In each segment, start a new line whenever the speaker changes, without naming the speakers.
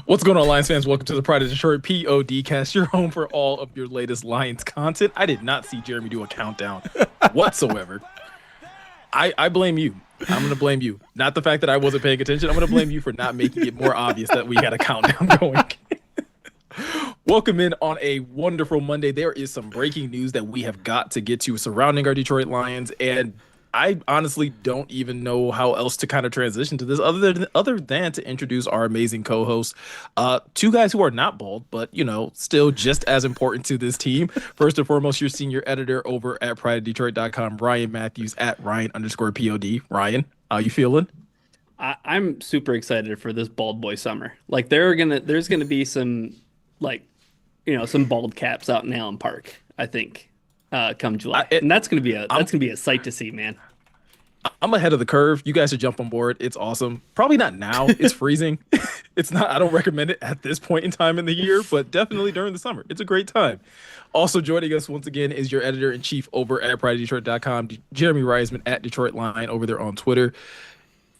What's going on, Lions fans? Welcome to the Pride of Detroit PODcast, your home for all of your latest Lions content. I did not see Jeremy do a countdown whatsoever. I blame you. I'm going to blame you. Not the fact that I wasn't paying attention. I'm going to blame you for not making it more obvious that we had a countdown going. Welcome in on a wonderful Monday. There is some breaking news that we have got to get to surrounding our Detroit Lions, and I honestly don't even know how else to kind of transition to this other than to introduce our amazing co-hosts, two guys who are not bald, but still just as important to this team. First and foremost, your senior editor over at prideofdetroit.com, Ryan Matthews at Ryan_POD. Ryan, how you feeling?
I'm super excited for this bald boy summer. Like there's gonna be some some bald caps out in Allen Park, I think, come July, and that's gonna be a sight to see, man.
I'm ahead of the curve. You guys should jump on board. It's awesome. Probably not now. It's freezing. It's not. I don't recommend it at this point in time in the year, but definitely during the summer. It's a great time. Also joining us once again is your editor-in-chief over at prideofdetroit.com, Jeremy Reisman at Detroit Line over there on Twitter.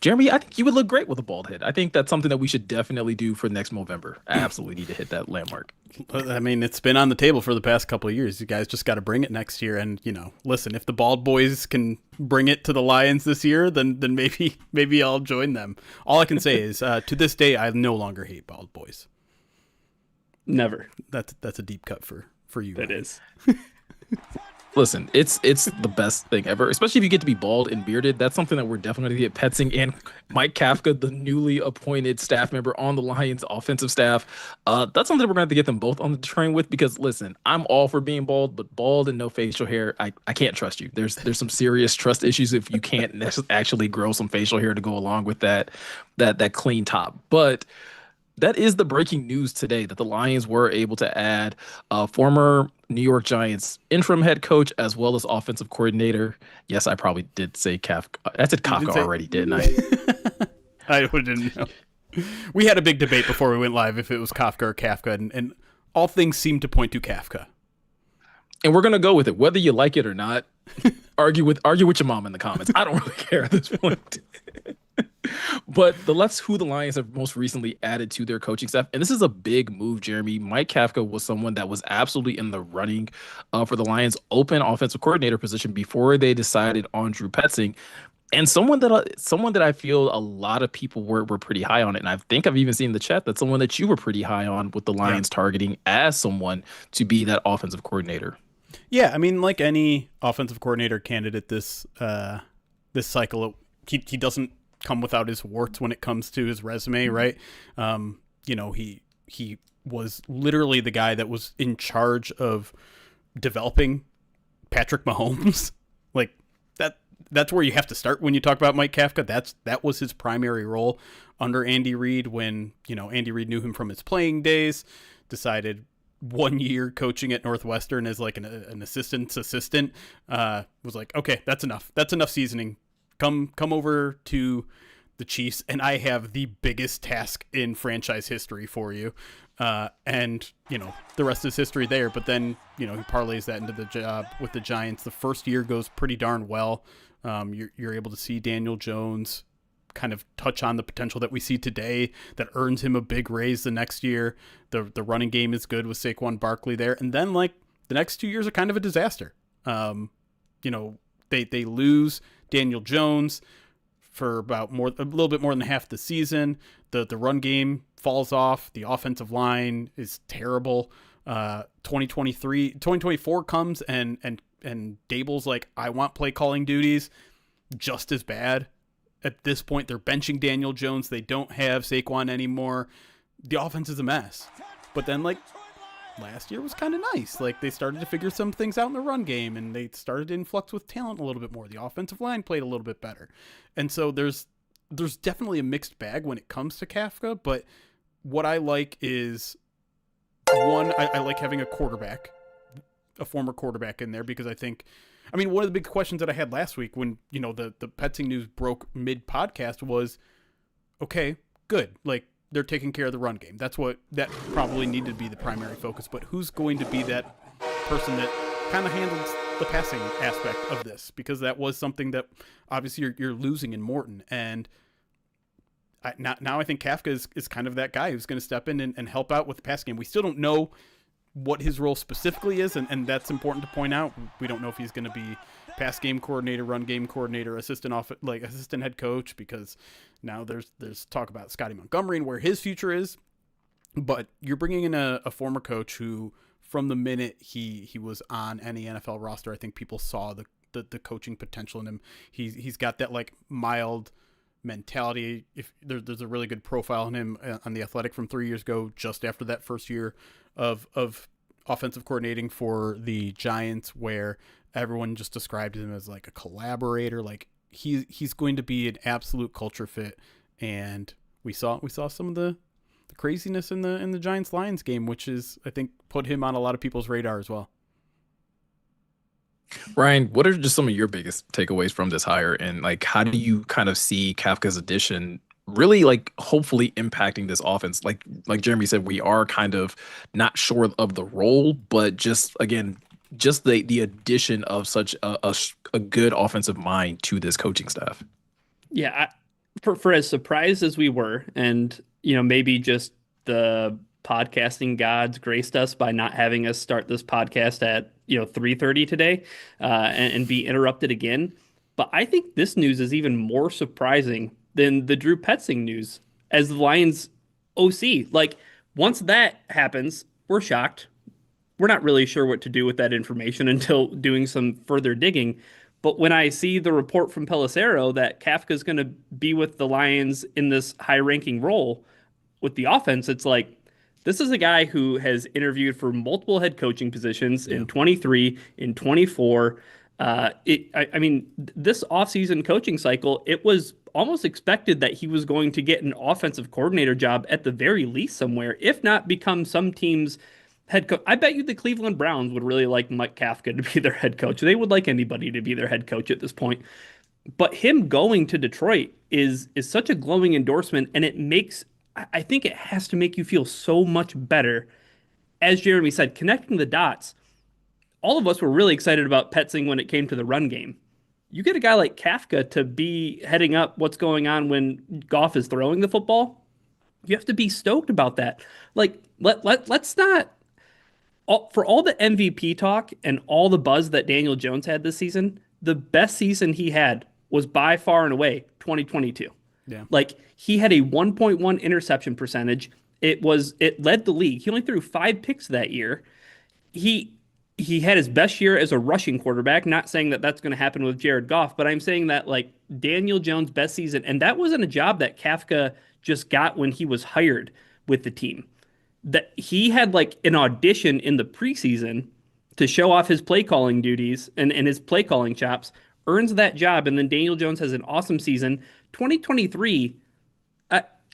Jeremy, I think you would look great with a bald head. I think that's something that we should definitely do for next November. I absolutely need to hit that landmark.
I mean, it's been on the table for the past couple of years. You guys just got to bring it next year. And, listen, if the bald boys can bring it to the Lions this year, then maybe I'll join them. All I can say is to this day, I no longer hate bald boys.
Never.
That's a deep cut for you.
That is.
Listen, it's the best thing ever, especially if you get to be bald and bearded. That's something that we're definitely going to get Petzing and Mike Kafka, the newly appointed staff member on the Lions offensive staff. That's something that we're going to have to get them both on the train with because, listen, I'm all for being bald, but bald and no facial hair, I can't trust you. There's some serious trust issues if you can't actually grow some facial hair to go along with that clean top. But that is the breaking news today, that the Lions were able to add former New York Giants interim head coach as well as offensive coordinator. Yes, I probably did say Kafka. I said Kafka already, didn't I?
I didn't know. We had a big debate before we went live if it was Kafka or Kafka, and all things seem to point to Kafka.
And we're going to go with it, whether you like it or not. Argue with your mom in the comments. I don't really care at this point. But that's who the Lions have most recently added to their coaching staff. And this is a big move, Jeremy. Mike Kafka was someone that was absolutely in the running for the Lions' open offensive coordinator position before they decided on Drew Petzing. And someone that I feel a lot of people were pretty high on it. And I think I've even seen in the chat that someone that you were pretty high on with the Lions targeting as someone to be that offensive coordinator.
Yeah, I mean, like any offensive coordinator candidate this cycle, he doesn't come without his warts when it comes to his resume, right? He was literally the guy that was in charge of developing Patrick Mahomes. Like that's where you have to start when you talk about Mike Kafka. That was his primary role under Andy Reid when, Andy Reid knew him from his playing days, decided 1 year coaching at Northwestern as like an assistant, was like, okay, that's enough seasoning. Come over to the Chiefs, and I have the biggest task in franchise history for you. And the rest is history there. But then, he parlays that into the job with the Giants. The first year goes pretty darn well. You're able to see Daniel Jones kind of touch on the potential that we see today that earns him a big raise the next year. The running game is good with Saquon Barkley there. And then, the next 2 years are kind of a disaster. They lose Daniel Jones for a little bit more than half the season. The run game falls off. The offensive line is terrible. 2024 comes and Dable's like, I want play calling duties, just as bad. At this point, they're benching Daniel Jones. They don't have Saquon anymore. The offense is a mess. But then, last year was kind of nice. They started to figure some things out in the run game, and they started to influx with talent a little bit more. The offensive line played a little bit better. And so there's definitely a mixed bag when it comes to Kafka, but what I like is, one, I like having a former quarterback in there, because one of the big questions that I had last week when, the Petzing news broke mid-podcast was, okay, good. They're taking care of the run game. That probably needed to be the primary focus. But who's going to be that person that kind of handles the passing aspect of this? Because that was something that obviously you're losing in Morton. And now I think Kafka is kind of that guy who's going to step in and help out with the pass game. We still don't know what his role specifically is, and that's important to point out. We don't know if he's going to be pass game coordinator, run game coordinator, assistant head coach, because now there's talk about Scotty Montgomery and where his future is. But you're bringing in a former coach who, from the minute he was on any NFL roster, I think people saw the coaching potential in him. He's got that like mild mentality. If there's a really good profile in him on The Athletic from 3 years ago, just after that first year of offensive coordinating for the Giants, where everyone just described him as like a collaborator. Like he's going to be an absolute culture fit. And we saw some of the craziness in the Giants Lions game, which is, I think, put him on a lot of people's radar as well.
Ryan, what are just some of your biggest takeaways from this hire, and like how do you kind of see Kafka's addition really like hopefully impacting this offense? Like Jeremy said, we are kind of not sure of the role, but just again, just the addition of such a good offensive mind to this coaching staff.
Yeah, for as surprised as we were, and maybe just the podcasting gods graced us by not having us start this podcast at 3:30 today and be interrupted again. But I think this news is even more surprising than the Drew Petzing news as the Lions OC. Like, once that happens, we're shocked. We're not really sure what to do with that information until doing some further digging. But when I see the report from Pelissero that Kafka is going to be with the Lions in this high-ranking role with the offense, it's like, this is a guy who has interviewed for multiple head coaching positions in 23, in 24. I mean, this offseason coaching cycle, it was almost expected that he was going to get an offensive coordinator job at the very least somewhere, if not become some team's head coach. I bet you the Cleveland Browns would really like Mike Kafka to be their head coach. They would like anybody to be their head coach at this point. But him going to Detroit is such a glowing endorsement, and I think it has to make you feel so much better. As Jeremy said, connecting the dots, all of us were really excited about Petzing when it came to the run game. You get a guy like Kafka to be heading up what's going on when Goff is throwing the football. You have to be stoked about that. Like, let's not, for all the MVP talk and all the buzz that Daniel Jones had this season, the best season he had was by far and away 2022.
Yeah.
Like, he had a 1.1 interception percentage. It led the league. He only threw 5 picks that year. He had his best year as a rushing quarterback. Not saying that that's going to happen with Jared Goff, but I'm saying that like Daniel Jones' best season, and that wasn't a job that Kafka just got when he was hired with the team. That he had like an audition in the preseason to show off his play calling duties and his play calling chops, earns that job, and then Daniel Jones has an awesome season. 2023,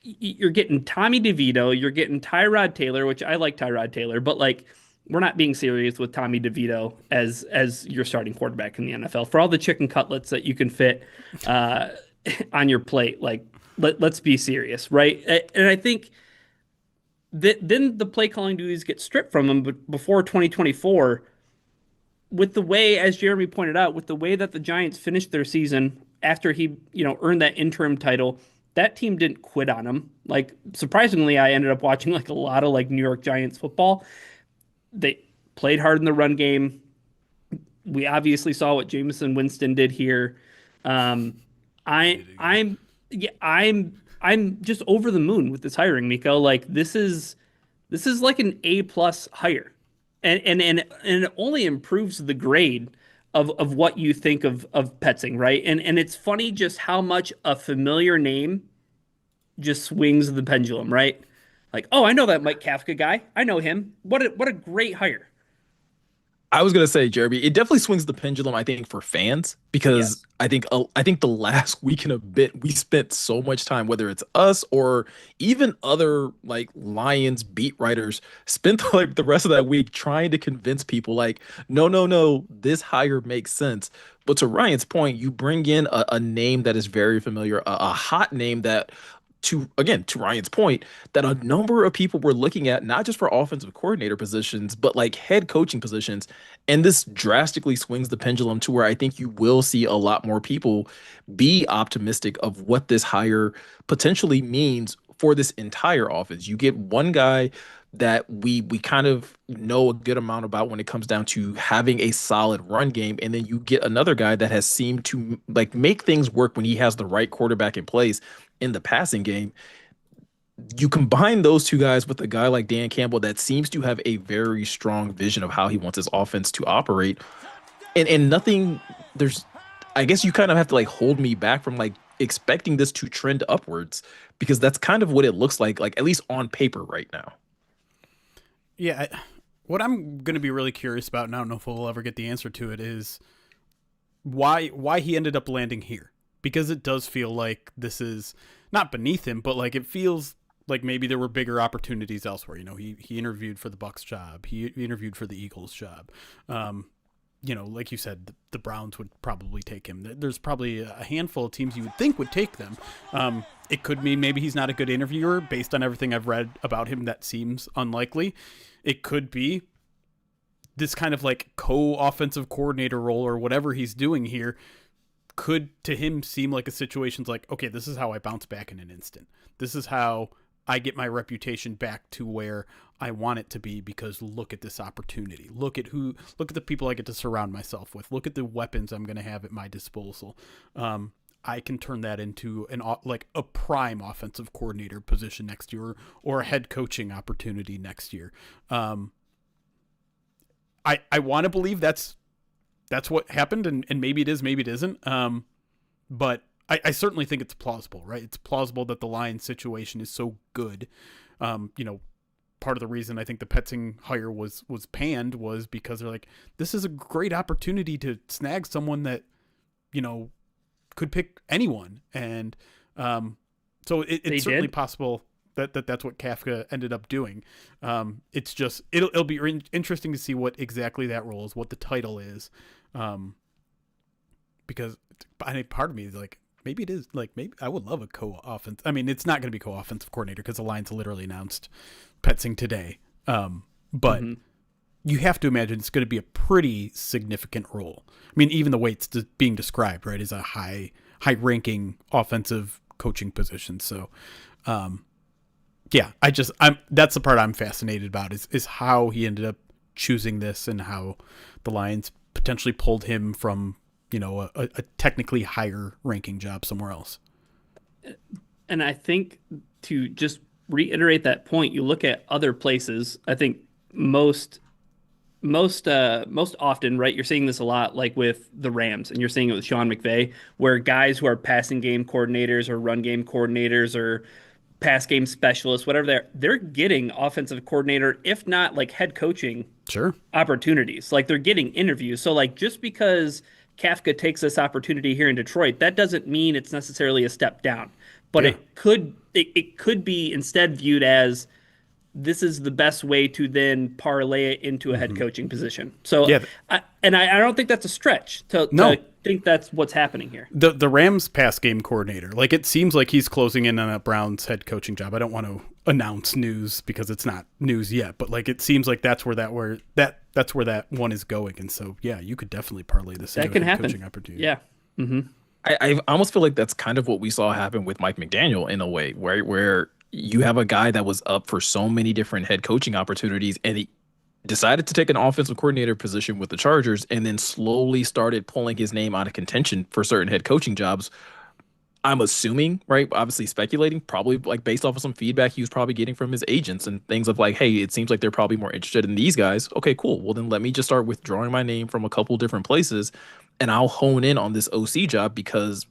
you're getting Tommy DeVito, you're getting Tyrod Taylor, which I like Tyrod Taylor, but like, we're not being serious with Tommy DeVito as your starting quarterback in the NFL. For all the chicken cutlets that you can fit on your plate, like, let's be serious, right? And I think that then the play calling duties get stripped from him, but before 2024, with the way, as Jeremy pointed out, with the way that the Giants finished their season after he, earned that interim title, that team didn't quit on him. Like, surprisingly, I ended up watching like a lot of like New York Giants football. They played hard in the run game. We obviously saw what Jameson Winston did here. I'm just over the moon with this hiring, Miko. Like, this is like an A+ hire. And it only improves the grade of what you think of Petzing, right? And it's funny just how much a familiar name just swings the pendulum, right? Like, oh, I know that Mike Kafka guy. I know him. What a great hire.
I was gonna say, Jeremy, it definitely swings the pendulum, I think, for fans, because
Yes.
I think the last week and a bit we spent so much time, whether it's us or even other like Lions beat writers, spent like the rest of that week trying to convince people like, no, this hire makes sense. But to Ryan's point, you bring in a name that is very familiar, a hot name that to Ryan's point, that a number of people were looking at not just for offensive coordinator positions, but like head coaching positions. And this drastically swings the pendulum to where I think you will see a lot more people be optimistic of what this hire potentially means for this entire offense. You get one guy that we kind of know a good amount about when it comes down to having a solid run game, and then you get another guy that has seemed to like make things work when he has the right quarterback in place in the passing game. You combine those two guys with a guy like Dan Campbell that seems to have a very strong vision of how he wants his offense to operate, and nothing there's I guess you kind of have to like hold me back from like expecting this to trend upwards, because that's kind of what it looks like at least on paper right now.
Yeah, what I'm going to be really curious about, and I don't know if we'll ever get the answer to it, is why he ended up landing here. Because it does feel like this is not beneath him, but like it feels like maybe there were bigger opportunities elsewhere. You know, he interviewed for the Bucs job. He interviewed for the Eagles job. You know, like you said, the Browns would probably take him. There's probably a handful of teams you would think would take them. It could mean maybe he's not a good interviewer based on everything I've read about him. That seems unlikely. It could be this kind of like co-offensive coordinator role or whatever he's doing here could to him seem like a situation's like, okay, this is how I bounce back in an instant. This is how I get my reputation back to where I want it to be, because look at this opportunity. Look at the people I get to surround myself with. Look at the weapons I'm going to have at my disposal. I can turn that into a prime offensive coordinator position next year, or a head coaching opportunity next year. I want to believe that's what happened, and maybe it is, maybe it isn't. But I certainly think it's plausible, right? It's plausible that the Lions situation is so good. Part of the reason I think the Petzing hire was panned was because they're like, this is a great opportunity to snag someone that, could pick anyone. And so it's certainly possible that's what Kafka ended up doing. It's just, it'll be interesting to see what exactly that role is, what the title is. Because part of me is like, maybe it is, like, maybe I would love a co-offense. I mean, it's not going to be co-offensive coordinator because the Lions literally announced Petzing today. But you have to imagine it's going to be a pretty significant role. I mean, even the way it's being described, right, is a high-ranking offensive coaching position. So, yeah, that's the part I'm fascinated about is how he ended up choosing this and how the Lions potentially pulled him from, a technically higher ranking job somewhere else.
And I think to just reiterate that point, you look at other places, I think most often, right, you're seeing this a lot, like with the Rams, and you're seeing it with Sean McVay, where guys who are passing game coordinators or run game coordinators or pass game specialists, whatever they're getting offensive coordinator, if not like head coaching opportunities. Like they're getting interviews. So like just because Kafka takes this opportunity here in Detroit, that doesn't mean it's necessarily a step down. But it could be instead viewed as this is the best way to then parlay it into a head coaching position. So, I don't think that's a stretch to think that's what's happening here.
The Rams pass game coordinator, like it seems like he's closing in on a Browns head coaching job. I don't want to announce news because it's not news yet, but like it seems like that's where that one is going. And so, yeah, you could definitely parlay this into a head coaching opportunity.
Yeah. Mm-hmm.
I almost feel like that's kind of what we saw happen with Mike McDaniel in a way, where you have a guy that was up for so many different head coaching opportunities, and he decided to take an offensive coordinator position with the Chargers, and then slowly started pulling his name out of contention for certain head coaching jobs. I'm assuming, right? Obviously speculating, probably like based off of some feedback he was probably getting from his agents and things of like, hey, it seems like they're probably more interested in these guys. Okay, cool. Well, then let me just start withdrawing my name from a couple different places, and I'll hone in on this OC job, because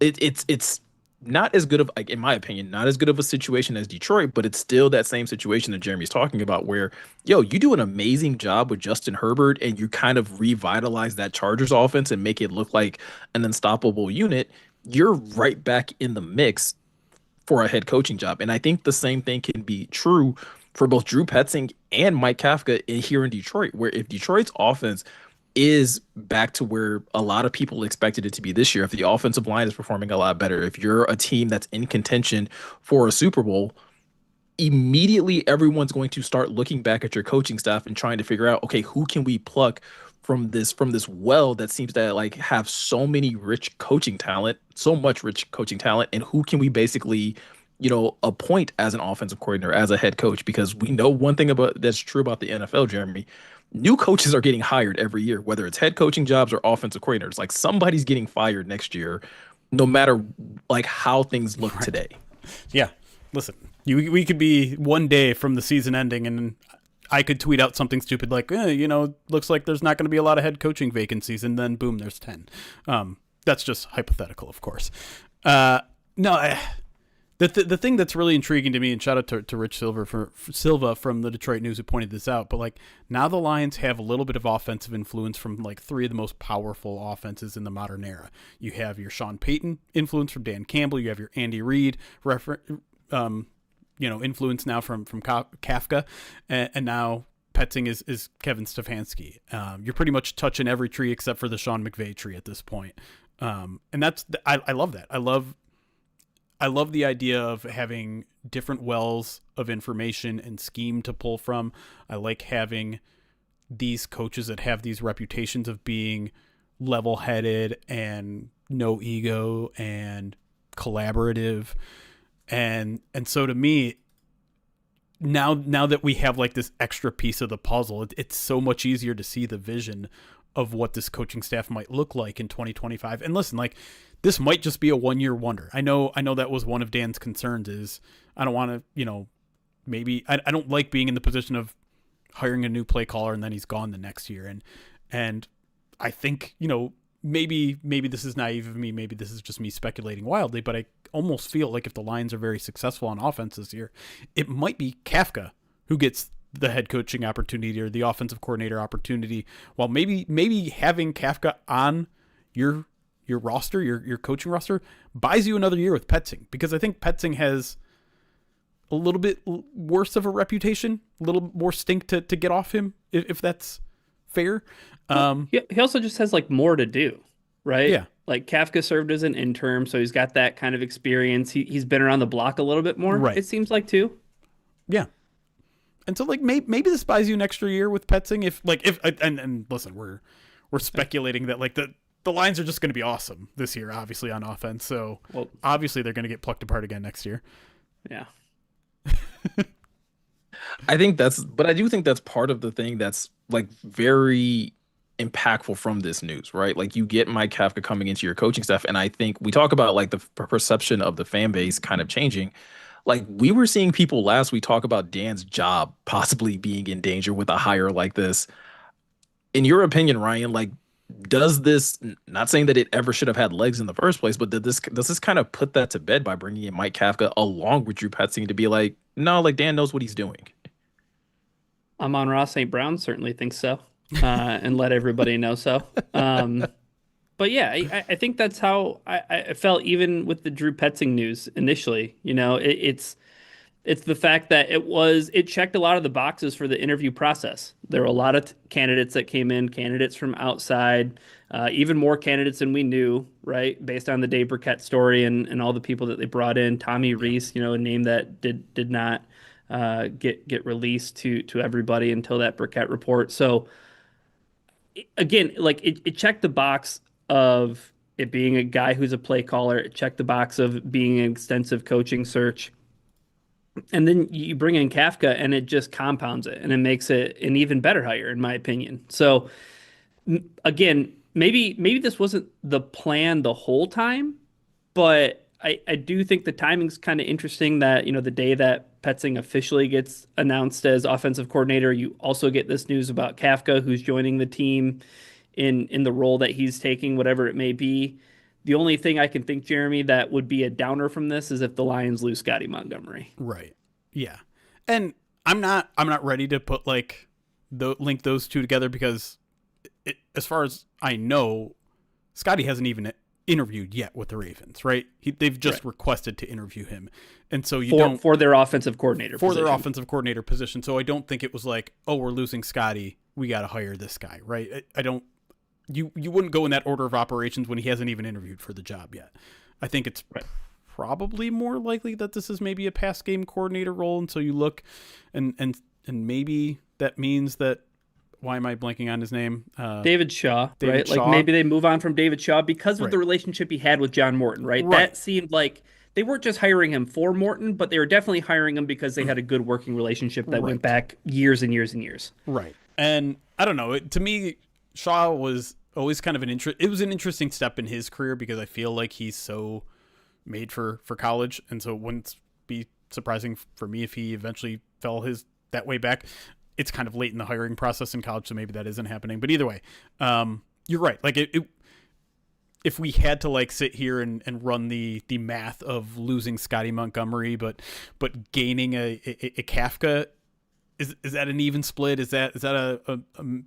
it's not as good of, like, in my opinion, not as good of a situation as Detroit, but it's still that same situation that Jeremy's talking about where, you do an amazing job with Justin Herbert and you kind of revitalize that Chargers offense and make it look like an unstoppable unit. You're right back in the mix for a head coaching job. And I think the same thing can be true for both Drew Petzing and Mike Kafka here in Detroit, where if Detroit's offense is back to where a lot of people expected it to be this year. If the offensive line is performing a lot better, if you're a team that's in contention for a Super Bowl, immediately everyone's going to start looking back at your coaching staff and trying to figure out, okay, who can we pluck from this well that seems to like have so many rich coaching talent, so much rich coaching talent, and who can we basically, appoint as an offensive coordinator, as a head coach? Because we know one thing about that's true about the NFL, Jeremy. New coaches are getting hired every year, whether it's head coaching jobs or offensive coordinators. Like somebody's getting fired next year, no matter like how things look today.
Yeah. Listen, we could be one day from the season ending and I could tweet out something stupid like, looks like there's not going to be a lot of head coaching vacancies, and then boom, there's 10. That's just hypothetical, of course. The thing that's really intriguing to me, and shout out to Rich Silva from the Detroit News who pointed this out, but like now the Lions have a little bit of offensive influence from like three of the most powerful offenses in the modern era. You have your Sean Payton influence from Dan Campbell. You have your Andy Reid influence now from Kafka, and now Petzing is Kevin Stefanski. You're pretty much touching every tree except for the Sean McVay tree at this point. And that's I love that. I love the idea of having different wells of information and scheme to pull from. I like having these coaches that have these reputations of being level-headed and no ego and collaborative. And so to me, now that we have like this extra piece of the puzzle, it's so much easier to see the vision of what this coaching staff might look like in 2025. And listen, like this might just be a 1-year wonder. I know that was one of Dan's concerns is I don't want to, maybe I don't like being in the position of hiring a new play caller and then he's gone the next year. And I think, maybe this is naive of me. Maybe this is just me speculating wildly, but I almost feel like if the Lions are very successful on offense this year, it might be Kafka who gets the head coaching opportunity or the offensive coordinator opportunity. While maybe having Kafka on your roster, your coaching roster, buys you another year with Petzing, because I think Petzing has a little bit worse of a reputation, a little more stink to get off him, if that's fair.
He also just has like more to do, right?
Yeah.
Like Kafka served as an intern, so he's got that kind of experience. He's been around the block a little bit more,
right?
It seems like too.
Yeah. And so like maybe this buys you an extra year with Petzing if and listen, we're speculating that like the Lions are just going to be awesome this year, obviously on offense. So obviously they're going to get plucked apart again next year.
Yeah.
I do think that's part of the thing that's like very impactful from this news, right? Like you get Mike Kafka coming into your coaching staff, and I think we talk about like the perception of the fan base kind of changing. Like we were seeing people last week talk about Dan's job possibly being in danger with a hire like this. In your opinion, Ryan, like does this, not saying that it ever should have had legs in the first place, but does this kind of put that to bed by bringing in Mike Kafka along with Drew Petzing to be like, no, like Dan knows what he's doing?
Amon-Ra St. Brown certainly thinks so, and let everybody know so. But yeah, I think that's how I felt even with the Drew Petzing news initially. It's the fact that it checked a lot of the boxes for the interview process. There were a lot of candidates that came in, candidates from outside, even more candidates than we knew, right? Based on the Dave Burkett story and all the people that they brought in. Tommy Rees, a name that did not get released to everybody until that Burkett report. So again, like it checked the box of it being a guy who's a play caller. It checked the box of being an extensive coaching search. And then you bring in Kafka and it just compounds it and it makes it an even better hire, in my opinion. So again, maybe this wasn't the plan the whole time, but I do think the timing's kind of interesting that, the day that Petzing officially gets announced as offensive coordinator, you also get this news about Kafka, who's joining the team in the role that he's taking, whatever it may be. The only thing I can think, Jeremy, that would be a downer from this is if the Lions lose Scotty Montgomery.
Right. Yeah. And I'm not ready to put link those two together because as far as I know, Scotty hasn't even interviewed yet with the Ravens, right? They've just requested to interview him. And so
for their offensive coordinator
position. So I don't think it was like, oh, we're losing Scotty, we got to hire this guy, right? I don't you wouldn't go in that order of operations when he hasn't even interviewed for the job yet. I think it's probably more likely that this is maybe a pass game coordinator role until you look, and maybe that means that. Why am I blanking on his name?
David Shaw, right?
Shaw.
Like maybe they move on from David Shaw because of the relationship he had with John Morton, right? That seemed like they weren't just hiring him for Morton, but they were definitely hiring him because they had a good working relationship that went back years and years and years.
Right. And I don't know. To me, Shaw was always kind of it was an interesting step in his career because I feel like he's so made for college. And so it wouldn't be surprising for me if he eventually fell that way back. It's kind of late in the hiring process in college, so maybe that isn't happening. But either way, you're right. Like if we had to like sit here and run the math of losing Scotty Montgomery, but gaining a Kafka, is that an even split? Is that an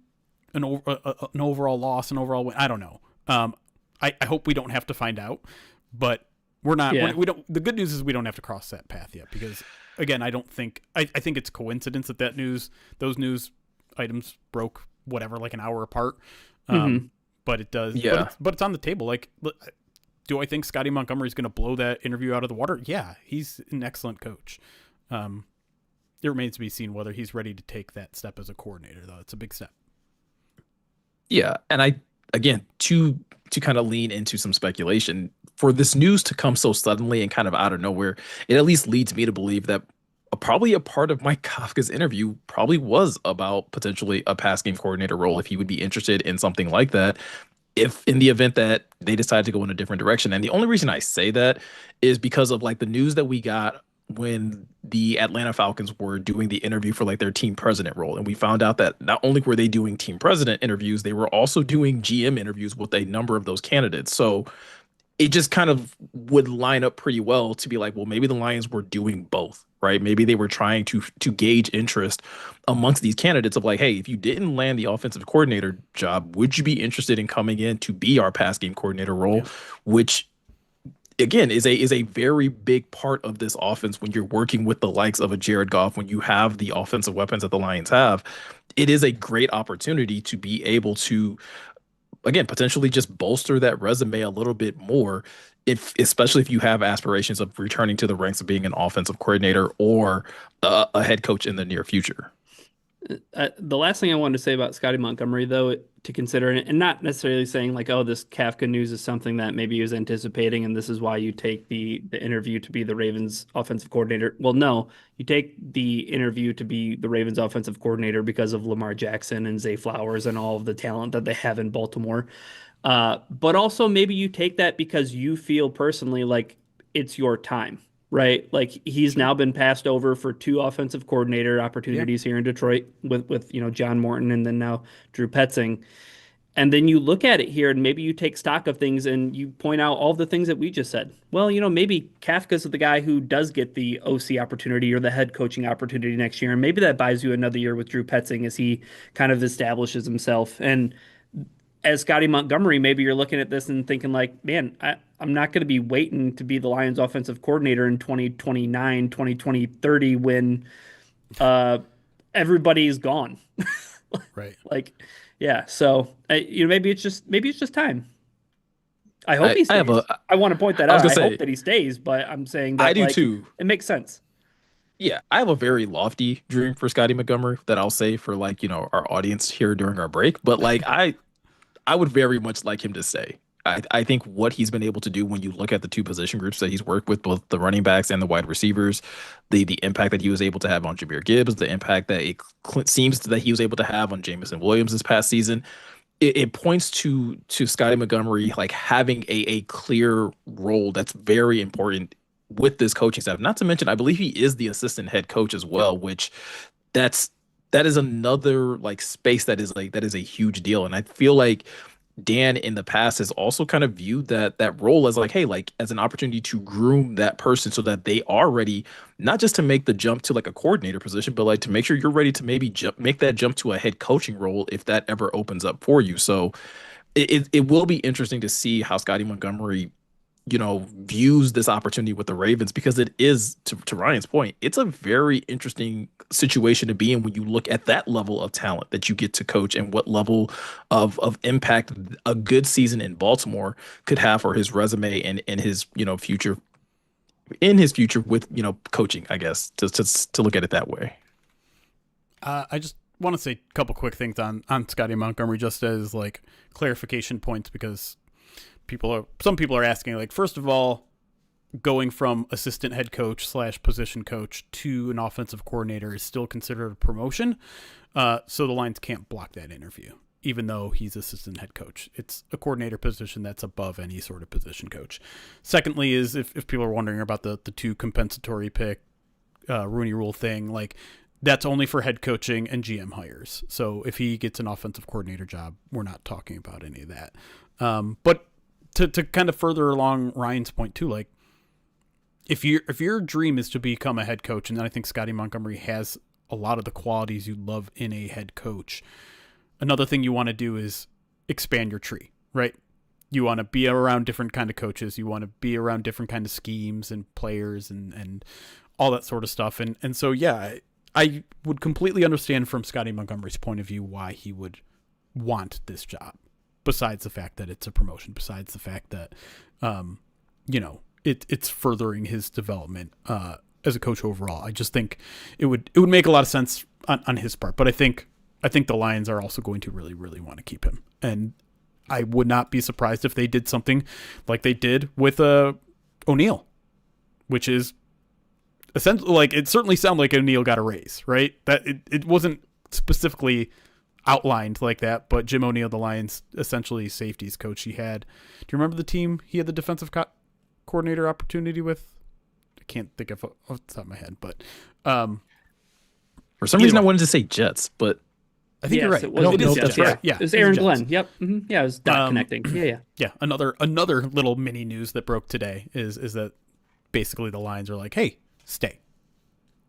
overall loss, an overall win? I don't know. I hope we don't have to find out, but we're not. Yeah. We don't. The good news is we don't have to cross that path yet because. Again, I think it's coincidence that those news items broke like an hour apart. But it does. Yeah. But it's on the table. Like, do I think Scotty Montgomery is going to blow that interview out of the water? Yeah, he's an excellent coach. It remains to be seen whether he's ready to take that step as a coordinator, though. It's a big step.
Yeah, and to kind of lean into some speculation, for this news to come so suddenly and kind of out of nowhere, it at least leads me to believe that probably a part of Mike Kafka's interview probably was about potentially a pass game coordinator role, if he would be interested in something like that, if in the event that they decide to go in a different direction. And the only reason I say that is because of like the news that we got when the Atlanta Falcons were doing the interview for like their team president role. And we found out that not only were they doing team president interviews, they were also doing GM interviews with a number of those candidates. So it just kind of would line up pretty well to be like, well, maybe the Lions were doing both, right? Maybe they were trying to gauge interest amongst these candidates of like, hey, if you didn't land the offensive coordinator job, would you be interested in coming in to be our pass game coordinator role, which again is a very big part of this offense when you're working with the likes of a Jared Goff, when you have the offensive weapons that the Lions have. It is a great opportunity to be able to, again, potentially just bolster that resume a little bit more, especially if you have aspirations of returning to the ranks of being an offensive coordinator or a head coach in the near future.
The last thing I wanted to say about Scotty Montgomery, though, to consider, and not necessarily saying like, oh, this Kafka news is something that maybe he was anticipating, and this is why you take the interview to be the Ravens offensive coordinator. Well, no, you take the interview to be the Ravens offensive coordinator because of Lamar Jackson and Zay Flowers and all of the talent that they have in Baltimore. But also maybe you take that because you feel personally like it's your time. Right, like he's now been passed over for 2 offensive coordinator opportunities here in Detroit with John Morton and then now Drew Petzing, and then you look at it here and maybe you take stock of things and you point out all the things that we just said. Well, maybe Kafka's the guy who does get the OC opportunity or the head coaching opportunity next year, and maybe that buys you another year with Drew Petzing as he kind of establishes himself. And as Scotty Montgomery, maybe you're looking at this and thinking like, man, I'm not going to be waiting to be the Lions offensive coordinator in 2029, 2030 when everybody's gone.
Right.
Like, yeah. So maybe it's just time. I hope he stays. I want to point that out. I hope that he stays, but I'm saying that
I do too.
It makes sense.
Yeah, I have a very lofty dream for Scotty Montgomery that I'll say for our audience here during our break. But I would very much like him to stay. I think what he's been able to do when you look at the 2 position groups that he's worked with, both the running backs and the wide receivers, the impact that he was able to have on Jahmyr Gibbs, the impact that it seems that he was able to have on Jamison Williams this past season, it points to Scotty Montgomery like having a clear role that's very important with this coaching staff. Not to mention, I believe he is the assistant head coach as well, which that is another like space that is a huge deal. And I feel like Dan in the past has also kind of viewed that role as like, hey, like as an opportunity to groom that person so that they are ready, not just to make the jump to like a coordinator position, but like to make sure you're ready to maybe make that jump to a head coaching role if that ever opens up for you. So it will be interesting to see how Scotty Montgomery views this opportunity with the Ravens, because it is, to Ryan's point, it's a very interesting situation to be in when you look at that level of talent that you get to coach and what level of impact a good season in Baltimore could have for his resume and his, future with, coaching, I guess, to look at it that way.
I just want to say a couple quick things on Scotty Montgomery, just as like clarification points, because some people are asking, like, first of all, going from assistant head coach / position coach to an offensive coordinator is still considered a promotion. So the Lions can't block that interview, even though he's assistant head coach. It's a coordinator position that's above any sort of position coach. Secondly is if people are wondering about the two compensatory pick Rooney Rule thing, like, that's only for head coaching and GM hires. So if he gets an offensive coordinator job, we're not talking about any of that. But to kind of further along Ryan's point too, like, if your dream is to become a head coach, and I think Scotty Montgomery has a lot of the qualities you love in a head coach, another thing you want to do is expand your tree, right? You want to be around different kind of coaches. You want to be around different kind of schemes and players and all that sort of stuff. And so, yeah, I would completely understand from Scotty Montgomery's point of view why he would want this job, besides the fact that it's a promotion, besides the fact that, it's furthering his development as a coach overall. I just think it would make a lot of sense on his part, but I think the Lions are also going to really, really want to keep him. And I would not be surprised if they did something like they did with O'Neal, which is essentially, like, it certainly sounded like O'Neal got a raise, right? That it wasn't specifically outlined like that, but Jim O'Neal, the Lions essentially safeties coach, he had. Do you remember the team he had the defensive coordinator opportunity with? I can't think of off the top of my head, but
for some reason I wanted to say Jets, but
I think you're right.
It was Jets.
Yeah,
it was Aaron Glenn. Yep. Mm-hmm. Yeah, it was dot connecting. Yeah.
Another little mini news that broke today is that basically the Lions are like, hey, stay.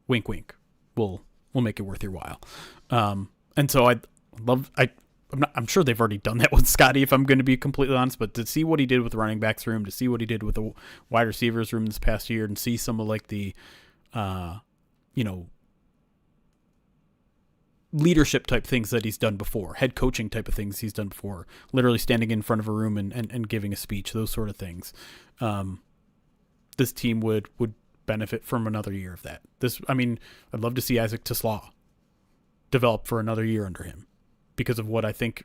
Wink, wink. We'll make it worth your while. And so I'm sure they've already done that with Scotty, if I'm going to be completely honest, but to see what he did with the running backs room, to see what he did with the wide receivers room this past year, and see some of like the, leadership type things that he's done before, head coaching type of things he's done before, literally standing in front of a room and giving a speech, those sort of things. This team would benefit from another year of that. I'd love to see Isaac Teslaw develop for another year under him, because of what I think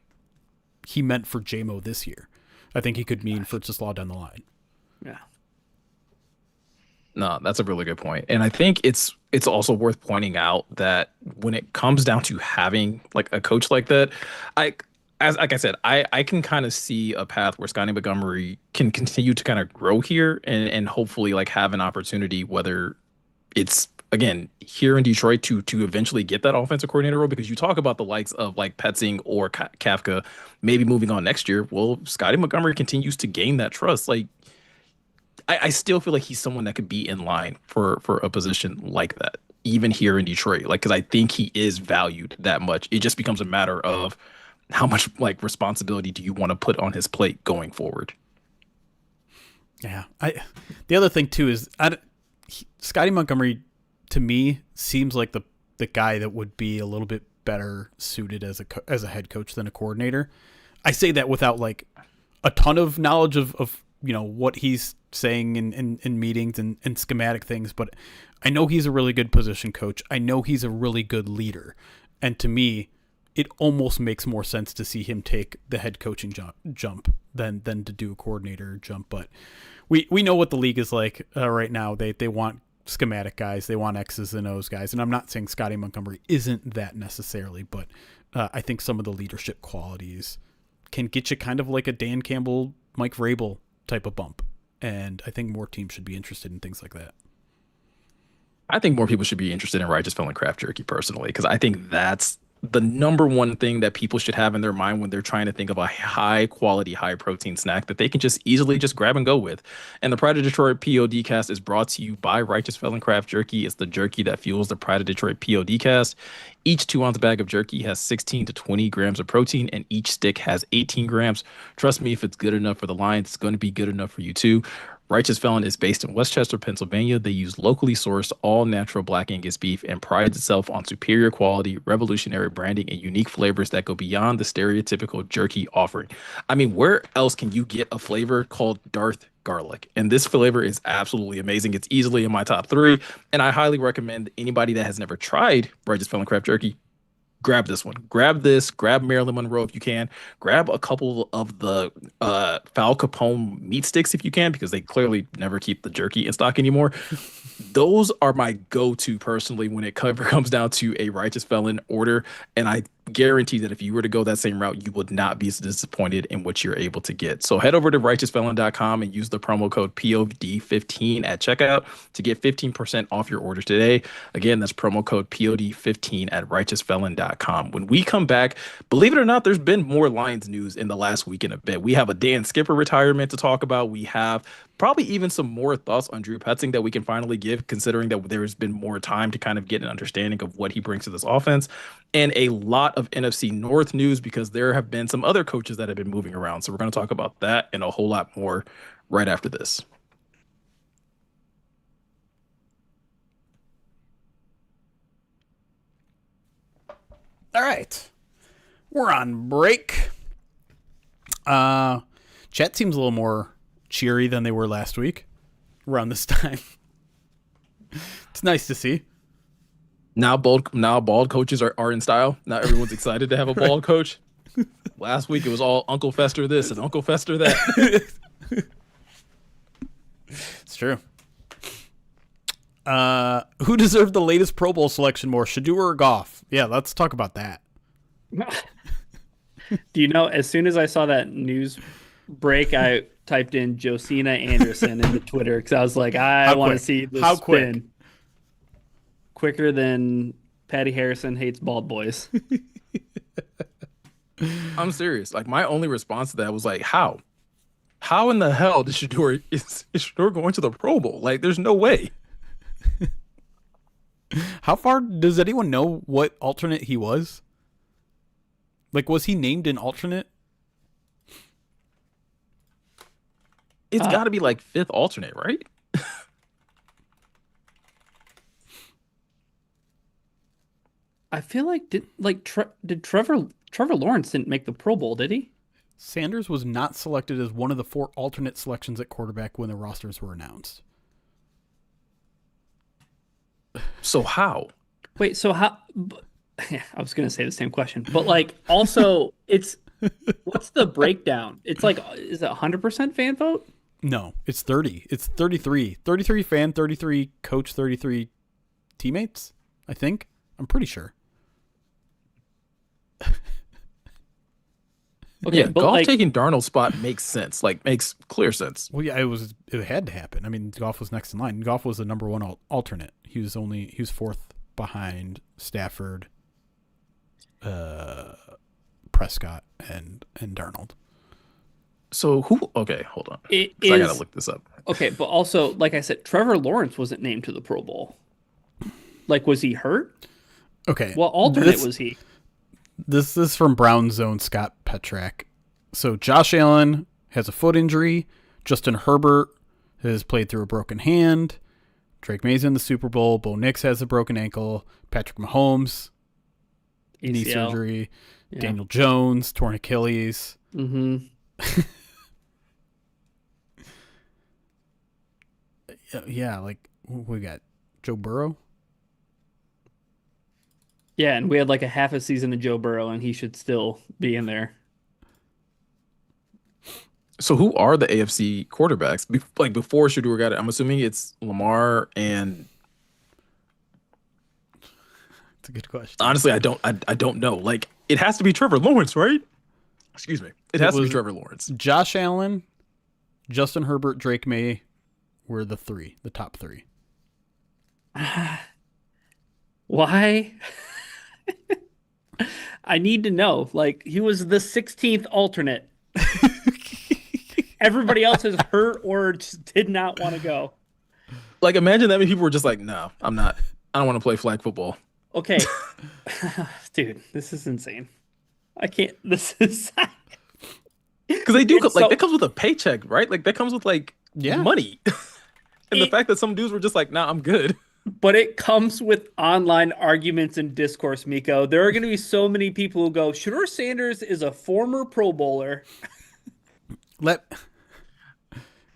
he meant for JMO this year. I think he could mean for Teslaw down the line.
Yeah.
No, that's a really good point. And I think it's also worth pointing out that when it comes down to having like a coach like that, like I said, I can kind of see a path where Scotty Montgomery can continue to kind of grow here and hopefully like have an opportunity, whether it's, again, here in Detroit to eventually get that offensive coordinator role, because you talk about the likes of like Petzing or Kafka maybe moving on next year. Well, Scotty Montgomery continues to gain that trust. Like, I still feel like he's someone that could be in line for a position like that, even here in Detroit. Like, because I think he is valued that much. It just becomes a matter of how much like responsibility do you want to put on his plate going forward.
Yeah. The other thing too is Scotty Montgomery, to me, seems like the guy that would be a little bit better suited as a head coach than a coordinator. I say that without like a ton of knowledge of what he's saying in meetings and schematic things, but I know he's a really good position coach. I know he's a really good leader. And to me, it almost makes more sense to see him take the head coaching jump than to do a coordinator jump. But we know what the league is like right now. They want schematic guys. They want X's and O's guys. And I'm not saying Scotty Montgomery isn't that necessarily, but I think some of the leadership qualities can get you kind of like a Dan Campbell, Mike Vrabel type of bump. And I think more teams should be interested in things like that.
I think more people should be interested in Righteous Felon Craft Jerky personally, because I think that's the number one thing that people should have in their mind when they're trying to think of a high quality, high protein snack that they can just easily just grab and go with. And the Pride of Detroit PODcast is brought to you by Righteous Felon Craft Jerky. It's the jerky that fuels the Pride of Detroit PODcast. Each 2-ounce bag of jerky has 16 to 20 grams of protein, and each stick has 18 grams. Trust me, if it's good enough for the Lions, it's going to be good enough for you too. Righteous Felon is based in Westchester, Pennsylvania. They use locally sourced, all natural Black Angus beef and prides itself on superior quality, revolutionary branding, and unique flavors that go beyond the stereotypical jerky offering. I mean, where else can you get a flavor called Darth Garlic? And this flavor is absolutely amazing. It's easily in my top 3. And I highly recommend anybody that has never tried Righteous Felon Craft Jerky, grab this one. Grab this. Grab Marilyn Monroe if you can. Grab a couple of the Fal Capone meat sticks if you can, because they clearly never keep the jerky in stock anymore. Those are my go-to personally when it comes down to a Righteous Felon order. And I guarantee that if you were to go that same route, you would not be disappointed in what you're able to get. So head over to righteousfelon.com and use the promo code POD15 at checkout to get 15% off your order today. Again, that's promo code POD15 at righteousfelon.com. When we come back, believe it or not, there's been more Lions news in the last week and a bit. We have a Dan Skipper retirement to talk about. We have probably even some more thoughts on Drew Petzing that we can finally give, considering that there has been more time to kind of get an understanding of what he brings to this offense, and a lot of NFC North news because there have been some other coaches that have been moving around. So we're going to talk about that and a whole lot more right after this.
All right. We're on break. Chat seems a little more cheery than they were last week around this time. It's nice to see.
Now bald coaches are in style. Now everyone's excited to have a bald coach. Last week it was all Uncle Fester this and Uncle Fester that.
It's true. Who deserved the latest Pro Bowl selection more, Shador or Goff? Yeah, let's talk about that.
Do you know, as soon as I saw that news break, I typed in Josina Anderson into Twitter because I was like, I want to see this spin. Quicker than Patty Harrison hates bald boys.
I'm serious. Like, my only response to that was like, how? How in the hell is Shador going to the Pro Bowl? Like, there's no way.
How far does anyone know what alternate he was? Like, was he named an alternate?
It's got to be like 5th alternate, right?
I feel like did Trevor Lawrence didn't make the Pro Bowl, did he?
Sanders was not selected as one of the 4 alternate selections at quarterback when the rosters were announced.
So how?
Wait, so how? Yeah, I was gonna say the same question, but like, also, it's what's the breakdown? It's like, is it 100% fan vote?
No, it's 30. It's 33. 33 fan, 33 coach, 33 teammates, I think. I'm pretty sure.
Okay, yeah, Goff taking Darnold's spot makes sense. Like, makes clear sense.
Well, yeah, it had to happen. I mean, Goff was next in line. Goff was the number 1 alternate. He was 4th behind Stafford, Prescott, and Darnold.
So who? Okay, hold on. I gotta look this up.
Okay, but also, like I said, Trevor Lawrence wasn't named to the Pro Bowl. Like, was he hurt?
Okay.
What alternate was he?
This is from Brown Zone Scott Petrak. So Josh Allen has a foot injury. Justin Herbert has played through a broken hand. Drake May's in the Super Bowl. Bo Nix has a broken ankle. Patrick Mahomes,
ACL.
knee surgery.
Yeah.
Daniel Jones, torn Achilles.
Mm-hmm.
Yeah, like, we got Joe Burrow.
Yeah, and we had like a half a season of Joe Burrow, and he should still be in there.
So who are the AFC quarterbacks? Like, before Shador got it, I'm assuming it's Lamar and.
It's a good question.
Honestly, I don't know. Like, it has to be Trevor Lawrence, right? Excuse me. It has to be Trevor Lawrence.
Josh Allen, Justin Herbert, Drake May were the top 3.
Why? I need to know. Like, he was the 16th alternate. Everybody else is hurt or just did not want to go.
Like, imagine that many people were just like, no, I'm not. I don't want to play flag football.
Okay. Dude, this is insane. I can't. This is.
Because they do, like, that comes with a paycheck, right? Like, that comes with, like, money. And the fact that some dudes were just like, nah, I'm good.
But it comes with online arguments and discourse, Miko. There are going to be so many people who go, Shedeur Sanders is a former Pro Bowler.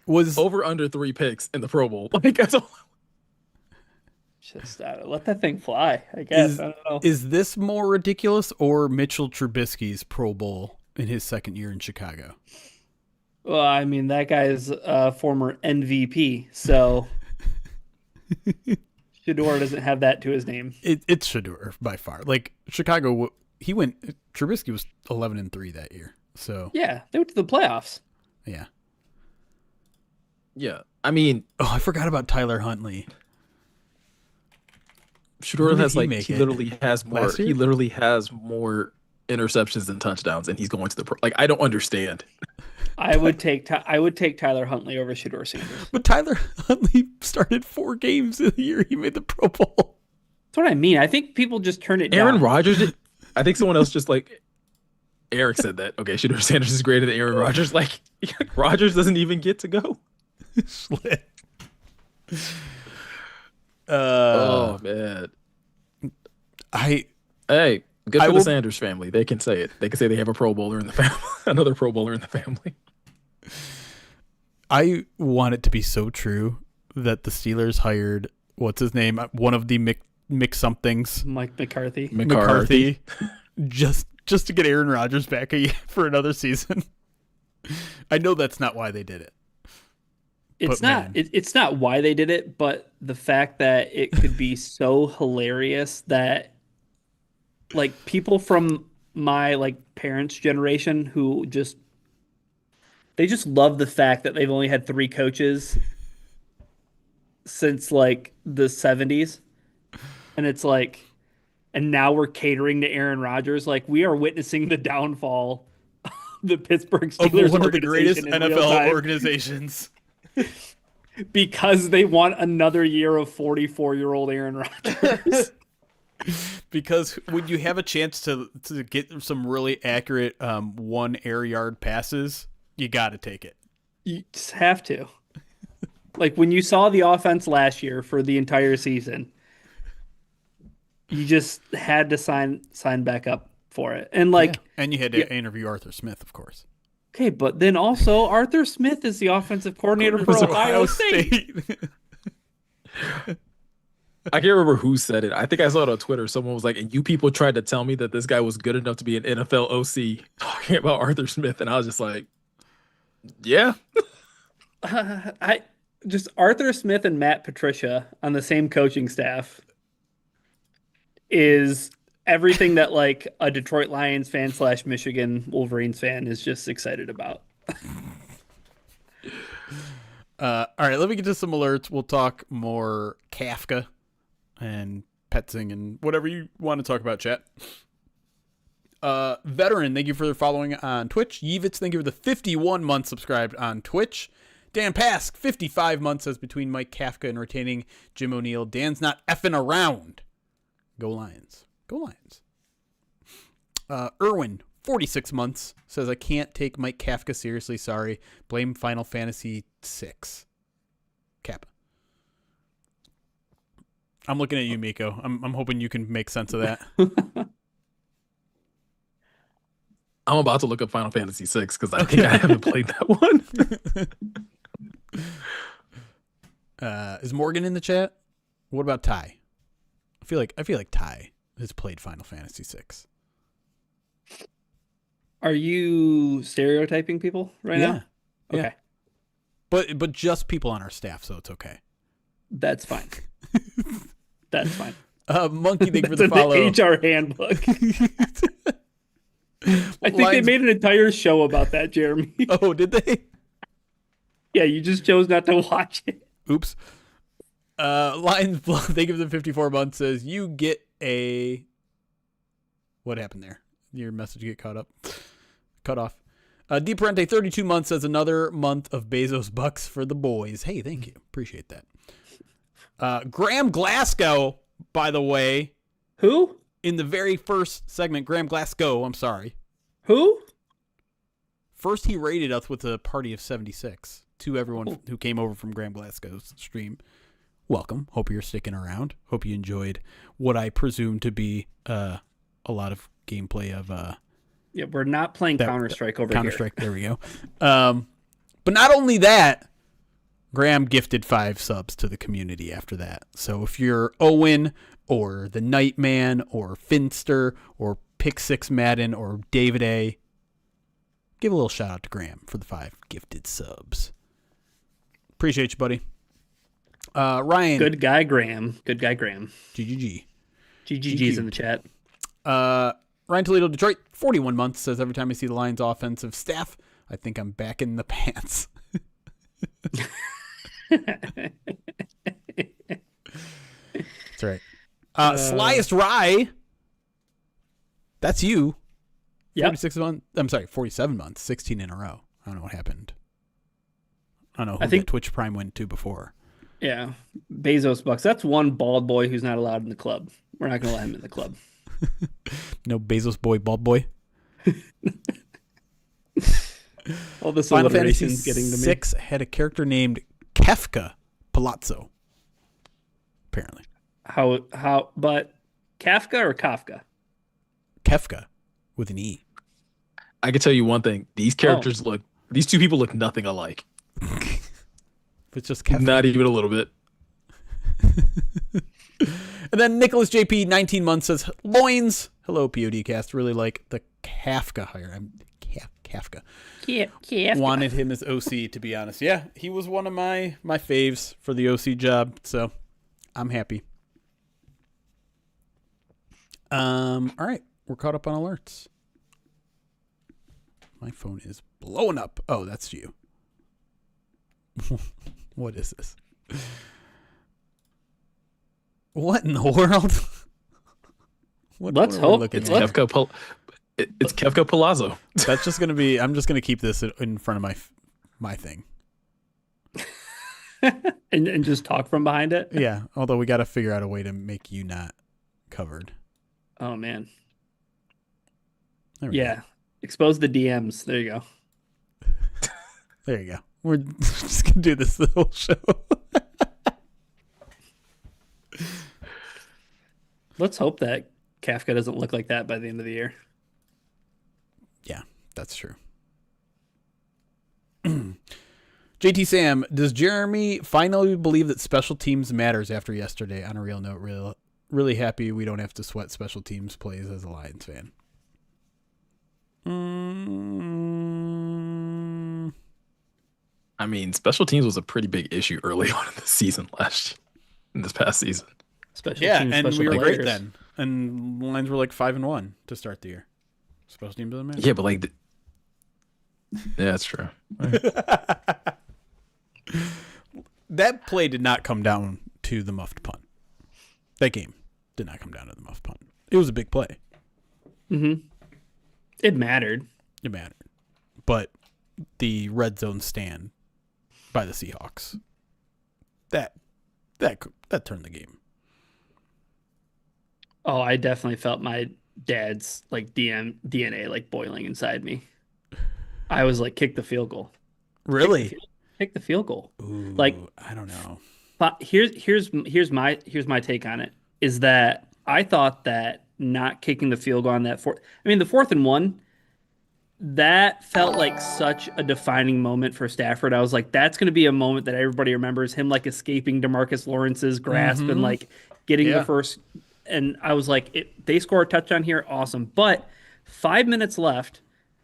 Was over under 3 picks in the Pro Bowl. Like, that's all.
Just let that thing fly, I guess. I don't know.
Is this more ridiculous or Mitchell Trubisky's Pro Bowl in his second year in Chicago?
Well, I mean, that guy is a former MVP, so Shedeur doesn't have that to his name.
It's Shedeur by far. Like, Chicago, Trubisky was 11-3 that year. So
yeah, they went to the playoffs.
Yeah.
Yeah. I mean,
I forgot about Tyler Huntley.
Shedeur he literally has more interceptions than touchdowns, and he's going to the pro. Like, I don't understand.
I would take Tyler Huntley over Shedeur Sanders.
But Tyler Huntley started 4 games in the year he made the Pro Bowl.
That's what I mean. I think people just turn it down.
Aaron Rodgers did. I think someone else just like Eric said that. Okay, Shedeur Sanders is greater than Aaron Rodgers. Like, Rodgers doesn't even get to go.
Slit.
Oh man.
Hey,
good for the Sanders family. They can say it. They can say they have a Pro Bowler in the family, another Pro Bowler in the family.
I want it to be so true that the Steelers hired what's his name, one of the Mick somethings,
Mike
McCarthy, just to get Aaron Rodgers back for another season. I know that's not why they did it.
It's not why they did it, but the fact that it could be so hilarious that like people from my like parents' generation who just love the fact that they've only had 3 coaches since like the 70s. And it's like, and now we're catering to Aaron Rodgers. Like, we are witnessing the downfall of the Pittsburgh Steelers,
one of the greatest NFL organizations.
Because they want another year of 44-year-old Aaron Rodgers.
Because when you have a chance to get some really accurate 1 air yard passes, you got to take it.
You just have to. Like, when you saw the offense last year for the entire season, you just had to sign back up for it. And like,
and you had to interview Arthur Smith, of course.
Okay, but then also Arthur Smith is the offensive coordinator for Ohio State.
I can't remember who said it. I think I saw it on Twitter. Someone was like, and you people tried to tell me that this guy was good enough to be an NFL OC talking about Arthur Smith. And I was just like, yeah.
Arthur Smith and Matt Patricia on the same coaching staff is everything that like a Detroit Lions fan / Michigan Wolverines fan is just excited about.
All right, let me get to some alerts. We'll talk more Kafka and Petzing and whatever you want to talk about, chat. Veteran, thank you for following on Twitch. Yevitz, thank you for the 51 months subscribed on Twitch. Dan Pask, 55 months, says between Mike Kafka and retaining Jim O'Neill, Dan's not effing around. Go Lions. Go Lions. Irwin, 46 months, says, I can't take Mike Kafka seriously. Sorry. Blame Final Fantasy 6. Kappa. I'm looking at you, Miko. I'm hoping you can make sense of that.
I'm about to look up Final Fantasy 6 because I think I haven't played that
one. Is Morgan in the chat? What about Ty? I feel like Ty has played Final Fantasy 6.
Are you stereotyping people right now? Okay.
Yeah. But just people on our staff, so it's okay.
That's fine. That's fine.
Monkey, thank you for the follow.
The HR handbook. I think they made an entire show about that, Jeremy.
Oh, did they?
Yeah, you just chose not to watch it.
Oops. Lions, they give them 54 months, says you get a... What happened there? Your message get cut off. Deep Rente, 32 months, says another month of Bezos bucks for the boys. Hey, thank you. Appreciate that. Graham Glasgow, by the way.
Who?
In the very first segment, Graham Glasgow, I'm sorry.
Who?
First, he rated us with a party of 76. to everyone who came over from Graham Glasgow's stream. Welcome. Hope you're sticking around. Hope you enjoyed what I presume to be a lot of gameplay of.
Yeah, we're not playing Counter-Strike over here.
Counter-Strike. There we go. But not only that, Graham gifted 5 subs to the community after that. So if you're Owen or the Nightman or Finster or Pick 6 Madden or David A, give a little shout out to Graham for the 5 gifted subs. Appreciate you, buddy. Ryan.
Good guy, Graham. Good guy, Graham.
GGG.
GGG's in the chat.
Ryan Toledo, Detroit, 41 months, says every time I see the Lions offensive staff, I think I'm back in the pants. That's right. Slyest Rye. That's you.
Yep.
47 months, 16 in a row. I don't know what happened. I don't know who the Twitch Prime went to before.
Yeah. Bezos Bucks. That's one bald boy who's not allowed in the club. We're not going to let him in the club.
No Bezos boy, bald boy.
All this
Final Fantasy
alliteration's getting to me.
6 had a character named Kafka Palazzo. Apparently.
But Kafka or Kafka?
Kafka with an E.
I can tell you one thing. These characters these two people look nothing alike.
It's just Kafka.
Not even a little bit.
And then Nicholas JP, 19 months, says, Loins. Hello, PODcast. Really like the Kafka hire. Kafka.
Kafka.
Wanted him as OC, to be honest. Yeah, he was one of my faves for the OC job, so I'm happy. All right. We're caught up on alerts. My phone is blowing up. Oh, that's you. What is this? What in the world?
Let's hope
it's Kafka. It's Kafka Palazzo.
That's just gonna be. I'm just gonna keep this in front of my thing.
and just talk from behind it.
Yeah. Although we got to figure out a way to make you not covered.
Oh man.
Go.
Expose the DMs. There you go.
There you go. We're just gonna do this the whole show.
Let's hope that Kafka doesn't look like that by the end of the year.
Yeah, that's true. JT Sam, does Jeremy finally believe that special teams matters after yesterday? On a real note, really happy we don't have to sweat special teams plays as a Lions fan.
I mean, special teams was a pretty big issue early on in this past season.
Special teams,
and we were
players.
great then. And the Lions were like 5-1 to start the year. Special teams doesn't matter.
Yeah, but yeah, that's true.
That play did not come down to the muffed punt. That game did not come down to the muffed punt. It was a big play.
Mm-hmm. It mattered.
It mattered. But the red zone stand by the Seahawks, that turned the game.
Oh, I definitely felt my dad's like DNA like boiling inside me. I was like, kick the field goal.
Really?
Kick the field goal.
Ooh,
like,
I don't know.
But here's my take on it is that I thought that not kicking the field goal on that the 4th and 1, that felt like such a defining moment for Stafford. I was like, that's going to be a moment that everybody remembers, him like escaping DeMarcus Lawrence's grasp and like getting the first. And I was like, they score a touchdown here, awesome. But 5 minutes left,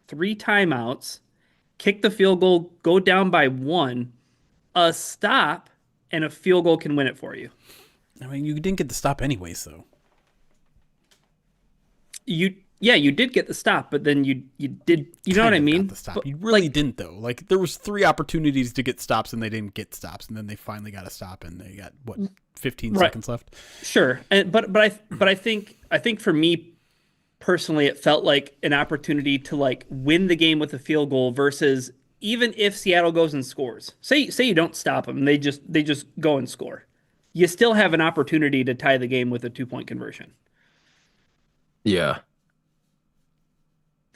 3 timeouts, kick the field goal, go down by 1, a stop, and a field goal can win it for you.
I mean, you didn't get the stop anyways, though.
You did get the stop, but then you did. You know what I mean?
The stop. But, you really didn't, though. Like there was 3 opportunities to get stops, and they didn't get stops, and then they finally got a stop, and they got 15 seconds left.
Sure, but I think for me personally, it felt like an opportunity to like win the game with a field goal versus even if Seattle goes and scores. Say you don't stop them, they just go and score. You still have an opportunity to tie the game with a 2-point conversion.
Yeah.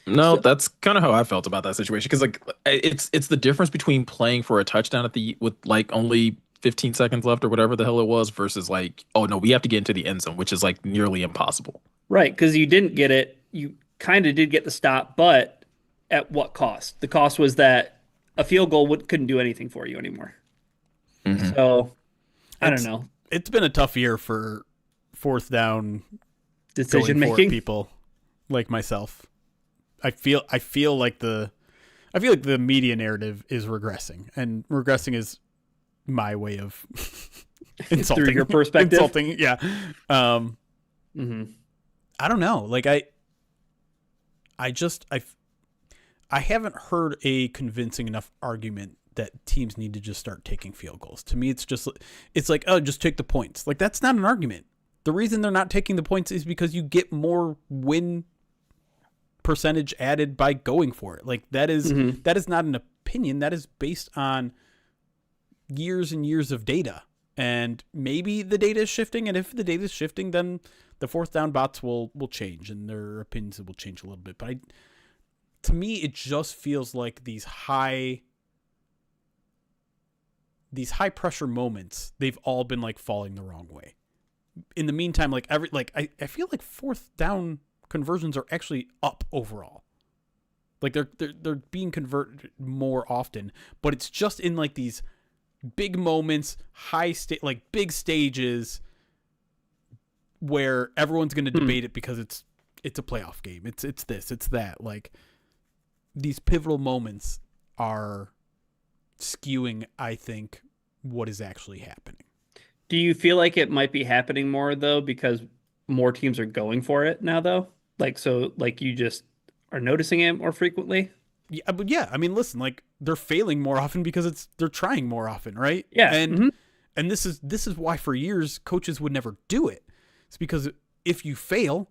No,
So
that's kind of how I felt about that situation because like it's the difference between playing for a touchdown at the with like only 15 seconds left or whatever the hell it was versus like, oh no, we have to get into the end zone, which is like nearly impossible.
right, because you didn't get it. You kind of did get the stop, but at what cost? The cost was that a field goal couldn't do anything for you anymore.
Hmm.
So I don't
It's
know.
it's been a tough year for fourth down
Decision
going for it
making.
people like myself. I feel like the media narrative is regressing, and regressing is my way of insulting
Through your perspective.
Insulting, yeah. Um,
Hmm.
I don't know. Like I just I haven't heard a convincing enough argument that teams need to just start taking field goals. To me, it's like, oh, just take the points. Like that's not an argument. The reason they're not taking the points is because you get more win percentage added by going for it. Like that is not an opinion. That is based on years and years of data. And maybe the data is shifting, and if the data is shifting, then the fourth down bots will change and their opinions will change a little bit. But to me, it just feels like these high pressure moments, they've all been like falling the wrong way. In the meantime, like I feel like fourth down conversions are actually up overall. Like they're being converted more often, but it's just in like these big moments, like big stages where everyone's going to debate it because it's a playoff game. It's this, it's that. Like these pivotal moments are skewing, I think, what is actually happening.
Do you feel like it might be happening more though because more teams are going for it now though? Like so like you just are noticing it more frequently?
Yeah, but yeah, I mean, listen, like they're failing more often because they're trying more often, right?
Yeah.
And this is why for years coaches would never do it. It's because if you fail,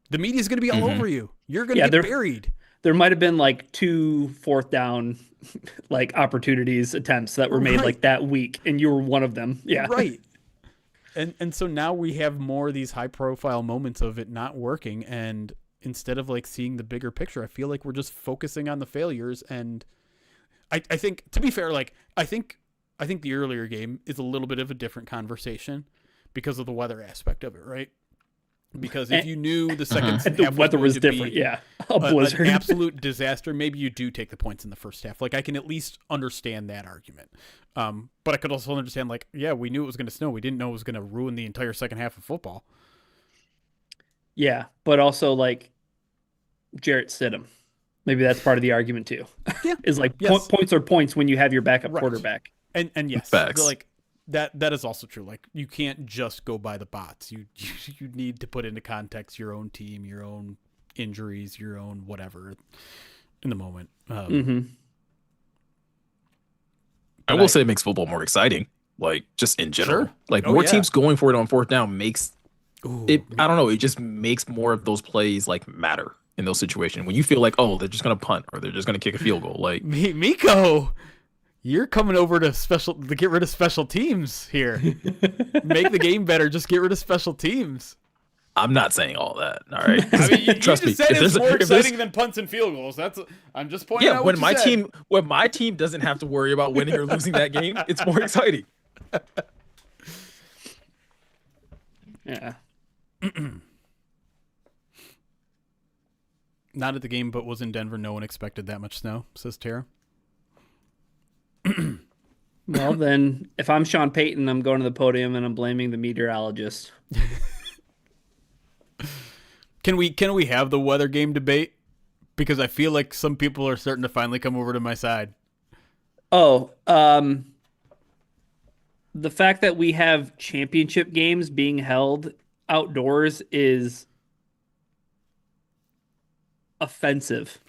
the media is going to be all over you. You're going to get buried.
There might have been like 2 fourth down like opportunities attempts that were made like that week, and you were one of them. Yeah.
Right. And so now we have more of these high profile moments of it not working, and instead of like seeing the bigger picture, I feel like we're just focusing on the failures. And I think, to be fair, like I think the earlier game is a little bit of a different conversation because of the weather aspect of it, right? Because if you knew the second half
the weather was different, a blizzard,
an absolute disaster, maybe you do take the points in the first half. Like I can at least understand that argument. But I could also understand, like, yeah, we knew it was going to snow. We didn't know it was going to ruin the entire second half of football.
Yeah, but also like Jarrett Stidham. Maybe that's part of the argument too.
Yeah,
is like points are points when you have your backup quarterback.
And yes, like that is also true. Like you can't just go by the bots. You need to put into context your own team, your own injuries, your own whatever in the moment.
I will say it makes football more exciting, like just in general.
Sure.
Like more teams going for it on fourth down makes it. I don't know. It just makes more of those plays like matter in those situations when you feel like, oh, they're just gonna punt or they're just gonna kick a field goal. Like
Miko, you're coming over to get rid of special teams here. Make the game better. Just get rid of special teams.
I'm not saying all that. All right.
I mean, you
Trust me.
Said it's more exciting than punts and field goals. I'm just pointing out.
When my team doesn't have to worry about winning or losing that game, it's more exciting.
Yeah.
Not at the game, but was in Denver. No one expected that much snow, says Tara.
Well, then, if I'm Sean Payton, I'm going to the podium and I'm blaming the meteorologist.
Can we have the weather game debate? Because I feel like some people are starting to finally come over to my side.
Oh, the fact that we have championship games being held outdoors is offensive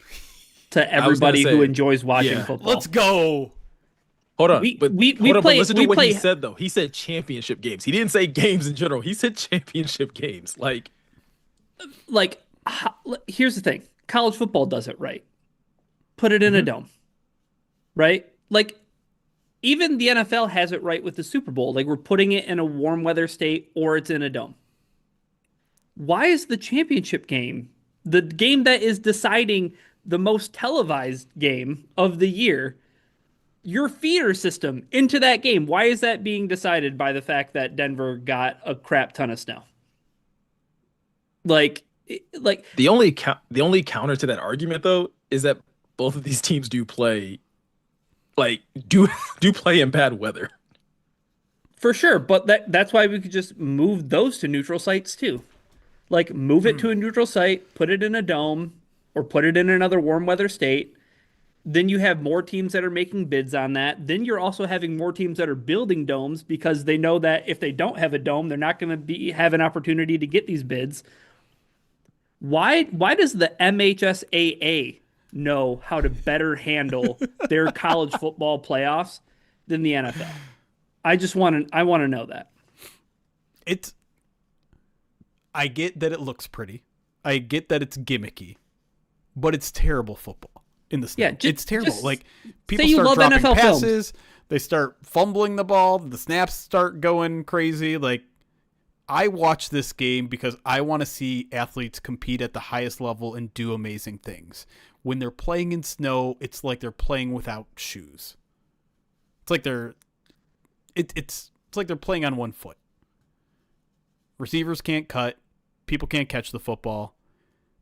to everybody who enjoys watching football.
Let's go.
Hold on. Listen to what
play...
he said, though. He said championship games. He didn't say games in general. He said championship games. Like,
here's the thing. College football does it right. Put it in a dome. Right? Like, even the NFL has it right with the Super Bowl. Like, we're putting it in a warm weather state or it's in a dome. Why is the championship game the game that is deciding the most televised game of the year, your feeder system into that game, why is that being decided by the fact that Denver got a crap ton of snow? Like
the only counter to that argument though is that both of these teams do play do play in bad weather.
for sure, but that's why we could just move those to neutral sites too. Like move it to a neutral site, put it in a dome, or put it in another warm weather state. Then you have more teams that are making bids on that. Then you're also having more teams that are building domes because they know that if they don't have a dome, they're not going to have an opportunity to get these bids. Why does the MHSAA know how to better handle their college football playoffs than the NFL? I want to know that.
I get that it looks pretty. I get that it's gimmicky, but it's terrible football in the snow.
Yeah,
it's terrible. Like people
you
start
love
dropping
NFL
passes,
films.
they start fumbling the ball, the snaps start going crazy. Like I watch this game because I want to see athletes compete at the highest level and do amazing things. When they're playing in snow, it's like they're playing without shoes. It's like it's like they're playing on one foot. Receivers can't cut. People can't catch the football.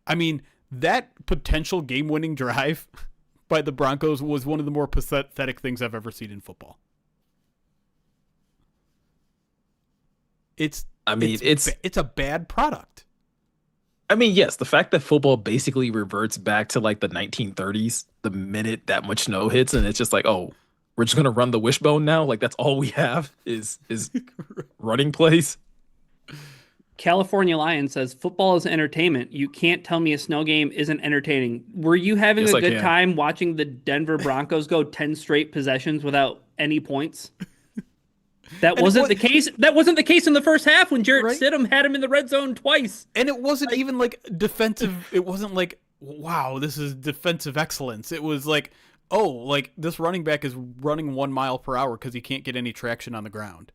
I mean, that potential game-winning drive by the Broncos was one of the more pathetic things I've ever seen in football. It's a bad product.
I mean, yes, the fact that football basically reverts back to like the 1930s the minute that much snow hits, and it's just like, oh, we're just gonna run the wishbone now. Like that's all we have is running plays.
California Lion says football is entertainment. You can't tell me a snow game isn't entertaining. Were you having
Yes,
a
I
good
can.
time watching the Denver Broncos go 10 straight possessions without any points? That wasn't the case. That wasn't the case in the first half when Jarrett
Right.
Stidham had him in the red zone twice.
And it wasn't even like defensive. It wasn't like, wow, this is defensive excellence. It was like, oh, like this running back is running 1 mile per hour because he can't get any traction on the ground.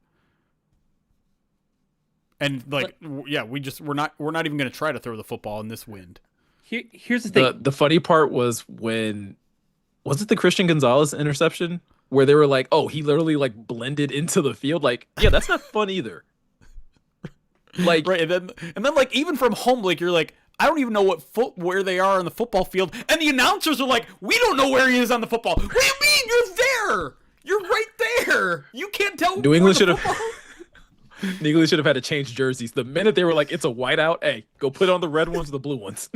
And like, yeah, we're not even going to try to throw the football in this wind.
Here's the thing.
The funny part was was it the Christian Gonzalez interception where they were like, oh, he literally like blended into the field. Like, yeah, that's not fun either. Like,
Right, and then like even from home, like you're like, I don't even know where they are on the football field, and the announcers are like, we don't know where he is on the football. What do you mean? You're there. You're right there. You can't tell.
New England should have had to change jerseys the minute they were like, it's a whiteout. Hey, go put on the red ones or the blue ones.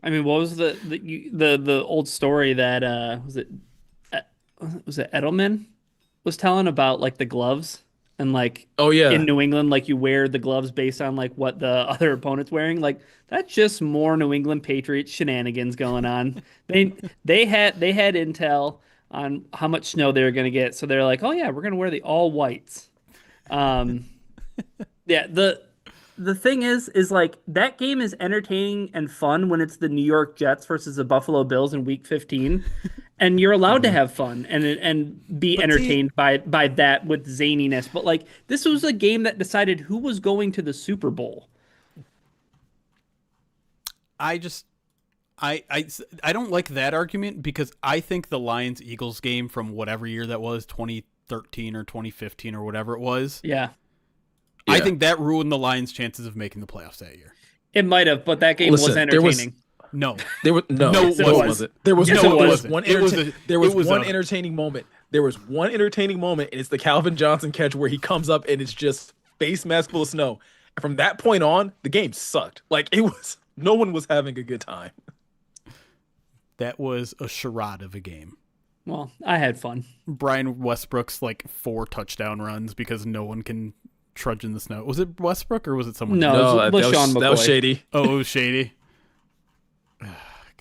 I mean, what was the old story that was it Edelman was telling about like the gloves and like
Oh yeah,
in New England like you wear the gloves based on like what the other opponent's wearing, like that's just more New England Patriots shenanigans going on. They had intel on how much snow they were going to get, so they're like, oh yeah, we're going to wear the all whites. Yeah, the thing is like that game is entertaining and fun when it's the New York Jets versus the Buffalo Bills in Week 15, and you're allowed to have fun and be entertained by that with zaniness. But like this was a game that decided who was going to the Super Bowl.
I don't like that argument because I think the Lions Eagles game from whatever year that was, 2013 or 2015 or whatever it was.
Yeah,
I think that ruined the Lions' chances of making the playoffs that year.
it might have, but that game was
Listen,
entertaining.
No,
there was no,
No,
it
it
wasn't. There was
Yes,
no,
it
there was
wasn't.
one.
It was
There was
it was
one
a-
entertaining moment. There was one entertaining moment, and it's the Calvin Johnson catch where he comes up and it's just face mask full of snow. And from that point on, the game sucked. Like it was, no one was having a good time.
that was a charade of a game.
Well, I had fun.
Brian Westbrook's like 4 touchdown runs because no one can trudge in the snow. Was it Westbrook or was it someone?
No,
else?
it was LaShawn
that was
McCoy.
shady.
Oh, it was shady.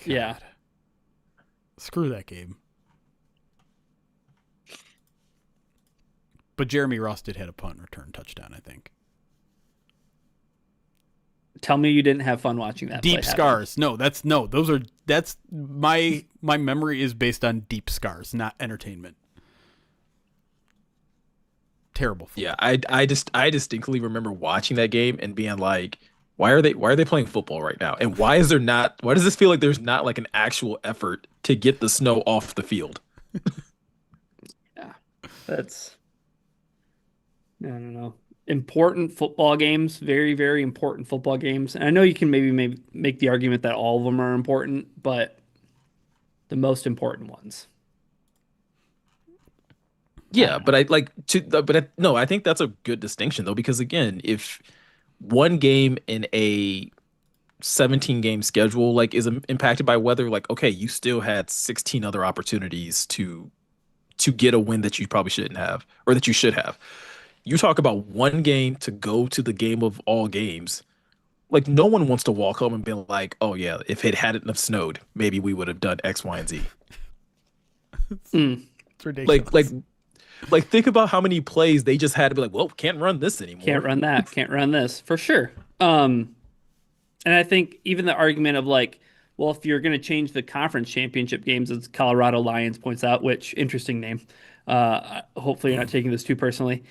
Yeah.
Screw that game. But Jeremy Ross did hit a punt return touchdown, I think.
Tell me you didn't have fun watching that.
Deep
play happen.
scars. That's my memory is based on deep scars, not entertainment. Terrible.
Yeah, I distinctly remember watching that game and being like, Why are they playing football right now? And why does this feel like there's not like an actual effort to get the snow off the field?
Yeah. That's I don't know. Important football games, very, very important football games. And I know you can maybe make the argument that all of them are important, but the most important ones.
Yeah, but I think that's a good distinction though, because again, if one game in a 17 game schedule like is impacted by weather, like okay, you still had 16 other opportunities to get a win that you probably shouldn't have or that you should have. You talk about one game to go to the game of all games. Like no one wants to walk home and be like, "Oh yeah, if it hadn't have snowed, maybe we would have done X, Y, and Z."
It's ridiculous.
Like think about how many plays they just had to be like, "Well, can't run this anymore.
Can't run that. Can't run this for sure." And I think even the argument of like, well, if you're going to change the conference championship games, as Colorado Lions points out, which interesting name. Hopefully you're not taking this too personally.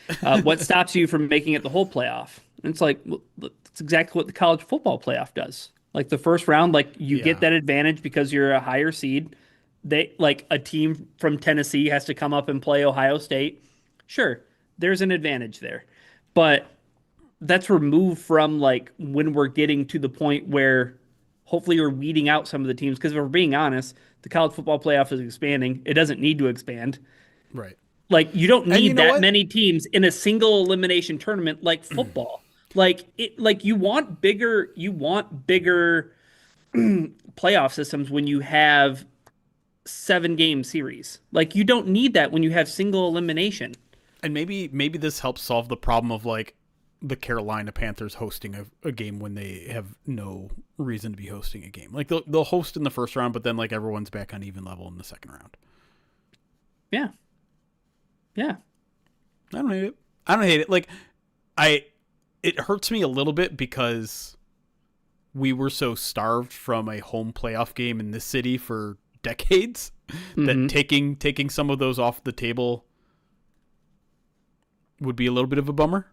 What stops you from making it the whole playoff? And it's like, well, that's exactly what the college football playoff does. Like the first round, like you get that advantage because you're a higher seed. They like a team from Tennessee has to come up and play Ohio State. Sure, there's an advantage there. But that's removed from like when we're getting to the point where hopefully we're weeding out some of the teams. Because if we're being honest, the college football playoff is expanding. It doesn't need to expand.
Right.
Like you don't need
that
many teams in a single elimination tournament like football. You want bigger playoff systems when you have 7-game series. Like you don't need that when you have single elimination.
And maybe this helps solve the problem of like the Carolina Panthers hosting a game when they have no reason to be hosting a game. Like they'll host in the first round, but then like everyone's back on even level in the second round.
Yeah. Yeah.
I don't hate it. Like it hurts me a little bit because we were so starved from a home playoff game in this city for decades that taking some of those off the table would be a little bit of a bummer.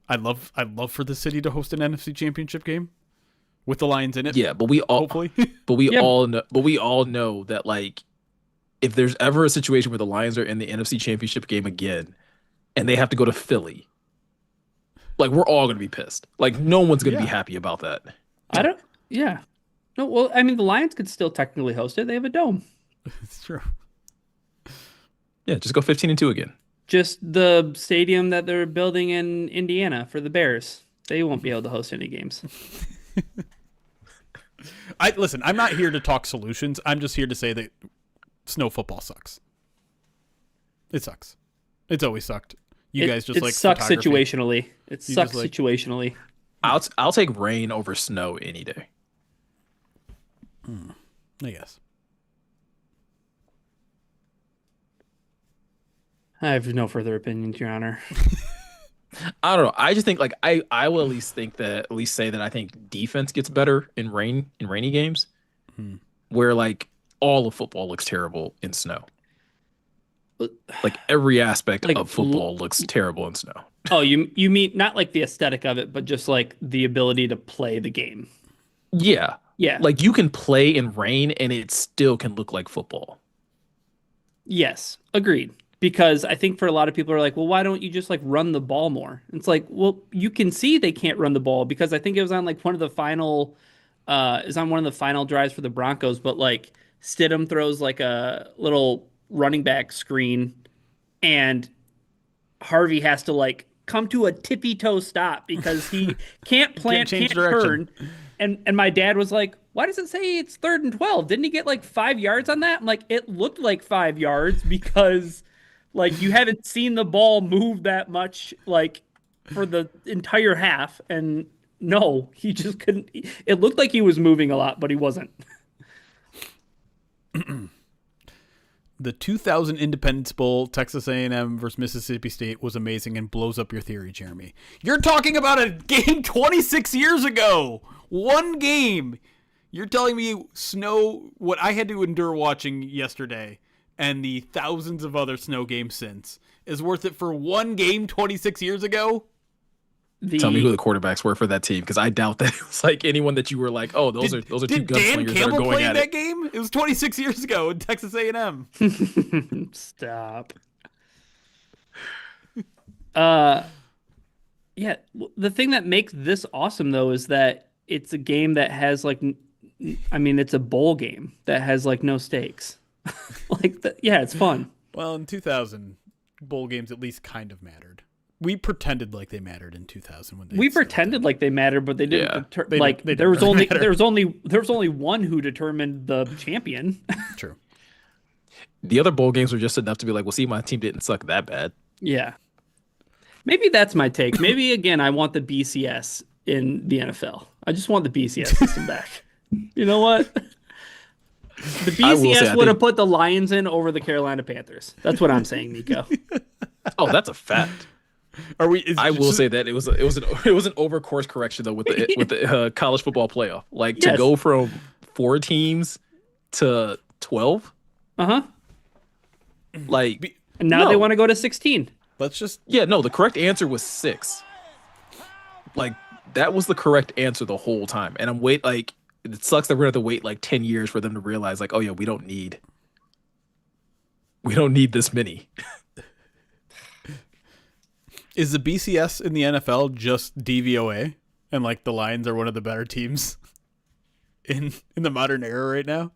I'd love for the city to host an NFC Championship game with the Lions in it.
Yeah, but we all
hopefully.
we all know that like if there's ever a situation where the Lions are in the NFC Championship game again and they have to go to Philly, like we're all going to be pissed. Like no one's going to be happy about that.
No, well, I mean the Lions could still technically host it. They have a dome.
It's true.
Yeah, just go 15-2 again.
Just the stadium that they're building in Indiana for the Bears. They won't be able to host any games.
Listen, I'm not here to talk solutions. I'm just here to say that snow football sucks. It sucks. It's always sucked. You guys just like
sucks
photography.
situationally. It sucks situationally.
I'll take rain over snow any day.
I guess.
I have no further opinions, Your Honor.
I don't know. I just think like I will at least say that I think defense gets better in rainy games, where like all of football looks terrible in snow. Like every aspect of football looks terrible in snow.
Oh, you mean not like the aesthetic of it, but just like the ability to play the game.
Yeah.
Yeah.
Like you can play in rain and it still can look like football.
Yes, agreed. Because I think for a lot of people are like, well, why don't you just like run the ball more? It's like, well, you can see they can't run the ball because I think it was on like one of the final drives for the Broncos, but like Stidham throws like a little running back screen and Harvey has to like come to a tippy toe stop because he can't turn. And my dad was like, why does it say it's 3rd and 12? Didn't he get like 5 yards on that? I'm like, it looked like 5 yards because like you haven't seen the ball move that much like for the entire half. And no, he just couldn't. It looked like he was moving a lot, but he wasn't.
The 2000 Independence Bowl, Texas A&M versus Mississippi State was amazing and blows up your theory, Jeremy. You're talking about a game 26 years ago. One game. You're telling me snow, what I had to endure watching yesterday, and the thousands of other snow games since, is worth it for one game 26 years ago?
Tell me who the quarterbacks were for that team, because I doubt that it was like anyone that you were like, oh, those are two
did Dan
gunslingers that are
Campbell
going
play
at
in that
it.
game? It was 26 years ago in Texas A&M.
Stop. Yeah, the thing that makes this awesome though is that it's a game that has like, I mean, it's a bowl game that has like no stakes. Yeah, it's fun.
Well, in 2000, bowl games at least kind of mattered. We pretended like they mattered in 2000 when
we pretended like they mattered, but they didn't.
They
there was
really
only one who determined the champion.
True.
The other bowl games were just enough to be like, well, see, my team didn't suck that bad.
Yeah. Maybe that's my take. Maybe again, I want the BCS in the NFL. I just want the BCS system back. You know what? The BCS would have put the Lions in over the Carolina Panthers. That's what I'm saying, Nico.
Oh, that's a fact. I will say that it was an over course correction though with the college football playoff. Like to go from 4 teams to 12. Like,
and now they want to go to 16.
Let's just
the correct answer was 6. Like that was the correct answer the whole time. And it sucks that we're gonna have to wait like 10 years for them to realize like, oh yeah, we don't need this many.
Is the BCS in the NFL just DVOA, and like the Lions are one of the better teams in the modern era right now?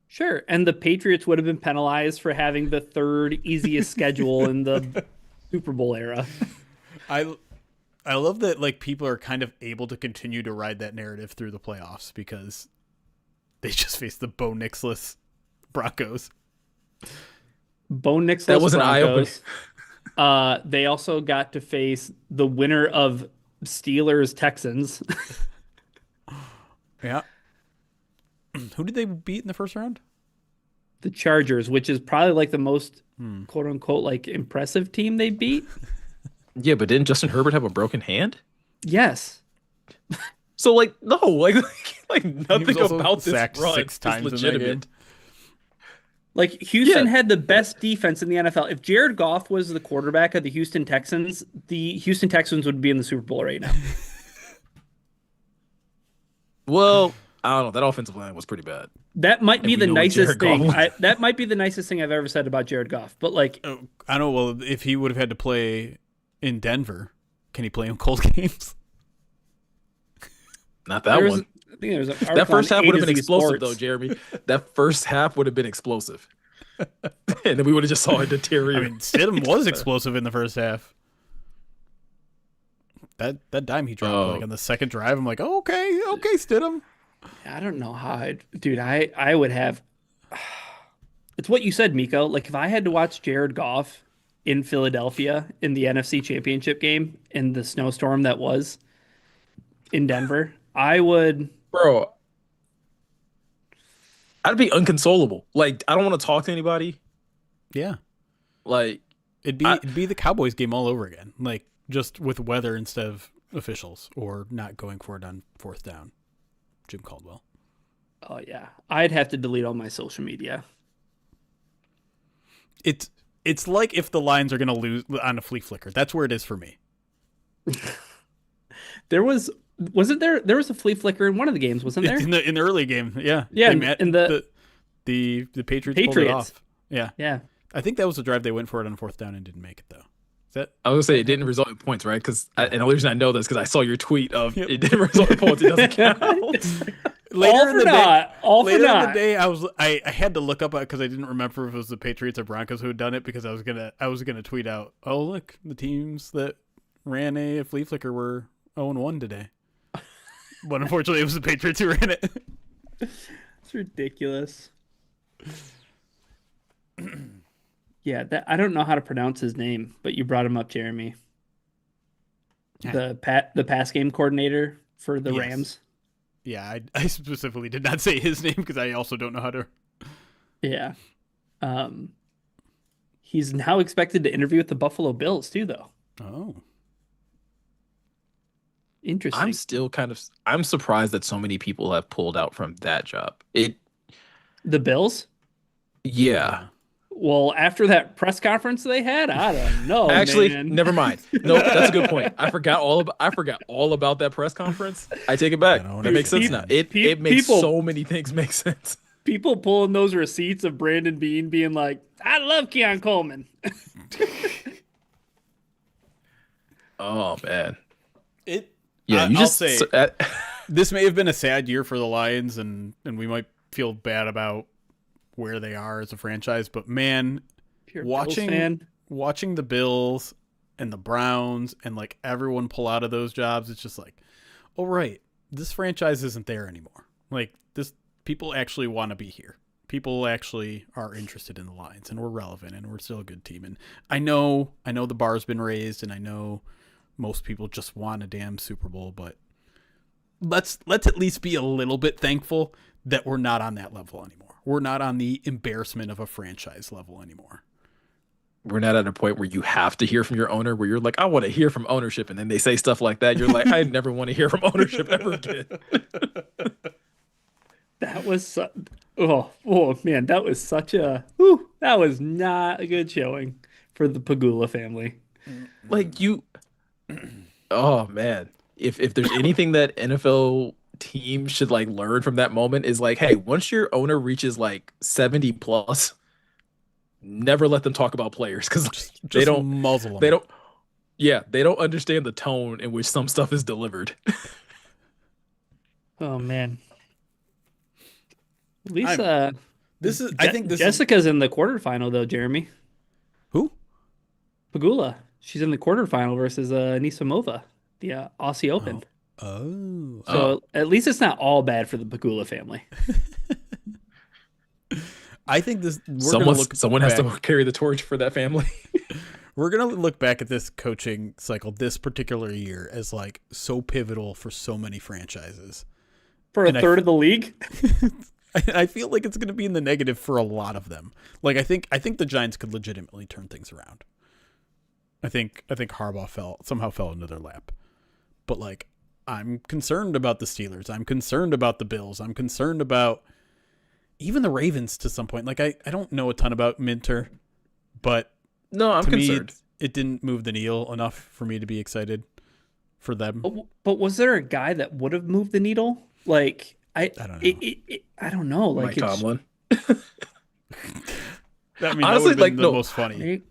Sure, and the Patriots would have been penalized for having the 3rd easiest schedule in the Super Bowl era.
I love that like people are kind of able to continue to ride that narrative through the playoffs because they just faced the Bo Nixless Broncos.
Bo Nixless
that was an eye-opener.
They also got to face the winner of Steelers Texans.
Yeah. Who did they beat in the first round?
The Chargers, which is probably like the most quote unquote like impressive team they beat.
Yeah, but didn't Justin Herbert have a broken hand?
Yes.
So like no, like nothing about this run
6 times
is legitimate.
Like Houston had the best defense in the NFL. If Jared Goff was the quarterback of the Houston Texans would be in the Super Bowl right now.
Well, I don't know. That offensive line was pretty bad.
That might be the nicest thing. That might be the nicest thing I've ever said about Jared Goff. But like,
I don't know. Well, if he would have had to play in Denver, can he play in cold games?
Not that one.
I think there was
that first half would have been explosive, though, Jeremy. That first half would have been explosive, and then we would have just saw it deteriorate.
I mean, Stidham was explosive in the first half. That dime he dropped like on the second drive, I'm like, oh, okay, Stidham.
I don't know how I would have. It's what you said, Miko. Like if I had to watch Jared Goff in Philadelphia in the NFC Championship game in the snowstorm that was in Denver, I would.
Bro, I'd be unconsolable. Like, I don't want to talk to anybody.
Yeah.
Like,
it'd be the Cowboys game all over again. Like, just with weather instead of officials or not going for it on 4th down. Jim Caldwell.
Oh, yeah. I'd have to delete all my social media.
It's like if the Lions are going to lose on a flea flicker. That's where it is for me.
There was a flea flicker in one of the games, wasn't there?
In the early game, yeah.
Yeah, in the
Patriots pulled it off. Yeah.
Yeah.
I think that was the drive they went for it on 4th down and didn't make it though. Is that
I was gonna say it didn't result in points, right? Because and the only reason I know this because I saw your tweet of it didn't result in points. It doesn't count.
Later in the day, I had to look up because I didn't remember if it was the Patriots or Broncos who had done it because I was gonna tweet out, oh look, the teams that ran a flea flicker were 0-1 today. But unfortunately, it was the Patriots who ran it.
It's ridiculous. Yeah, I don't know how to pronounce his name, but you brought him up, Jeremy. The pass game coordinator for the Rams.
Yeah, I specifically did not say his name because I also don't know how to.
Yeah. He's now expected to interview with the Buffalo Bills too, though.
Oh.
Interesting.
I'm surprised that so many people have pulled out from that job.
The Bills?
Yeah.
Well, after that press conference they had, I don't know.
Actually,
man.
never mind. No, that's a good point. I forgot all about that press conference. I take it back. That makes sense now. It makes
people,
so many things make sense.
People pulling those receipts of Brandon Beane being like, "I love Keon Coleman."
Oh man.
I'll say this may have been a sad year for the Lions, and we might feel bad about where they are as a franchise, but man, watching the Bills and the Browns and like everyone pull out of those jobs, it's just like, oh right, this franchise isn't there anymore. Like this, people actually want to be here. People actually are interested in the Lions, and we're relevant, and we're still a good team. And I know the bar's been raised, and I know most people just want a damn Super Bowl, but let's at least be a little bit thankful that we're not on that level anymore. We're not on the embarrassment of a franchise level anymore.
We're not at a point where you have to hear from your owner, where you're like, I want to hear from ownership, and then they say stuff like that. You're like, I never want to hear from ownership ever again.
That was oh man, that was such a that was not a good showing for the Pagula family.
Like oh man, if there's anything that NFL teams should like learn from that moment is like, hey, once your owner reaches like 70 plus, never let them talk about players, because they don't
muzzle them.
They don't understand the tone in which some stuff is delivered.
Oh man. At least
I think
Jessica's in the quarterfinal though, Jeremy.
Who?
Pagula. She's in the quarterfinal versus Nisamova, the Aussie Open. So at least it's not all bad for the Pagula family.
I think
someone has to carry the torch for that family.
We're going to look back at this coaching cycle this particular year as like so pivotal for so many franchises.
For a third of the league?
I feel like it's going to be in the negative for a lot of them. Like I think the Giants could legitimately turn things around. I think Harbaugh somehow fell into their lap. But like, I'm concerned about the Steelers. I'm concerned about the Bills. I'm concerned about even the Ravens to some point. Like I don't know a ton about Minter, but
no, I'm concerned.
It didn't move the needle enough for me to be excited for them.
But was there a guy that would have moved the needle? Like I don't know. I don't know. Like
Mike Tomlin.
Honestly, like the most funny.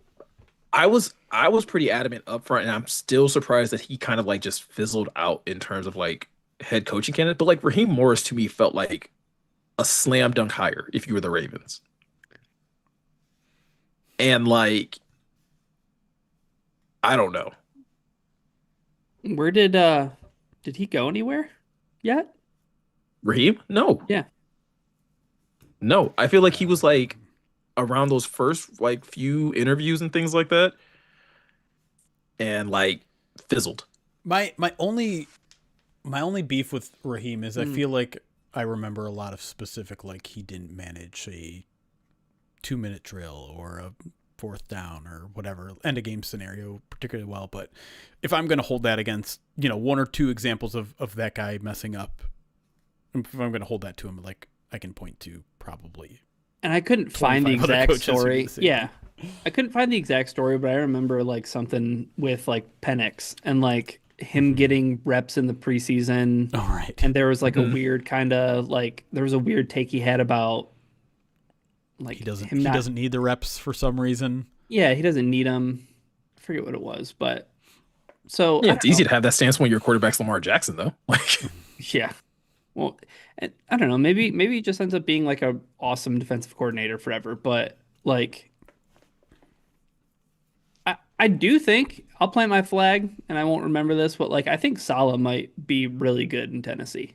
I was pretty adamant up front, and I'm still surprised that he kind of like just fizzled out in terms of like head coaching candidate. But like Raheem Morris to me felt like a slam dunk hire if you were the Ravens. And like, I don't know.
Where did he go anywhere yet?
Raheem? No.
Yeah.
No, I feel like he was like around those first like few interviews and things like that, and like fizzled.
My only beef with Raheem is I feel like I remember a lot of specific, like he didn't manage a 2-minute drill or a fourth down or whatever end of game scenario particularly well. But if I'm going to hold that against, one or two examples of that guy messing up, if I'm going to hold that to him, like I can point to probably.
And I couldn't find the exact story. Yeah. I couldn't find the exact story, but I remember like something with like Penix and like him getting reps in the preseason.
Oh, right.
And there was like a weird kind of like, there was a weird take he had about like
he doesn't need the reps for some reason.
Yeah, he doesn't need them. I forget what it was, but so
yeah, it's easy to have that stance when your quarterback's Lamar Jackson, though. Like,
yeah. Well, I don't know. Maybe he just ends up being like a awesome defensive coordinator forever. But like, I do think I'll plant my flag, and I won't remember this, but like I think Saleh might be really good in Tennessee.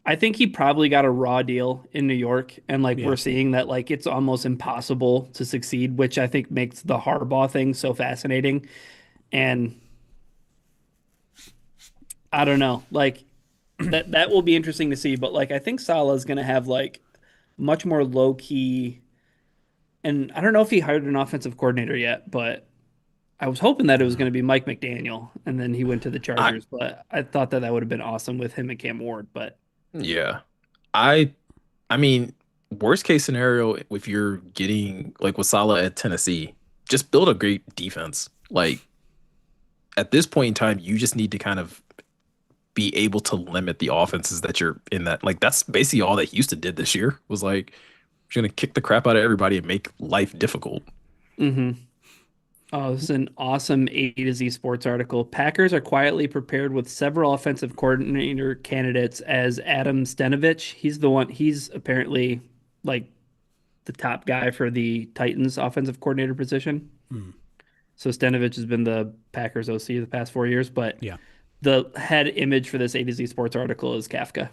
I think he probably got a raw deal in New York, and like we're seeing that like it's almost impossible to succeed, which I think makes the Harbaugh thing so fascinating. And I don't know, like. That will be interesting to see, but like I think Saleh is going to have like much more low key, and I don't know if he hired an offensive coordinator yet, but I was hoping that it was going to be Mike McDaniel, and then he went to the Chargers. But I thought that would have been awesome with him and Cam Ward. But
yeah, I mean, worst case scenario, if you're getting like with Salah at Tennessee, just build a great defense. Like at this point in time, you just need to kind of be able to limit the offenses that you're in that. Like that's basically all that Houston did this year was like, you're going to kick the crap out of everybody and make life difficult.
Mm-hmm. Oh, this is an awesome A to Z sports article. Packers are quietly prepared with several offensive coordinator candidates as Adam Stenovich. He's apparently like the top guy for the Titans offensive coordinator position.
Mm.
So Stenovich has been the Packers OC the past 4 years, but
Yeah.
the head image for this A to Z sports article is Kafka.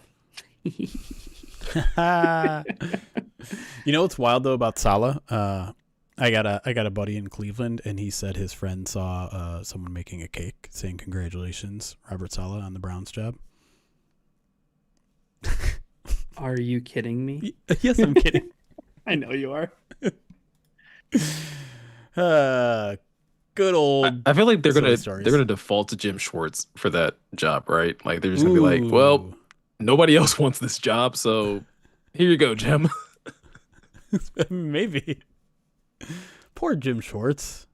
You know what's wild though about Salah? I got a buddy in Cleveland, and he said his friend saw someone making a cake saying congratulations, Robert Saleh, on the Browns job.
Are you kidding me?
Yes, I'm kidding.
I know you are.
Good old.
I feel like they're gonna default to Jim Schwartz for that job, right? Like they're just gonna be like, well, nobody else wants this job, so here you go, Jim.
Maybe. Poor Jim Schwartz.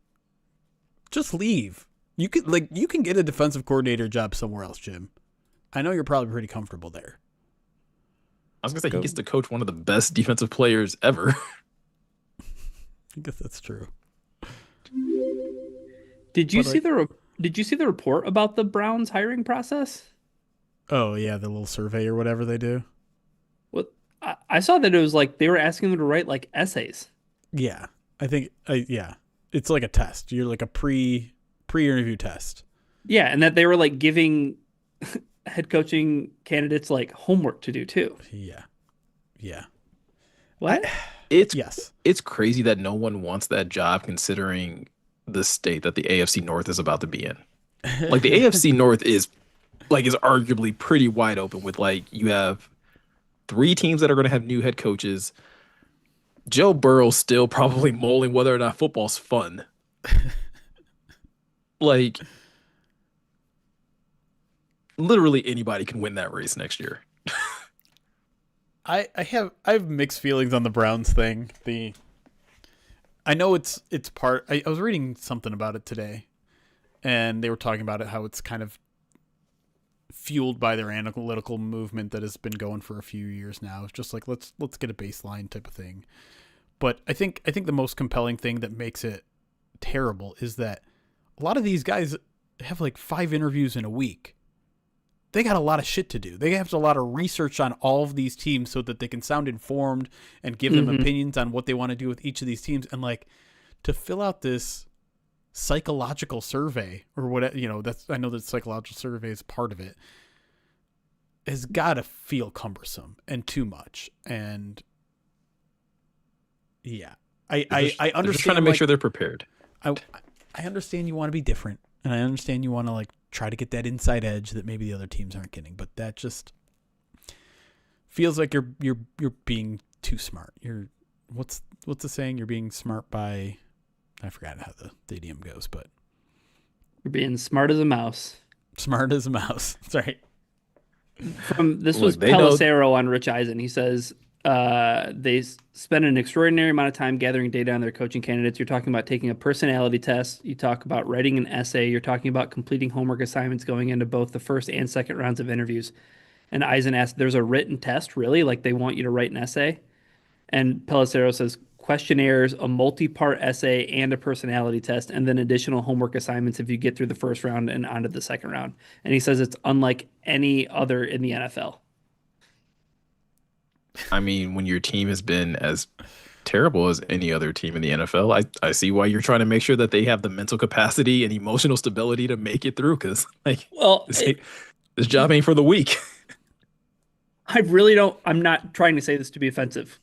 Just leave. You can get a defensive coordinator job somewhere else, Jim. I know you're probably pretty comfortable there.
I was gonna say he gets to coach one of the best defensive players ever.
I guess that's true.
Did you see the report about the Browns hiring process?
Oh yeah, the little survey or whatever they do.
Well, I saw that it was like they were asking them to write like essays.
Yeah, I think yeah, it's like a test. You're like a pre-interview test.
Yeah, and that they were like giving head coaching candidates like homework to do too.
Yeah.
What?
It's crazy that no one wants that job considering the state that the AFC North is about to be in. Like the AFC North is arguably pretty wide open with like you have 3 teams that are going to have new head coaches. Joe Burrow's still probably mulling whether or not football's fun. Like literally anybody can win that race next year.
I have mixed feelings on the Browns thing. I know it's part. I was reading something about it today, and they were talking about it how it's kind of fueled by their analytical movement that has been going for a few years now. It's just like let's get a baseline type of thing. But I think the most compelling thing that makes it terrible is that a lot of these guys have like 5 interviews in a week. They got a lot of shit to do. They have a lot of research on all of these teams so that they can sound informed and give them opinions on what they want to do with each of these teams. And like to fill out this psychological survey or what, I know that psychological survey is part of it, has got to feel cumbersome and too much. And yeah, I understand.
Just trying to make sure they're prepared.
I understand you want to be different, and I understand you want to like try to get that inside edge that maybe the other teams aren't getting, but that just feels like you're being too smart. What's the saying? You're being smart by, I forgot how the idiom goes, but
you're being smart as a mouse.
Smart as a mouse. That's right.
This was Pelissero on Rich Eisen. He says they spend an extraordinary amount of time gathering data on their coaching candidates. You're talking about taking a personality test. You talk about writing an essay. You're talking about completing homework assignments going into both the first and second rounds of interviews. And Eisen asked, there's a written test, really? Like they want you to write an essay? And Pelissero says, questionnaires, a multi-part essay, and a personality test, and then additional homework assignments if you get through the first round and onto the second round. And he says it's unlike any other in the NFL.
I mean, when your team has been as terrible as any other team in the NFL, I see why you're trying to make sure that they have the mental capacity and emotional stability to make it through. Because, this job ain't for the weak.
I'm not trying to say this to be offensive,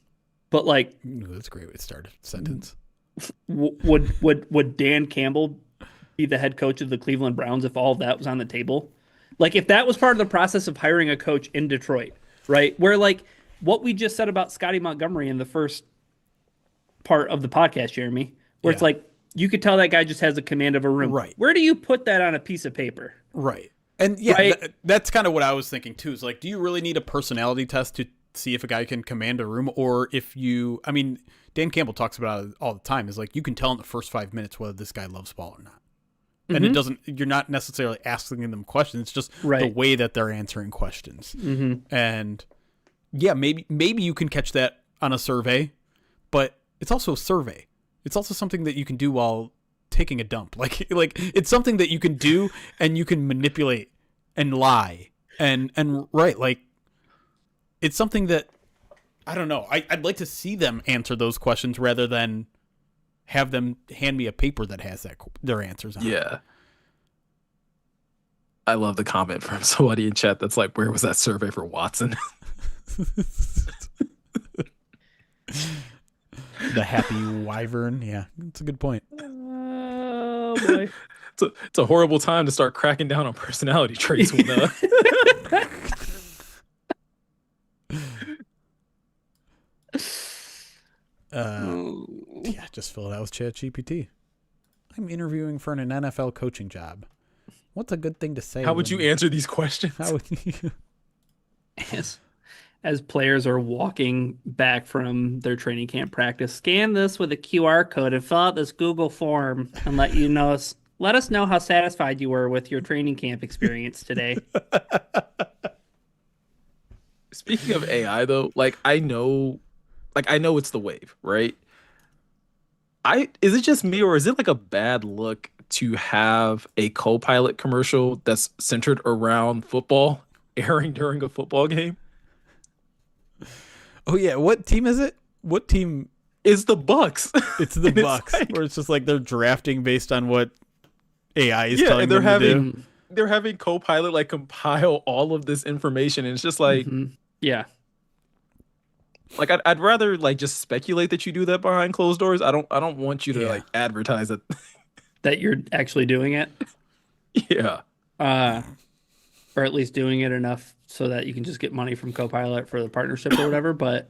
but like,
that's a great way to start a sentence.
Would Dan Campbell be the head coach of the Cleveland Browns if all of that was on the table? Like, if that was part of the process of hiring a coach in Detroit, right? Where like, what we just said about Scotty Montgomery in the first part of the podcast, Jeremy, where it's like, you could tell that guy just has a command of a room.
Right.
Where do you put that on a piece of paper?
Right. And yeah, right? That's kind of what I was thinking too. Is like, do you really need a personality test to see if a guy can command a room, or if you, I mean, Dan Campbell talks about it all the time, is like, you can tell in the first 5 minutes whether this guy loves ball or not. And it doesn't, you're not necessarily asking them questions. It's just the way that they're answering questions. And yeah, maybe you can catch that on a survey, but it's also a survey. It's also something that you can do while taking a dump. Like it's something that you can do and you can manipulate and lie and right. Like, it's something that, I don't know. I'd like to see them answer those questions rather than have them hand me a paper that has their answers on it.
Yeah. I love the comment from somebody in chat that's like, where was that survey for Watson?
The happy wyvern. Yeah, that's a good point.
Oh, boy.
It's a horrible time to start cracking down on personality traits. When,
yeah, just fill it out with ChatGPT. I'm interviewing for an NFL coaching job. What's a good thing to say?
How would you answer these questions?
How would you?
As players are walking back from their training camp practice, scan this with a QR code and fill out this Google form and let us know how satisfied you were with your training camp experience today.
Speaking of AI though, I know it's the wave, right? Is it just me, or is it like a bad look to have a co-pilot commercial that's centered around football airing during a football game?
Oh yeah, what team is it? What team
is the Bucks?
It's the Bucks, where it's just like they're drafting based on what AI is telling them to do.
They're having co-pilot like compile all of this information, and it's just like,
yeah.
Like I'd rather like just speculate that you do that behind closed doors. I don't want you to like advertise it
that you're actually doing it.
Yeah.
Or at least doing it enough so that you can just get money from Copilot for the partnership or whatever. But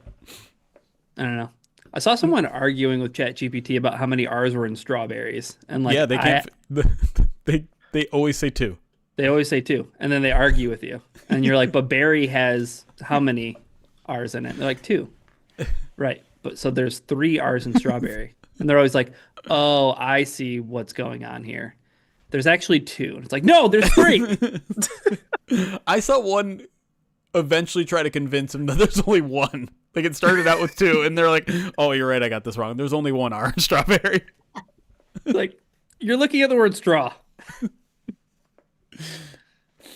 I don't know. I saw someone arguing with ChatGPT about how many R's were in strawberries, and like,
yeah, they can't. They always say 2.
They always say 2, and then they argue with you, and you're like, but berry has how many R's in it? They're like 2, right? But so there's 3 R's in strawberry, and they're always like, oh, I see what's going on here. There's actually 2. And it's like, no, there's 3.
I saw one eventually try to convince him that there's only 1. Like, it started out with 2, and they're like, oh, you're right, I got this wrong. There's only 1 R in strawberry.
Like, you're looking at the word straw.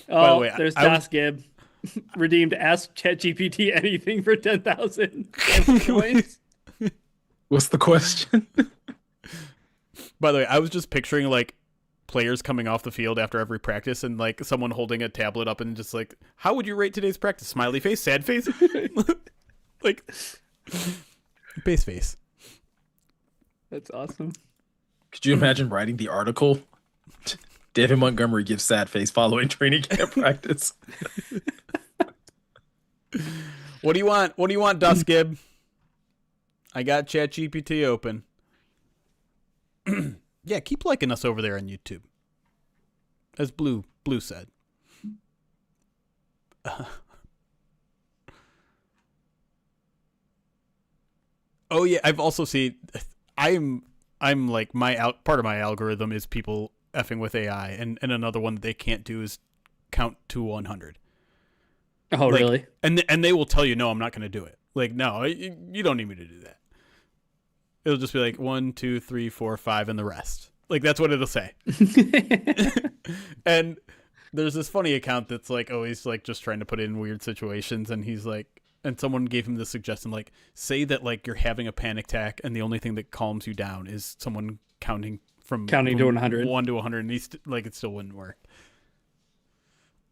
By the way,
there's Das Gibb. Redeemed Ask ChatGPT anything for 10,000 coins.
What's the question?
By the way, I was just picturing, like, players coming off the field after every practice and like someone holding a tablet up and just like, how would you rate today's practice? Smiley face, sad face, like base face.
That's awesome.
Could you imagine writing the article? David Montgomery gives sad face following training camp practice.
What do you want? What do you want, Das Gibb? I got ChatGPT open. Yeah, keep liking us over there on YouTube. As Blue said. Oh yeah, I've also seen. I'm like part of my algorithm is people effing with AI, and another one that they can't do is count to 100.
Oh
like,
really?
And they will tell you, no, I'm not going to do it. Like, no, you don't need me to do that. It'll just be like 1, 2, 3, 4, 5, and the rest. Like, that's what it'll say. And there's this funny account that's like always like just trying to put in weird situations, and he's like, and someone gave him the suggestion, like, say that like you're having a panic attack, and the only thing that calms you down is someone counting to 100, 1 to 100, and he's like, it still wouldn't work.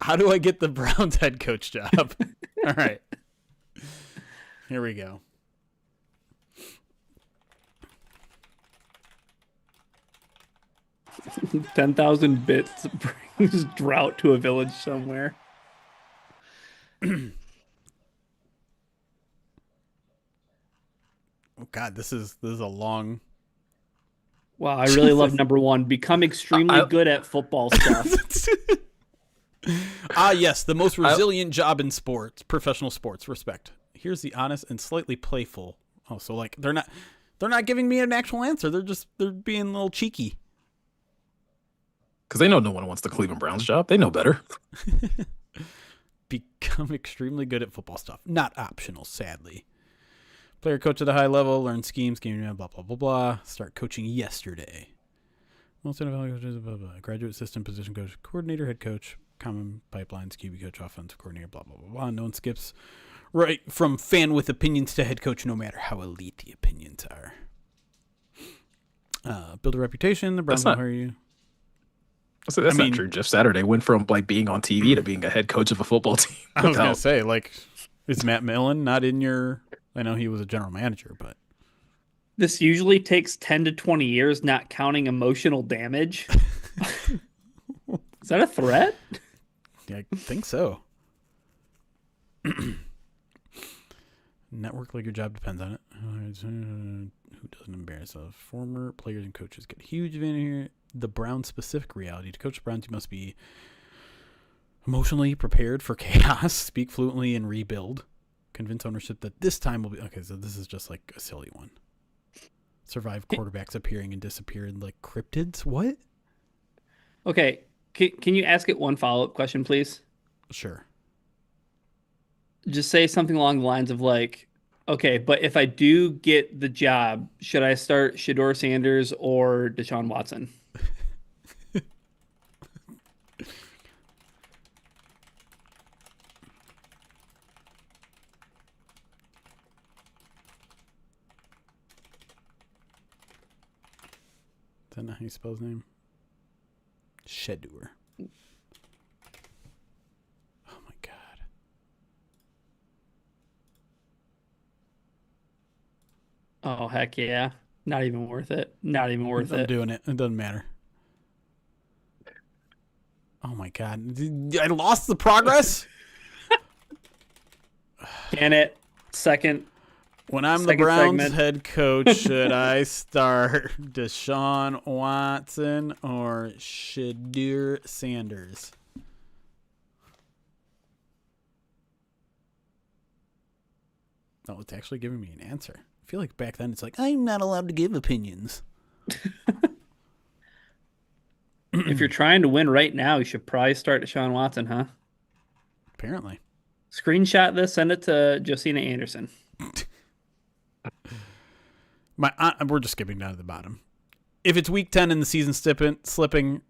How do I get the Browns head coach job? All right, here we go.
10,000 bits brings drought to a village somewhere.
Oh God, this is a long.
Wow, I really love number 1. Become extremely good at football stuff.
Yes, the most resilient job in sports, professional sports. Respect. Here's the honest and slightly playful. Oh, so like they're not giving me an actual answer. They're being a little cheeky.
Because they know no one wants the Cleveland Browns job. They know better.
Become extremely good at football stuff. Not optional, sadly. Player coach at a high level, learn schemes, game, blah, blah, blah, blah. Start coaching yesterday. Most NFL coaches, blah, blah. Graduate assistant, position coach, coordinator, head coach, common pipelines, QB coach, offensive coordinator, blah, blah, blah, blah. No one skips right from fan with opinions to head coach, no matter how elite the opinions are. Build a reputation. The Browns will hire you.
That's not true. Jeff Saturday went from like being on TV to being a head coach of a football team.
I was going to say, like, is Matt Millen not in your... I know he was a general manager, but...
This usually takes 10 to 20 years, not counting emotional damage. Is that a threat?
Yeah, I think so. Network like your job depends on it. Who doesn't embarrass us? Former players and coaches get a huge advantage here. The Brown-specific reality. To coach the Browns, you must be emotionally prepared for chaos, speak fluently, and rebuild. Convince ownership that this time will be... Okay, so this is just like a silly one. Survive quarterbacks appearing and disappearing like cryptids? What?
Okay, can you ask it one follow-up question, please?
Sure.
Just say something along the lines of like, okay, but if I do get the job, should I start Shedeur Sanders or Deshaun Watson?
Is that not how you spell his name? Shedeur. Oh my god.
Oh, heck yeah. Not even worth it. Not even worth it.
I'm doing it. It doesn't matter. Oh my god. I lost the progress?
Can it? Second.
When I'm the Browns head coach, should I start Deshaun Watson or Shedeur Sanders? Oh, it's actually giving me an answer. I feel like back then it's like, I'm not allowed to give opinions.
If you're trying to win right now, you should probably start Deshaun Watson, huh?
Apparently.
Screenshot this, send it to Josina Anderson.
We're just skipping down to the bottom. If it's week 10 and the season slipping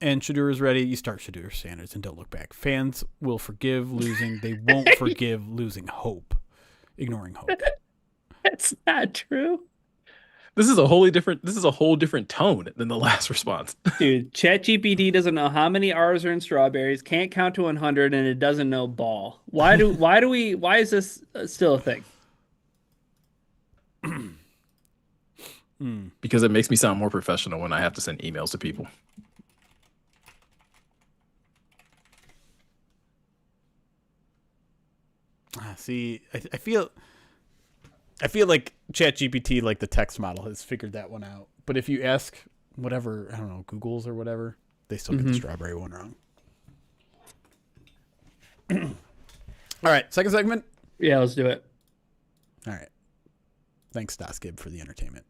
and Shedeur is ready, you start Shedeur Sanders and don't look back. Fans will forgive losing. They won't forgive losing hope. Ignoring hope.
That's not true.
This is a whole different tone than the last response.
Dude, ChatGPT doesn't know how many R's are in strawberries, can't count to 100, and it doesn't know ball. Why is this still a thing?
Because it makes me sound more professional when I have to send emails to people.
See, I feel like ChatGPT, like the text model, has figured that one out. But if you ask whatever, I don't know, Google's or whatever, they still get the strawberry one wrong. All right, second segment?
Yeah, let's do it.
All right. Thanks, Doskib, for the entertainment.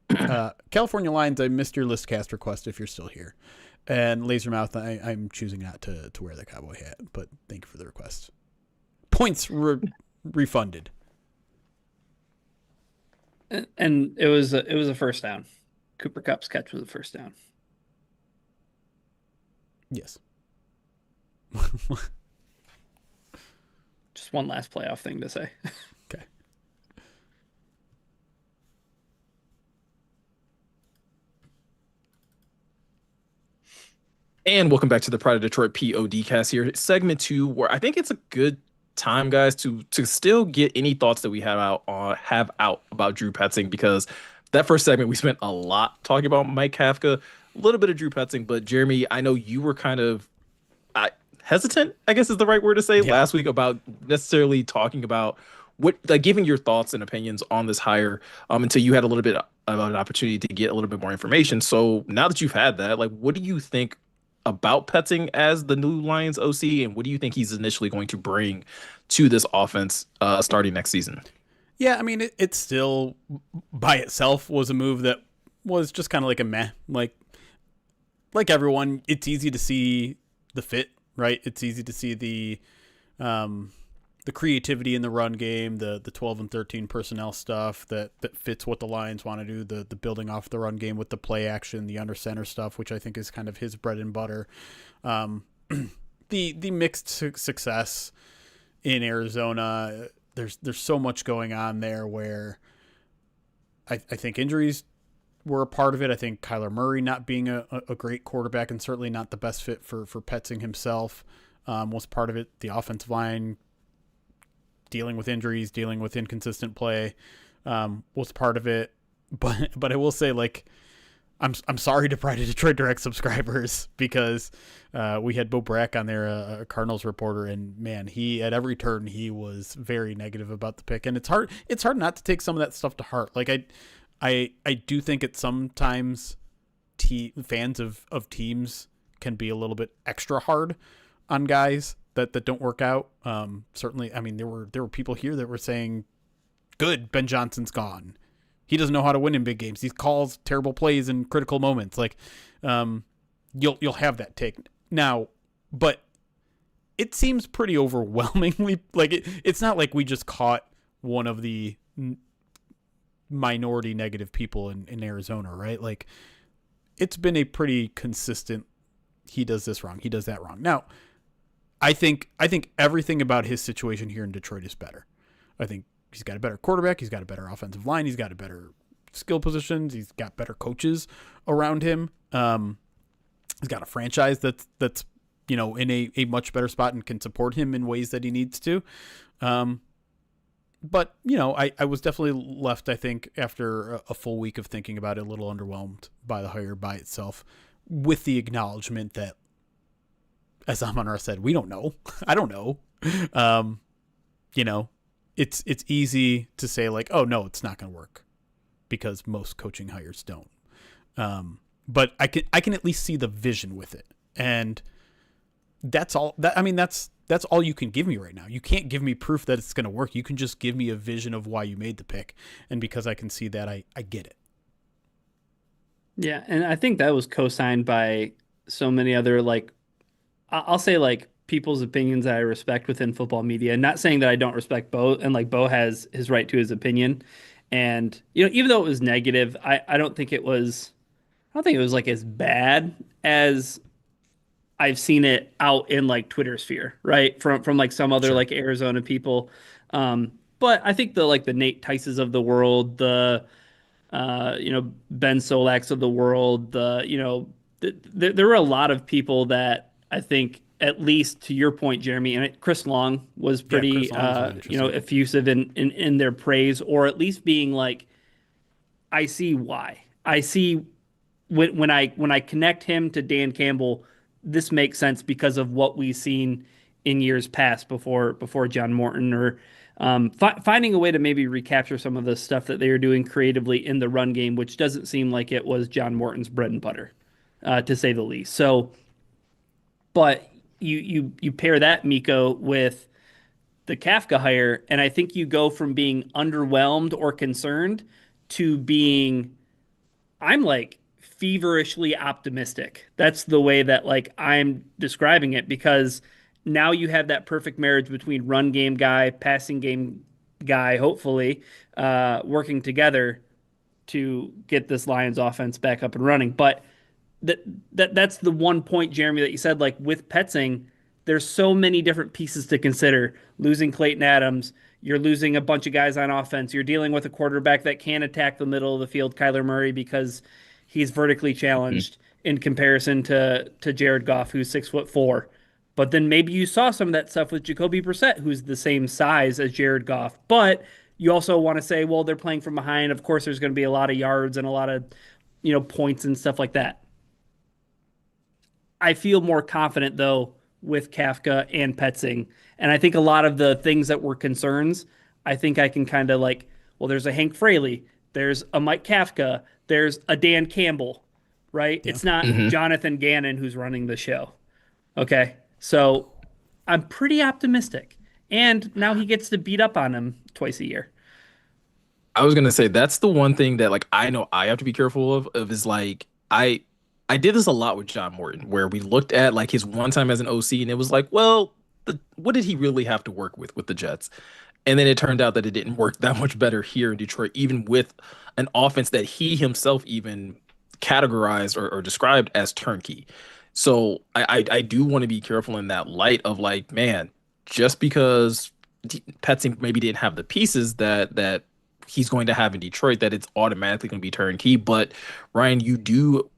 California Lions, I missed your listcast request if you're still here. And Lasermouth, I'm choosing not to wear the cowboy hat, but thank you for the request. Points refunded.
And it was a first down. Cooper Kupp's catch was a first down.
Yes.
Just one last playoff thing to say.
Okay.
And welcome back to the Pride of Detroit PODcast here, segment 2, where I think it's a good time, guys, to still get any thoughts that we have out about Drew Petzing, because that first segment we spent a lot talking about Mike Kafka, a little bit of Drew Petzing, but Jeremy, I know you were kind of hesitant, I guess is the right word to say, last week about necessarily talking about giving your thoughts and opinions on this hire until you had a little bit of an opportunity to get a little bit more information. So now that you've had that, like, what do you think about Petzing as the new Lions OC, and what do you think he's initially going to bring to this offense starting next season?
Yeah, I mean, it still by itself was a move that was just kind of like a meh. Like everyone, it's easy to see the fit, right? It's easy to see the creativity in the run game, the 12 and 13 personnel stuff that fits what the Lions want to do, the building off the run game with the play action, the under center stuff, which I think is kind of his bread and butter. The mixed success in Arizona, there's so much going on there where I think injuries were a part of it. I think Kyler Murray not being a great quarterback and certainly not the best fit for Petzing himself was part of it. The offensive line dealing with injuries, dealing with inconsistent play was part of it. But I will say, like, I'm sorry to Pride of Detroit Direct subscribers because we had Bo Brack on there, a Cardinals reporter, and man, he at every turn he was very negative about the pick, and it's hard not to take some of that stuff to heart. Like I do think it sometimes fans of teams can be a little bit extra hard on guys that don't work out. Certainly, I mean there were people here that were saying, "Good, Ben Johnson's gone. He doesn't know how to win in big games. He calls terrible plays in critical moments." Like, you'll have that take now, but it seems pretty overwhelmingly like it's not like we just caught one of the minority negative people in Arizona, right? Like, it's been a pretty consistent, he does this wrong, he does that wrong. Now, I think everything about his situation here in Detroit is better. I think he's got a better quarterback, he's got a better offensive line, he's got a better skill positions, he's got better coaches around him. He's got a franchise that's in a much better spot and can support him in ways that he needs to. But, I was definitely left, I think, after a full week of thinking about it, a little underwhelmed by the hire by itself, with the acknowledgement that, as Amon-Ra said, we don't know. I don't know. It's easy to say, like, oh, no, it's not going to work, because most coaching hires don't. But I can at least see the vision with it. And that's all. That's all you can give me right now. You can't give me proof that it's going to work. You can just give me a vision of why you made the pick. And because I can see that, I get it.
Yeah, and I think that was co-signed by so many other, like, I'll say, like, people's opinions that I respect within football media. Not saying that I don't respect Bo, and, like, Bo has his right to his opinion. And, even though it was negative, I don't think it was like as bad as I've seen it out in, like, Twitter sphere, right? From like some other,
Sure.
like, Arizona people. But I think the Nate Tices of the world, Ben Solaks of the world, there were a lot of people that I think, at least to your point, Jeremy, and Chris Long was pretty,
Chris Long's interesting.
effusive in their praise, or at least being like, I see why. I see when I connect him to Dan Campbell, this makes sense because of what we've seen in years past before John Morton, or finding a way to maybe recapture some of the stuff that they were doing creatively in the run game, which doesn't seem like it was John Morton's bread and butter, to say the least. So, but you pair that, Miko, with the Kafka hire, and I think you go from being underwhelmed or concerned to being, I'm like feverishly optimistic. That's the way that, like, I'm describing it, because now you have that perfect marriage between run game guy, passing game guy, hopefully, working together to get this Lions offense back up and running. But that's the one point, Jeremy, that you said, like, with Petzing, there's so many different pieces to consider. Losing Clayton Adams, you're losing a bunch of guys on offense. You're dealing with a quarterback that can attack the middle of the field, Kyler Murray, because he's vertically challenged in comparison to Jared Goff, who's 6'4". But then maybe you saw some of that stuff with Jacoby Brissett, who's the same size as Jared Goff. But you also want to say, well, they're playing from behind. Of course, there's going to be a lot of yards and a lot of, points and stuff like that. I feel more confident, though, with Kafka and Petzing. And I think a lot of the things that were concerns, I think I can kind of, like, well, there's a Hank Fraley, there's a Mike Kafka, there's a Dan Campbell, right? Yeah. It's not Jonathan Gannon who's running the show. Okay. So I'm pretty optimistic. And now he gets to beat up on him twice a year.
I was gonna say that's the one thing that like I know I have to be careful of is like I did this a lot with John Morton where we looked at like his one time as an OC and it was like, well, what did he really have to work with the Jets? And then it turned out that it didn't work that much better here in Detroit, even with an offense that he himself even categorized or described as turnkey. So I do want to be careful in that light of like, man, just because Petzing maybe didn't have the pieces that he's going to have in Detroit, that it's automatically going to be turnkey. But Ryan, you do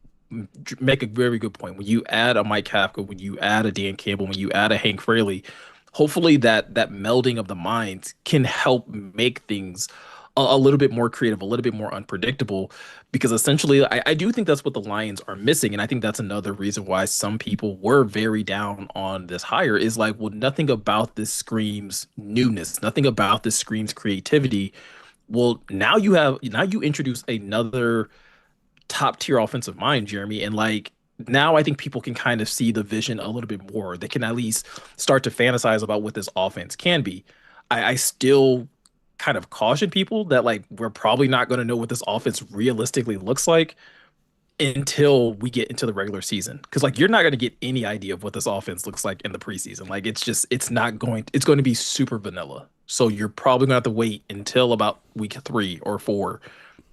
make a very good point. When you add a Mike Kafka, when you add a Dan Campbell, when you add a Hank Fraley, hopefully that melding of the minds can help make things a little bit more creative, a little bit more unpredictable. Because essentially, I do think that's what the Lions are missing, and I think that's another reason why some people were very down on this hire. Is like, well, nothing about this screams newness, nothing about this screams creativity. Well, now you introduce another top tier offensive mind, Jeremy. And like now I think people can kind of see the vision a little bit more. They can at least start to fantasize about what this offense can be. I still kind of caution people that like we're probably not going to know what this offense realistically looks like until we get into the regular season. Because like you're not going to get any idea of what this offense looks like in the preseason. Like it's going to be super vanilla. So you're probably going to have to wait until about week 3 or 4,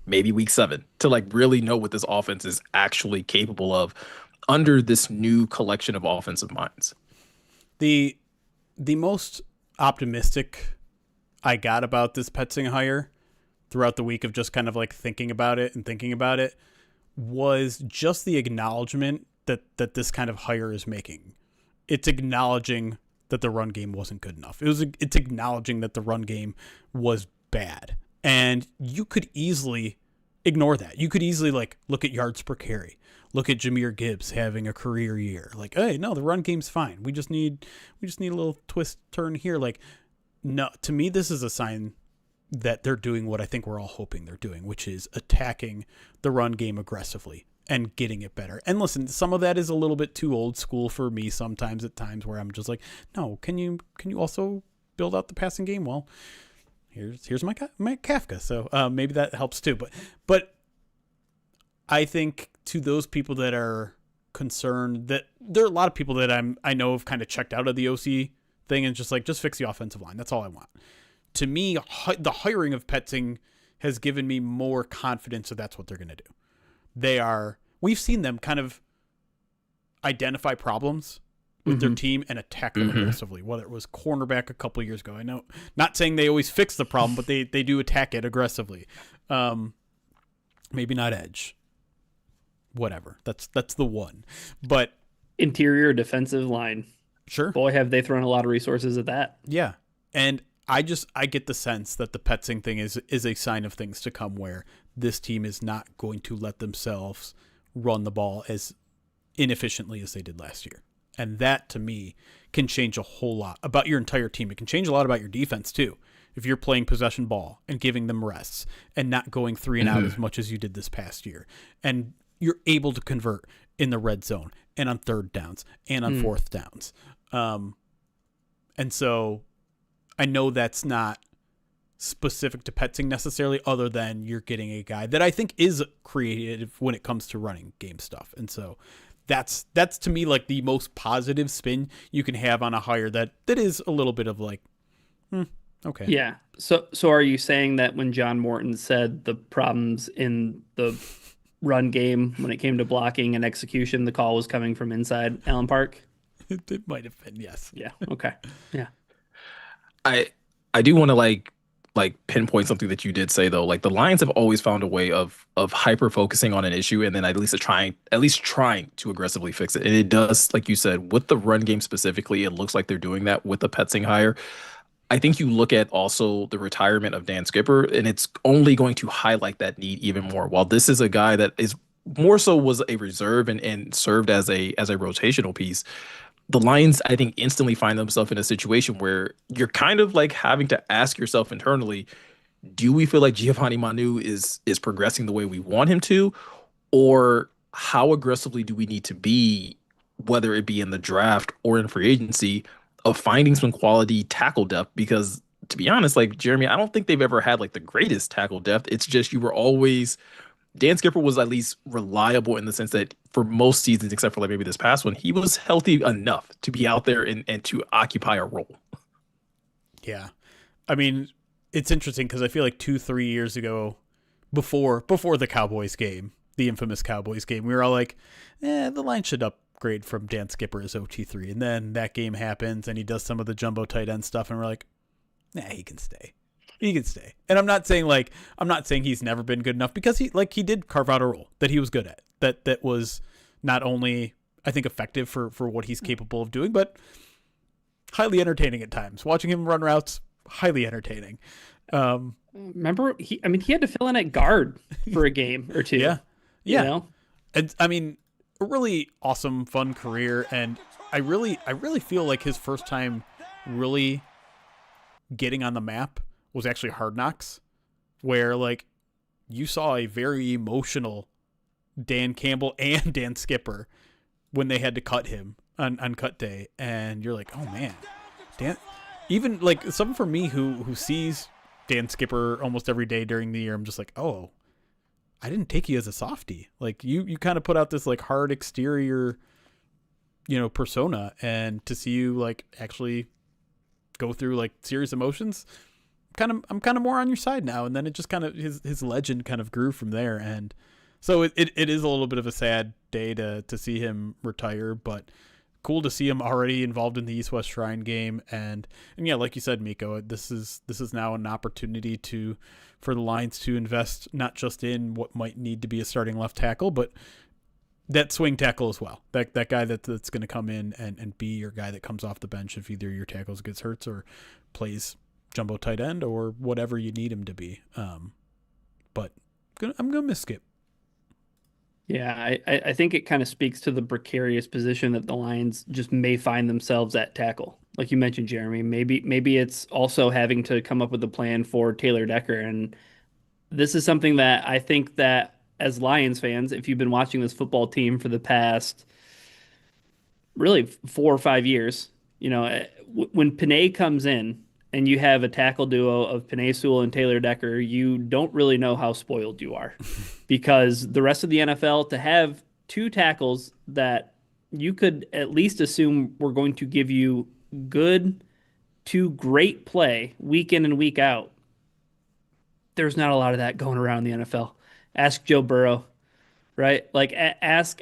maybe week 7, to like really know what this offense is actually capable of under this new collection of offensive minds.
The most optimistic I got about this Petzing hire throughout the week of just kind of like thinking about it was just the acknowledgement that this kind of hire is making. It's acknowledging that the run game wasn't good enough. It's acknowledging that the run game was bad. And you could easily ignore that. You could easily like look at yards per carry. Look at Jahmyr Gibbs having a career year. Like, hey, no, the run game's fine. We just need a little twist turn here. Like, no, to me, this is a sign that they're doing what I think we're all hoping they're doing, which is attacking the run game aggressively and getting it better. And listen, some of that is a little bit too old school for me sometimes at times where I'm just like, no, can you also build out the passing game? Well, here's my Kafka. So maybe that helps too. But I think to those people that are concerned, that there are a lot of people that I know have kind of checked out of the OC thing and just fix the offensive line. That's all I want. To me, the hiring of Petzing has given me more confidence that that's what they're going to do. We've seen them kind of identify problems with their team and attack them aggressively, whether it was cornerback a couple of years ago. I know, not saying they always fix the problem, but they do attack it aggressively. Maybe not edge. Whatever. That's the one. But
interior defensive line.
Sure.
Boy, have they thrown a lot of resources at that.
Yeah. And I get the sense that the Petzing thing is a sign of things to come, where this team is not going to let themselves run the ball as inefficiently as they did last year. And that, to me, can change a whole lot about your entire team. It can change a lot about your defense, too. If you're playing possession ball and giving them rests and not going 3 and out as much as you did this past year. And you're able to convert in the red zone and on third downs and on fourth downs. And so I know that's not specific to Petzing necessarily, other than you're getting a guy that I think is creative when it comes to running game stuff. And so that's to me like the most positive spin you can have on a hire that is a little bit of like, okay.
Yeah. So are you saying that when John Morton said the problems in the run game when it came to blocking and execution, the call was coming from inside Allen Park?
It might have been, yes.
Yeah. Okay. Yeah.
I do want to like pinpoint something that you did say though. Like the Lions have always found a way of hyper focusing on an issue and then at least trying to aggressively fix it. And it does, like you said, with the run game specifically, it looks like they're doing that with the Petzing hire. I think you look at also the retirement of Dan Skipper, and it's only going to highlight that need even more. While this is a guy that is more so was a reserve and served as a rotational piece, the Lions, I think, instantly find themselves in a situation where you're kind of like having to ask yourself internally, do we feel like Giovanni Manu is progressing the way we want him to? Or how aggressively do we need to be, whether it be in the draft or in free agency, of finding some quality tackle depth? Because to be honest, like Jeremy, I don't think they've ever had like the greatest tackle depth. It's just you were always Dan Skipper was at least reliable in the sense that for most seasons, except for like maybe this past one, he was healthy enough to be out there and to occupy a role.
Yeah. I mean, it's interesting because I feel like 2-3 years ago, before the Cowboys game, the infamous Cowboys game, we were all like, the line should upgrade from Dan Skipper as OT3. And then that game happens and he does some of the jumbo tight end stuff and we're like, he can stay. He can stay. And I'm not saying he's never been good enough, because he did carve out a role that he was good at. That was not only, I think, effective for what he's capable of doing, but highly entertaining at times. Watching him run routes, highly entertaining.
Remember, he had to fill in at guard for a game or two.
Yeah.
You know?
And I mean, a really awesome, fun career. And I really feel like his first time really getting on the map was actually Hard Knocks, where like you saw a very emotional Dan Campbell and Dan Skipper when they had to cut him on cut day, and you're like, oh man, Dan. Even like someone for me who sees Dan Skipper almost every day during the year, I'm just like, oh, I didn't take you as a softie. Like you kind of put out this like hard exterior, persona, and to see you like actually go through like serious emotions, I'm kind of more on your side now. And then it just kind of his legend kind of grew from there, and so it is a little bit of a sad day to see him retire, but cool to see him already involved in the East-West Shrine game. And yeah, like you said, Miko, this is now an opportunity for the Lions to invest not just in what might need to be a starting left tackle, but that swing tackle as well. That guy that's going to come in and be your guy that comes off the bench if either your tackles gets hurt or plays jumbo tight end or whatever you need him to be. But I'm going to miss Skip.
Yeah, I think it kind of speaks to the precarious position that the Lions just may find themselves at tackle. Like you mentioned, Jeremy, maybe it's also having to come up with a plan for Taylor Decker. And this is something that I think that as Lions fans, if you've been watching this football team for the past really 4 or 5 years, when Panay comes in and you have a tackle duo of Penei Sewell and Taylor Decker, you don't really know how spoiled you are. Because the rest of the NFL, to have 2 tackles that you could at least assume were going to give you good to great play week in and week out, there's not a lot of that going around in the NFL. Ask Joe Burrow, right? Like ask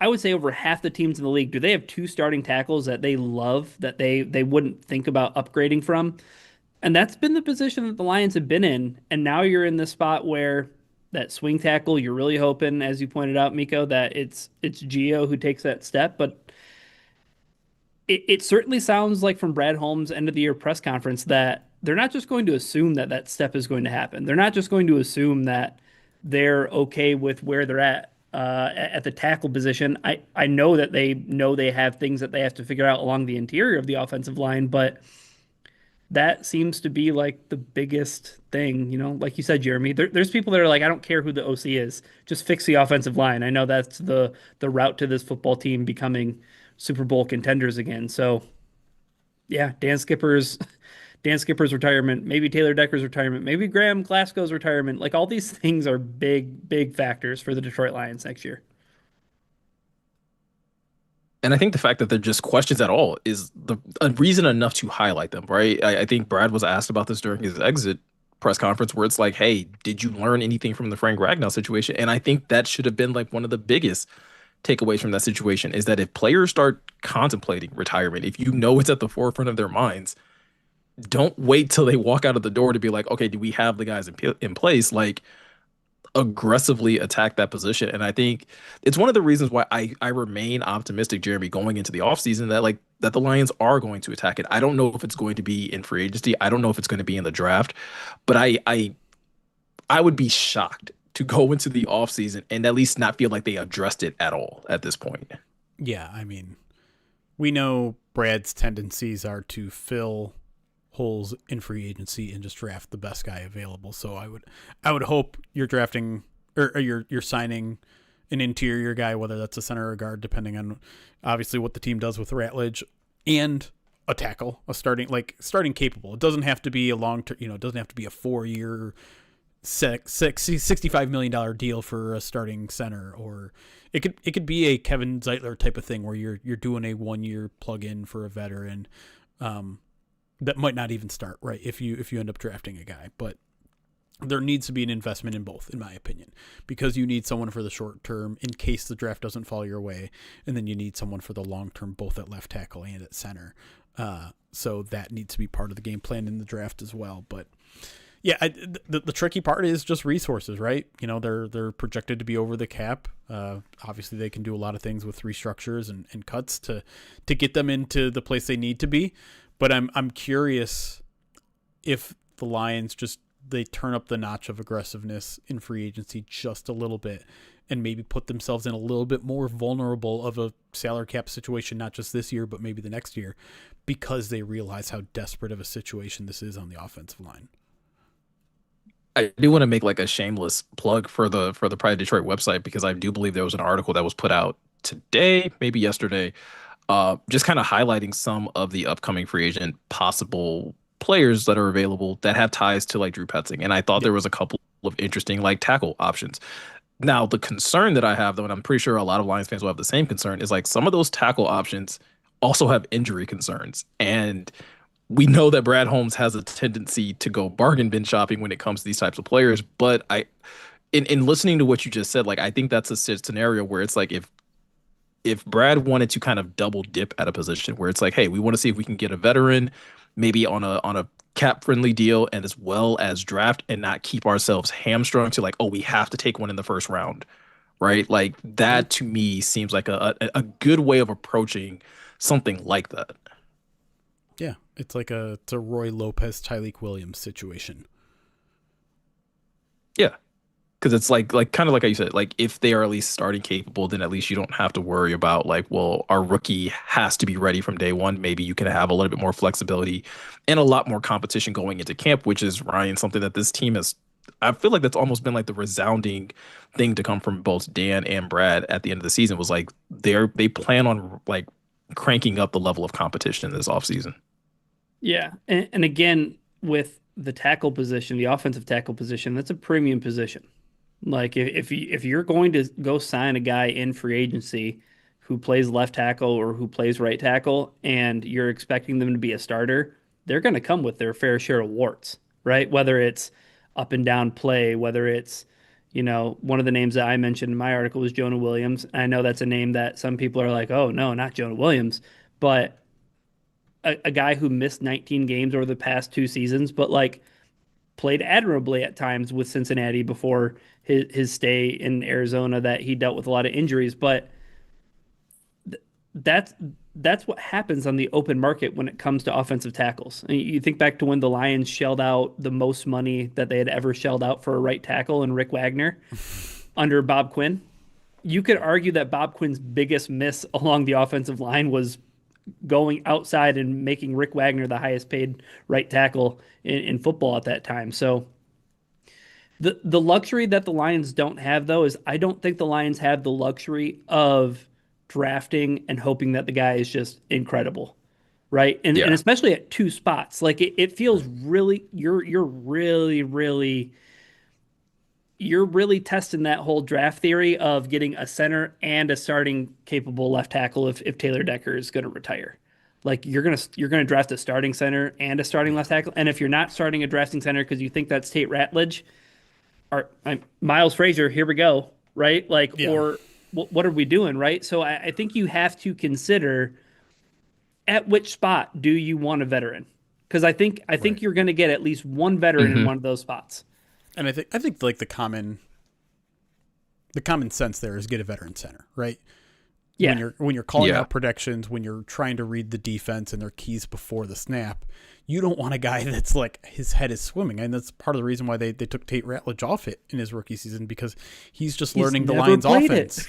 I would say over half the teams in the league, do they have 2 starting tackles that they love, that they wouldn't think about upgrading from? And that's been the position that the Lions have been in. And now you're in the spot where that swing tackle, you're really hoping, as you pointed out, Miko, that it's Gio who takes that step. But it certainly sounds like from Brad Holmes' end of the year press conference that they're not just going to assume that step is going to happen. They're not just going to assume that they're okay with where they're at the tackle position. I know that they have things that they have to figure out along the interior of the offensive line, but that seems to be like the biggest thing, like you said, Jeremy. There's people that are like, I don't care who the OC is, just fix the offensive line. I know that's the route to this football team becoming Super Bowl contenders again. So yeah, Dan Skipper's retirement, maybe Taylor Decker's retirement, maybe Graham Glasgow's retirement. Like all these things are big factors for the Detroit Lions next year.
And I think the fact that they're just questions at all is a reason enough to highlight them, right? I think Brad was asked about this during his exit press conference where it's like, hey, did you learn anything from the Frank Ragnow situation? And I think that should have been like one of the biggest takeaways from that situation is that if players start contemplating retirement, if it's at the forefront of their minds, don't wait till they walk out of the door to be like, okay, do we have the guys in place? Like, aggressively attack that position. And I think it's one of the reasons why I remain optimistic, Jeremy, going into the offseason that the Lions are going to attack it. I don't know if it's going to be in free agency. I don't know if it's going to be in the draft, but I would be shocked to go into the offseason and at least not feel like they addressed it at all at this point.
Yeah, I mean, we know Brad's tendencies are to fill holes in free agency and just draft the best guy available. So I would hope you're drafting or you're signing an interior guy, whether that's a center or guard, depending on obviously what the team does with Ratledge, and a tackle, starting capable. It doesn't have to be a long term, it doesn't have to be a 4-year, $65 million deal for a starting center, or it could be a Kevin Zeitler type of thing where you're doing a 1-year plug-in for a veteran that might not even start, right, if you end up drafting a guy. But there needs to be an investment in both, in my opinion, because you need someone for the short term in case the draft doesn't fall your way, and then you need someone for the long term, both at left tackle and at center. So that needs to be part of the game plan in the draft as well. But yeah, the tricky part is just resources, right? They're projected to be over the cap. Obviously, they can do a lot of things with restructures and cuts to get them into the place they need to be. But I'm curious if the Lions they turn up the notch of aggressiveness in free agency just a little bit and maybe put themselves in a little bit more vulnerable of a salary cap situation, not just this year, but maybe the next year, because they realize how desperate of a situation this is on the offensive line.
I do want to make a shameless plug for the Pride of Detroit website, because I do believe there was an article that was put out today, maybe yesterday, just kind of highlighting some of the upcoming free agent possible players that are available that have ties to Drew Petzing. And I thought there was a couple of interesting tackle options. Now, the concern that I have, though, and I'm pretty sure a lot of Lions fans will have the same concern, is some of those tackle options also have injury concerns. And we know that Brad Holmes has a tendency to go bargain bin shopping when it comes to these types of players. But in listening to what you just said, I think that's a scenario where it's if Brad wanted to kind of double dip at a position where it's hey, we want to see if we can get a veteran, maybe on a cap friendly deal, and as well as draft and not keep ourselves hamstrung to we have to take one in the first round, right? That to me seems like a good way of approaching something like that.
Yeah, it's it's a Roy Lopez, Tyleik Williams situation.
Yeah. Because it's kind of like you said, if they are at least starting capable, then at least you don't have to worry about well, our rookie has to be ready from day one. Maybe you can have a little bit more flexibility and a lot more competition going into camp, which is, Ryan, something that this team has. I feel like that's almost been the resounding thing to come from both Dan and Brad at the end of the season was they plan on cranking up the level of competition this offseason.
Yeah, and again, with the tackle position, the offensive tackle position, that's a premium position. If you're going to go sign a guy in free agency who plays left tackle or who plays right tackle, and you're expecting them to be a starter, they're going to come with their fair share of warts, right? Whether it's up and down play, whether it's, one of the names that I mentioned in my article was Jonah Williams. I know that's a name that some people are like, oh no, not Jonah Williams, but a guy who missed 19 games over the past 2 seasons, but played admirably at times with Cincinnati before his stay in Arizona, that he dealt with a lot of injuries. But that's what happens on the open market when it comes to offensive tackles. And you think back to when the Lions shelled out the most money that they had ever shelled out for a right tackle in Rick Wagner under Bob Quinn. You could argue that Bob Quinn's biggest miss along the offensive line was going outside and making Rick Wagner the highest paid right tackle in football at that time. So the luxury that the Lions don't have, though, is I don't think the Lions have the luxury of drafting and hoping that the guy is just incredible, right? And especially at 2 spots, it feels really you're really testing that whole draft theory of getting a center and a starting capable left tackle if Taylor Decker is going to retire. You're gonna draft a starting center and a starting left tackle, and if you're not starting a drafting center because you think that's Tate Ratledge, or Miles Frazier, here we go, right? Or what are we doing, right? So I think you have to consider at which spot do you want a veteran, because I think you're going to get at least one veteran in one of those spots.
And I think the common sense there is get a veteran center, right? Yeah. When you're calling out predictions, when you're trying to read the defense and their keys before the snap, you don't want a guy that's his head is swimming. And that's part of the reason why they took Tate Ratledge off it in his rookie season, because he's just learning the Lions offense.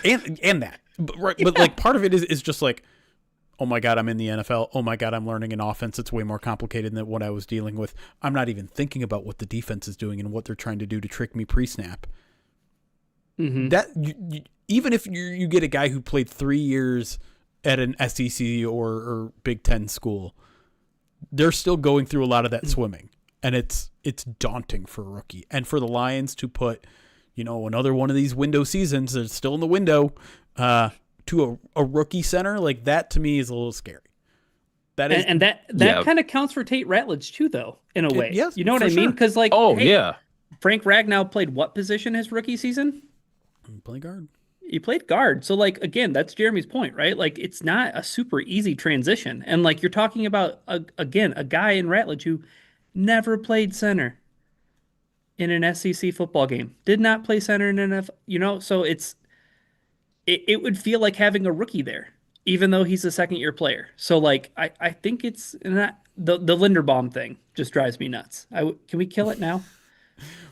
and that. But part of it is just oh my God, I'm in the NFL. Oh my God, I'm learning an offense that's way more complicated than what I was dealing with. I'm not even thinking about what the defense is doing and what they're trying to do to trick me pre-snap. Mm-hmm. That even if you get a guy who played 3 years at an SEC or Big Ten school, they're still going through a lot of that swimming, and it's daunting for a rookie. And for the Lions to put, another one of these window seasons that's still in the window to a rookie center, like that to me is a little scary. That is,
and that kind of counts for Tate Ratledge too, though, in a way.
Yes,
you know what I mean? Because Frank Ragnow played what position his rookie season?
Play guard.
He played guard. So, like, again, that's Jeremy's point, right? Like, it's not a super easy transition. And, like, you're talking about, a guy in Ratledge who never played center in an SEC football game. Did not play center in an NFL, so it would feel like having a rookie there, even though he's a second-year player. So, like, I think it's not the Linderbaum thing just drives me nuts. Can we kill it now?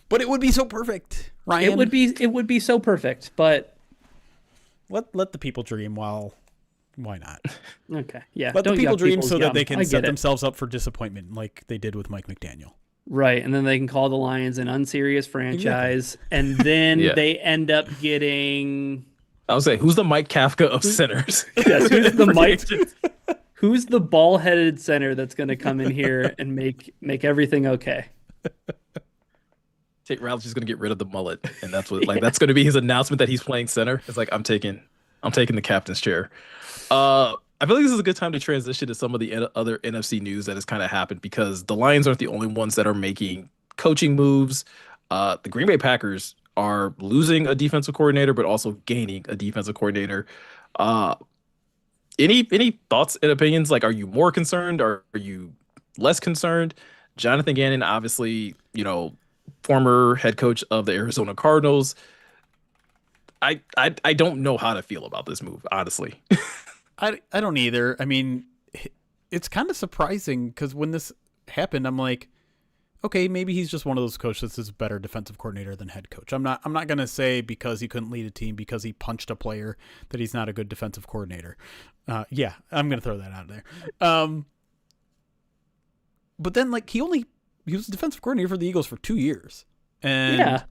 But it would be so perfect, Ryan.
It would be so perfect, but
let the people dream. Why not?
Okay, yeah.
Let the people dream so that they can set themselves up for disappointment, like they did with Mike McDaniel.
Right, and then they can call the Lions an unserious franchise, and then they end up getting.
I would say, who's the Mike Kafka of centers?
Yes, who's the Mike? Who's the ball-headed center that's going to come in here and make everything okay?
Tate Ratledge is going to get rid of the mullet, and that's what that's going to be his announcement that he's playing center. It's like, I'm taking the captain's chair. I feel like this is a good time to transition to some of the other NFC news that has kind of happened, because the Lions aren't the only ones that are making coaching moves. The Green Bay Packers are losing a defensive coordinator, but also gaining a defensive coordinator. Any thoughts and opinions? Like, are you more concerned? Or are you less concerned? Jonathan Gannon, obviously, former head coach of the Arizona Cardinals. I don't know how to feel about this move, honestly.
I don't either. I mean, it's kind of surprising because when this happened, I'm like, okay, maybe he's just one of those coaches that's a better defensive coordinator than head coach. I'm not gonna say because he couldn't lead a team because he punched a player that he's not a good defensive coordinator. Yeah, I'm gonna throw that out there. But then, like, he was a defensive coordinator for the Eagles for 2 years, and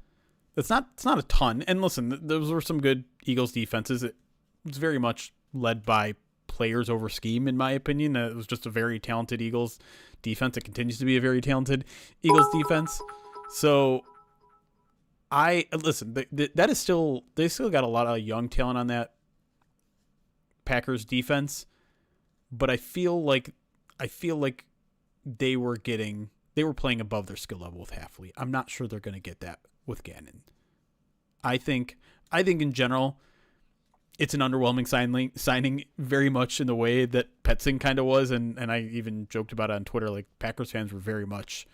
it's not a ton. And listen, those were some good Eagles defenses. It was very much led by players over scheme, in my opinion. It was just a very talented Eagles defense. It continues to be a very talented Eagles defense. So that is still, they still got a lot of young talent on that Packers defense, but I feel like they were playing above their skill level with Halfley. I'm not sure they're going to get that with Gannon. I think in general, it's an underwhelming signing, very much in the way that Petzing kind of was, and I even joked about it on Twitter. Like, Packers fans were very much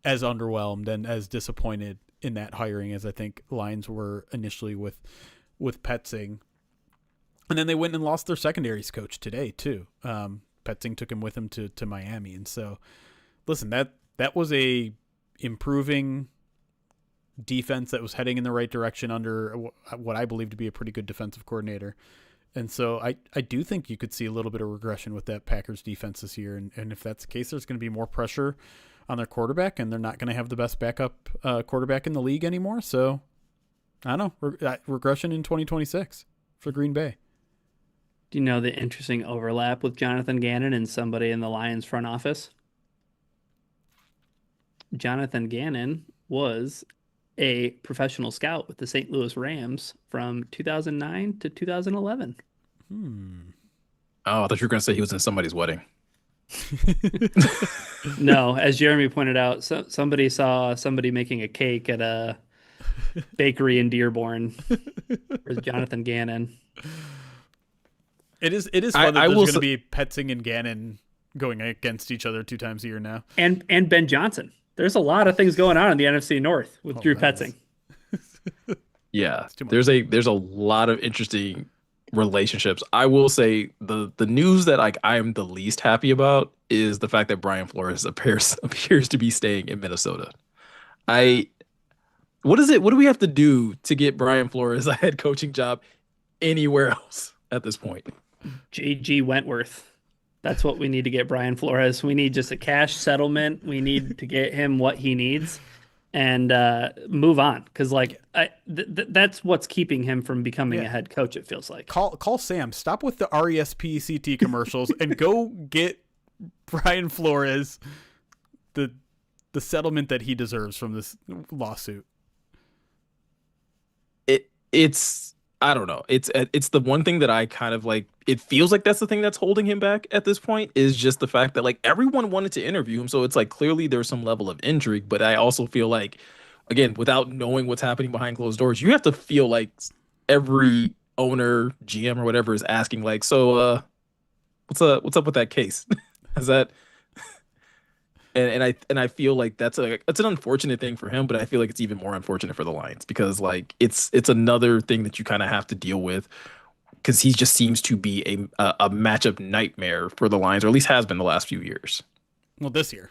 as underwhelmed and as disappointed in that hiring as I think Lions were initially with Petzing. And then they went and lost their secondaries coach today too. Petzing took him with him to Miami, and so listen, that was a improving defense that was heading in the right direction under what I believe to be a pretty good defensive coordinator. And so I do think you could see a little bit of regression with that Packers defense this year. And if that's the case, there's going to be more pressure on their quarterback, and they're not going to have the best backup quarterback in the league anymore. So I don't know, regression in 2026 for Green Bay.
Do you know the interesting overlap with Jonathan Gannon and somebody in the Lions front office? Jonathan Gannon was a professional scout with the St. Louis Rams from 2009 to 2011.
Oh, I thought you were going to say he was in somebody's wedding.
No, as Jeremy pointed out, somebody saw somebody making a cake at a bakery in Dearborn. There's Jonathan Gannon.
It is fun that there's going to be Petzing and Gannon going against each other 2 times a year now.
And Ben Johnson. There's a lot of things going on in the NFC North with Drew Petzing.
Yeah, there's a lot of interesting relationships. I will say the news that I am the least happy about is the fact that Brian Flores appears to be staying in Minnesota. What do we have to do to get Brian Flores a head coaching job anywhere else at this point?
JG Wentworth. That's what we need to get Brian Flores. We need just a cash settlement. We need to get him what he needs. and move on. Because that's what's keeping him from becoming a head coach. It feels like.
Call Sam. Stop with the RESPCT commercials and go get Brian Flores the settlement that he deserves from this lawsuit.
It's I don't know. It's the one thing that I kind of like. It feels like that's the thing that's holding him back at this point, is just the fact that like everyone wanted to interview him, so it's like clearly there's some level of intrigue. But I also feel like, again, without knowing what's happening behind closed doors, you have to feel like every owner, GM, or whatever is asking like, so what's up with that case? Is that and I feel like that's an unfortunate thing for him, but I feel like it's even more unfortunate for the Lions, because like it's another thing that you kind of have to deal with, because he just seems to be a matchup nightmare for the Lions, or at least has been the last few years.
Well, this year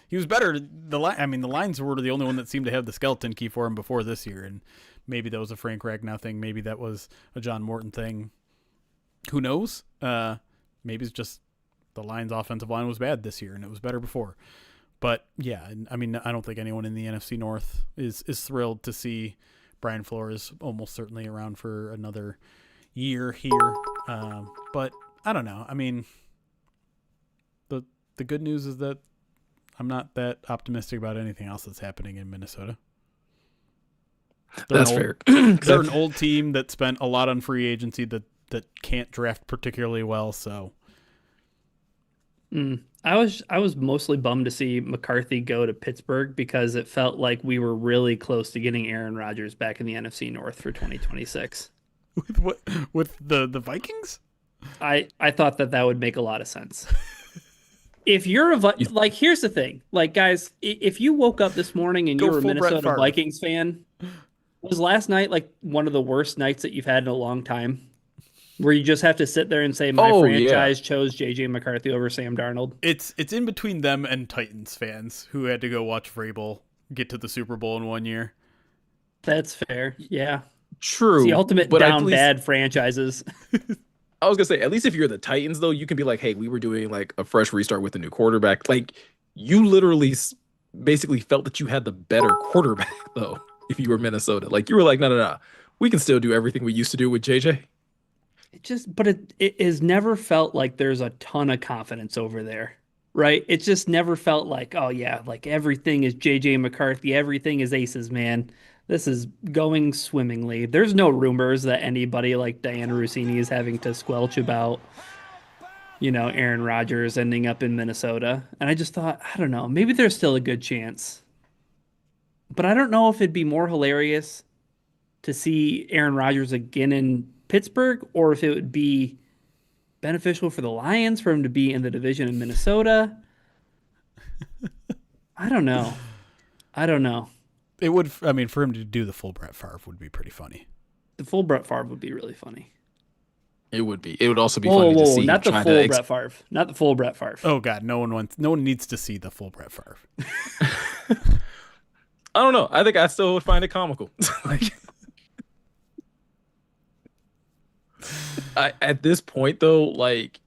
he was better. The Lions were the only one that seemed to have the skeleton key for him before this year, and maybe that was a Frank Ragnow thing, maybe that was a John Morton thing. Who knows? Maybe it's just the Lions' offensive line was bad this year, and it was better before. But yeah, I mean, I don't think anyone in the NFC North is thrilled to see Brian Flores almost certainly around for another year here. But I don't know. I mean, the good news is that I'm not that optimistic about anything else that's happening in Minnesota.
That's fair.
They're an old team that spent a lot on free agency that can't draft particularly well. So.
I was mostly bummed to see McCarthy go to Pittsburgh, because it felt like we were really close to getting Aaron Rodgers back in the NFC North for 2026.
With the Vikings?
I thought that would make a lot of sense. If you're here's the thing, like, guys, if you woke up this morning and you were a Minnesota Vikings fan, was last night like one of the worst nights that you've had in a long time? Where you just have to sit there and say, my franchise chose J.J. McCarthy over Sam Darnold.
It's in between them and Titans fans who had to go watch Vrabel get to the Super Bowl in 1 year.
That's fair. Yeah.
True.
It's the ultimate bad franchises.
I was going to say, at least if you're the Titans, though, you can be like, hey, we were doing like a fresh restart with a new quarterback. Like, you literally basically felt that you had the better quarterback, though, if you were Minnesota. Like, you were like, no. We can still do everything we used to do with JJ.
It has never felt like there's a ton of confidence over there, right? It just never felt like, oh yeah, like everything is JJ McCarthy, everything is aces, man. This is going swimmingly. There's no rumors that anybody like Diana Rossini is having to squelch about, Aaron Rodgers ending up in Minnesota. And I just thought, I don't know, maybe there's still a good chance. But I don't know if it'd be more hilarious to see Aaron Rodgers again in Pittsburgh, or if it would be beneficial for the Lions for him to be in the division in Minnesota. I don't know.
It would, for him to do the full Brett Favre would be pretty funny.
The full Brett Favre would be really funny.
It would be. It would also be funny to see.
Not the full Brett Favre. Not the full Brett Favre.
Oh God, no one needs to see the full Brett Favre.
I don't know. I think I still would find it comical. At this point, though, like,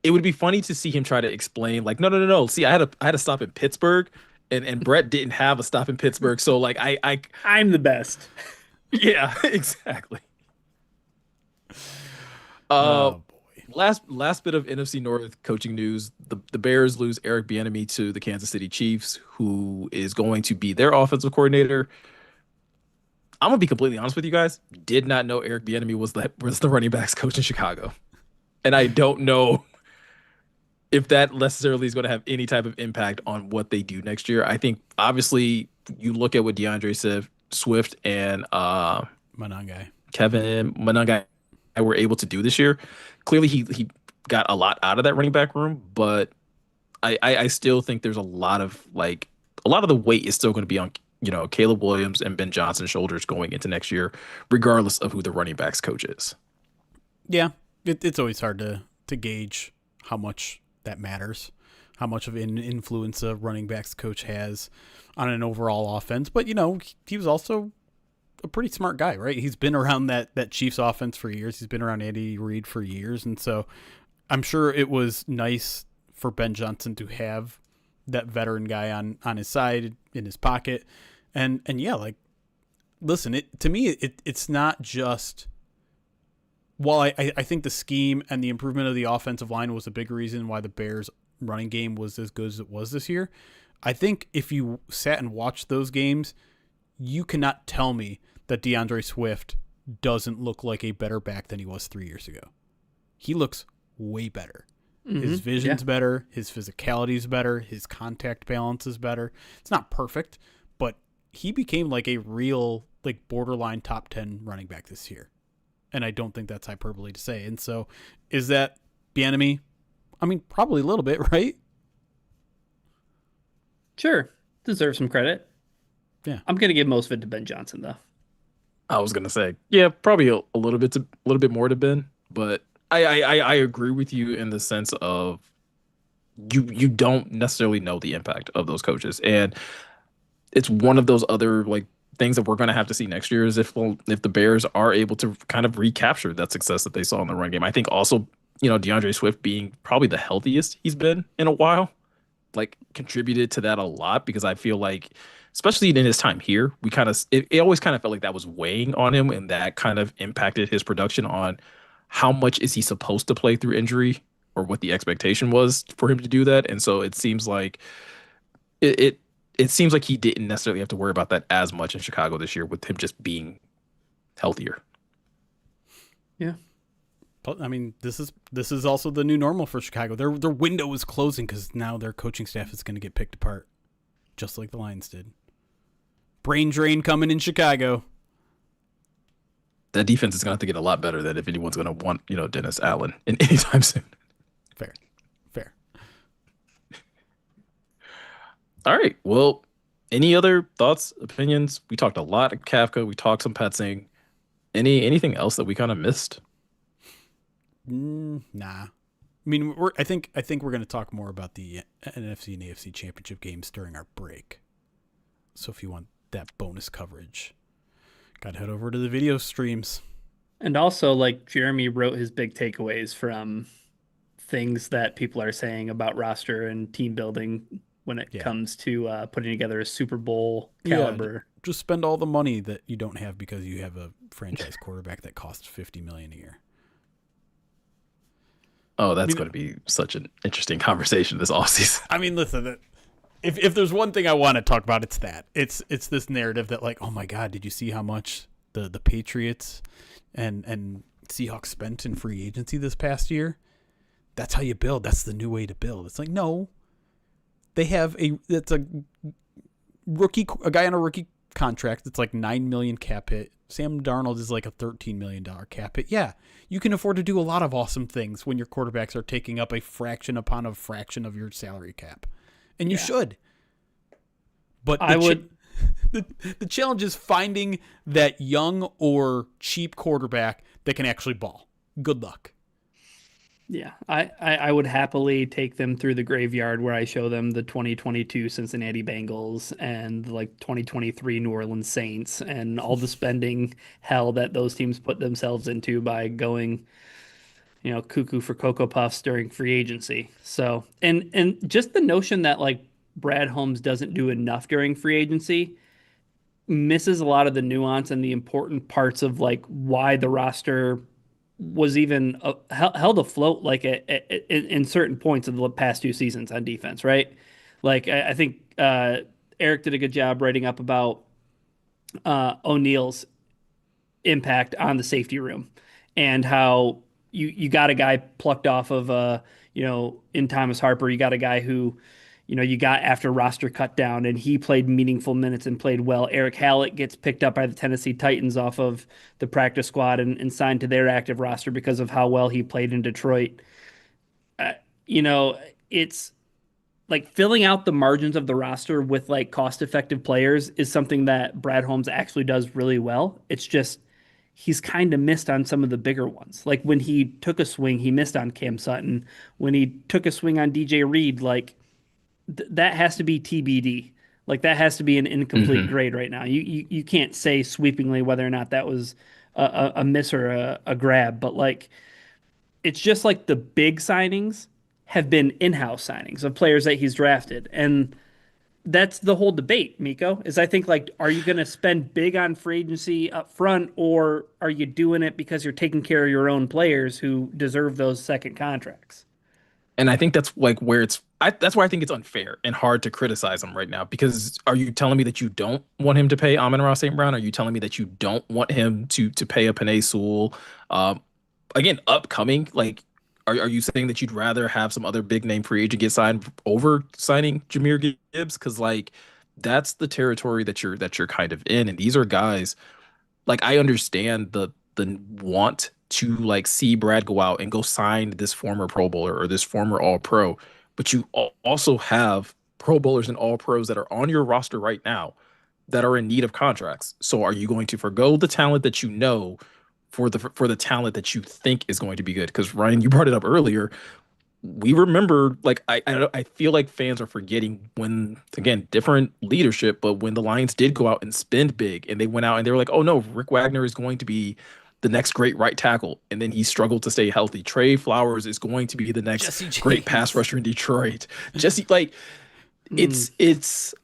it would be funny to see him try to explain, like, no. See, I had a stop in Pittsburgh, and Brett didn't have a stop in Pittsburgh, so like
I'm the best.
Yeah, exactly.
Oh boy.
Last bit of NFC North coaching news: the Bears lose Eric Bieniemy to the Kansas City Chiefs, who is going to be their offensive coordinator. I'm gonna be completely honest with you guys. Did not know Eric Bieniemy was the running backs coach in Chicago, and I don't know if that necessarily is going to have any type of impact on what they do next year. I think obviously you look at what DeAndre Swift and Kevin Monangai were able to do this year. Clearly, he got a lot out of that running back room, but I still think there's a lot of the weight is still going to be on Caleb Williams and Ben Johnson's shoulders going into next year, regardless of who the running backs coach is.
Yeah, it's always hard to gauge how much that matters, how much of an influence a running backs coach has on an overall offense. But, he was also a pretty smart guy, right? He's been around that Chiefs offense for years. He's been around Andy Reid for years. And so I'm sure it was nice for Ben Johnson to have that veteran guy on his side, in his pocket. And yeah, like, listen, to me, it's not just, while I think the scheme and the improvement of the offensive line was a big reason why the Bears running game was as good as it was this year. I think if you sat and watched those games, you cannot tell me that DeAndre Swift doesn't look like a better back than he was 3 years ago. He looks way better. Mm-hmm. His vision's better. His physicality is better. His contact balance is better. It's not perfect, but he became like a real, like, borderline top 10 running back this year. And I don't think that's hyperbole to say. And so is that Bieniemy? I mean, probably a little bit, right?
Sure. Deserves some credit.
Yeah.
I'm going to give most of it to Ben Johnson, though.
I was gonna say, yeah, probably a little bit more to Ben, but I agree with you in the sense of you don't necessarily know the impact of those coaches, and it's one of those other, like, things that we're gonna have to see next year is if the Bears are able to kind of recapture that success that they saw in the run game. I think also, DeAndre Swift being probably the healthiest he's been in a while, like, contributed to that a lot, because I feel like, especially in his time here, it always kind of felt like that was weighing on him, and that kind of impacted his production on how much is he supposed to play through injury, or what the expectation was for him to do that. And so it seems like it seems like he didn't necessarily have to worry about that as much in Chicago this year, with him just being healthier.
Yeah.
But I mean, this is also the new normal for Chicago. Their window is closing because now their coaching staff is going to get picked apart, just like the Lions did. Brain drain coming in Chicago.
That defense is going to have to get a lot better than if anyone's going to want, Dennis Allen anytime soon.
Fair.
All right. Well, any other thoughts, opinions? We talked a lot of Kafka. We talked some Petzing. Anything else that we kind of missed?
Nah. I mean, I think we're going to talk more about the NFC and AFC Championship games during our break. So if you want that bonus coverage, got to head over to the video streams.
And also, like, Jeremy wrote his big takeaways from things that people are saying about roster and team building when it comes to putting together a Super Bowl caliber.
Yeah, just spend all the money that you don't have because you have a franchise quarterback that costs $50 million a year.
Oh, that's going to be such an interesting conversation this offseason.
I mean, listen, if there's one thing I want to talk about, it's that. It's this narrative that, like, oh my God, did you see how much the Patriots and Seahawks spent in free agency this past year? That's how you build. That's the new way to build. It's like, no, they have a guy on a rookie contract that's like $9 million cap hit. Sam Darnold is like a $13 million cap hit. Yeah, you can afford to do a lot of awesome things when your quarterbacks are taking up a fraction upon a fraction of your salary cap. And you should. But the challenge is finding that young or cheap quarterback that can actually ball. Good luck.
Yeah, I would happily take them through the graveyard where I show them the 2022 Cincinnati Bengals and like 2023 New Orleans Saints and all the spending hell that those teams put themselves into by going, cuckoo for Cocoa Puffs during free agency. So, and just the notion that, like, Brad Holmes doesn't do enough during free agency misses a lot of the nuance and the important parts of, like, why the roster was even held afloat, like, in certain points of the past two seasons on defense, right? Like, I think Eric did a good job writing up about O'Neill's impact on the safety room and how you got a guy plucked off of, in Thomas Harper, you got a guy who, you got after roster cut down and he played meaningful minutes and played well. Eric Hallett gets picked up by the Tennessee Titans off of the practice squad and signed to their active roster because of how well he played in Detroit. It's like filling out the margins of the roster with, like, cost-effective players is something that Brad Holmes actually does really well. It's just he's kind of missed on some of the bigger ones. Like, when he took a swing, he missed on Cam Sutton. When he took a swing on DJ Reed, like, that has to be TBD. Like, that has to be an incomplete grade right now. You can't say sweepingly whether or not that was a miss or a grab, but, like, it's just like the big signings have been in-house signings of players that he's drafted. And that's the whole debate, Miko, is I think, like, are you going to spend big on free agency up front, or are you doing it because you're taking care of your own players who deserve those second contracts?
And I think that's like where that's why I think it's unfair and hard to criticize him right now. Because are you telling me that you don't want him to pay Amon-Ra St. Brown? Are you telling me that you don't want him to pay a Penei Sewell? Again, upcoming, like, are you saying that you'd rather have some other big name free agent get signed over signing Jahmyr Gibbs? Because, like, that's the territory that you're kind of in. And these are guys, like, I understand the want to, like, see Brad go out and go sign this former Pro Bowler or this former All Pro, but you also have Pro Bowlers and All Pros that are on your roster right now that are in need of contracts. So are you going to forgo the talent that you know for the talent that you think is going to be good? Because Ryan, you brought it up earlier. We remember, like, I feel like fans are forgetting when, again, different leadership, but when the Lions did go out and spend big and they went out and they were like, oh no, Rick Wagner is going to be the next great right tackle, and then he struggled to stay healthy. Trey Flowers is going to be the next great pass rusher in Detroit. Jesse, like, it's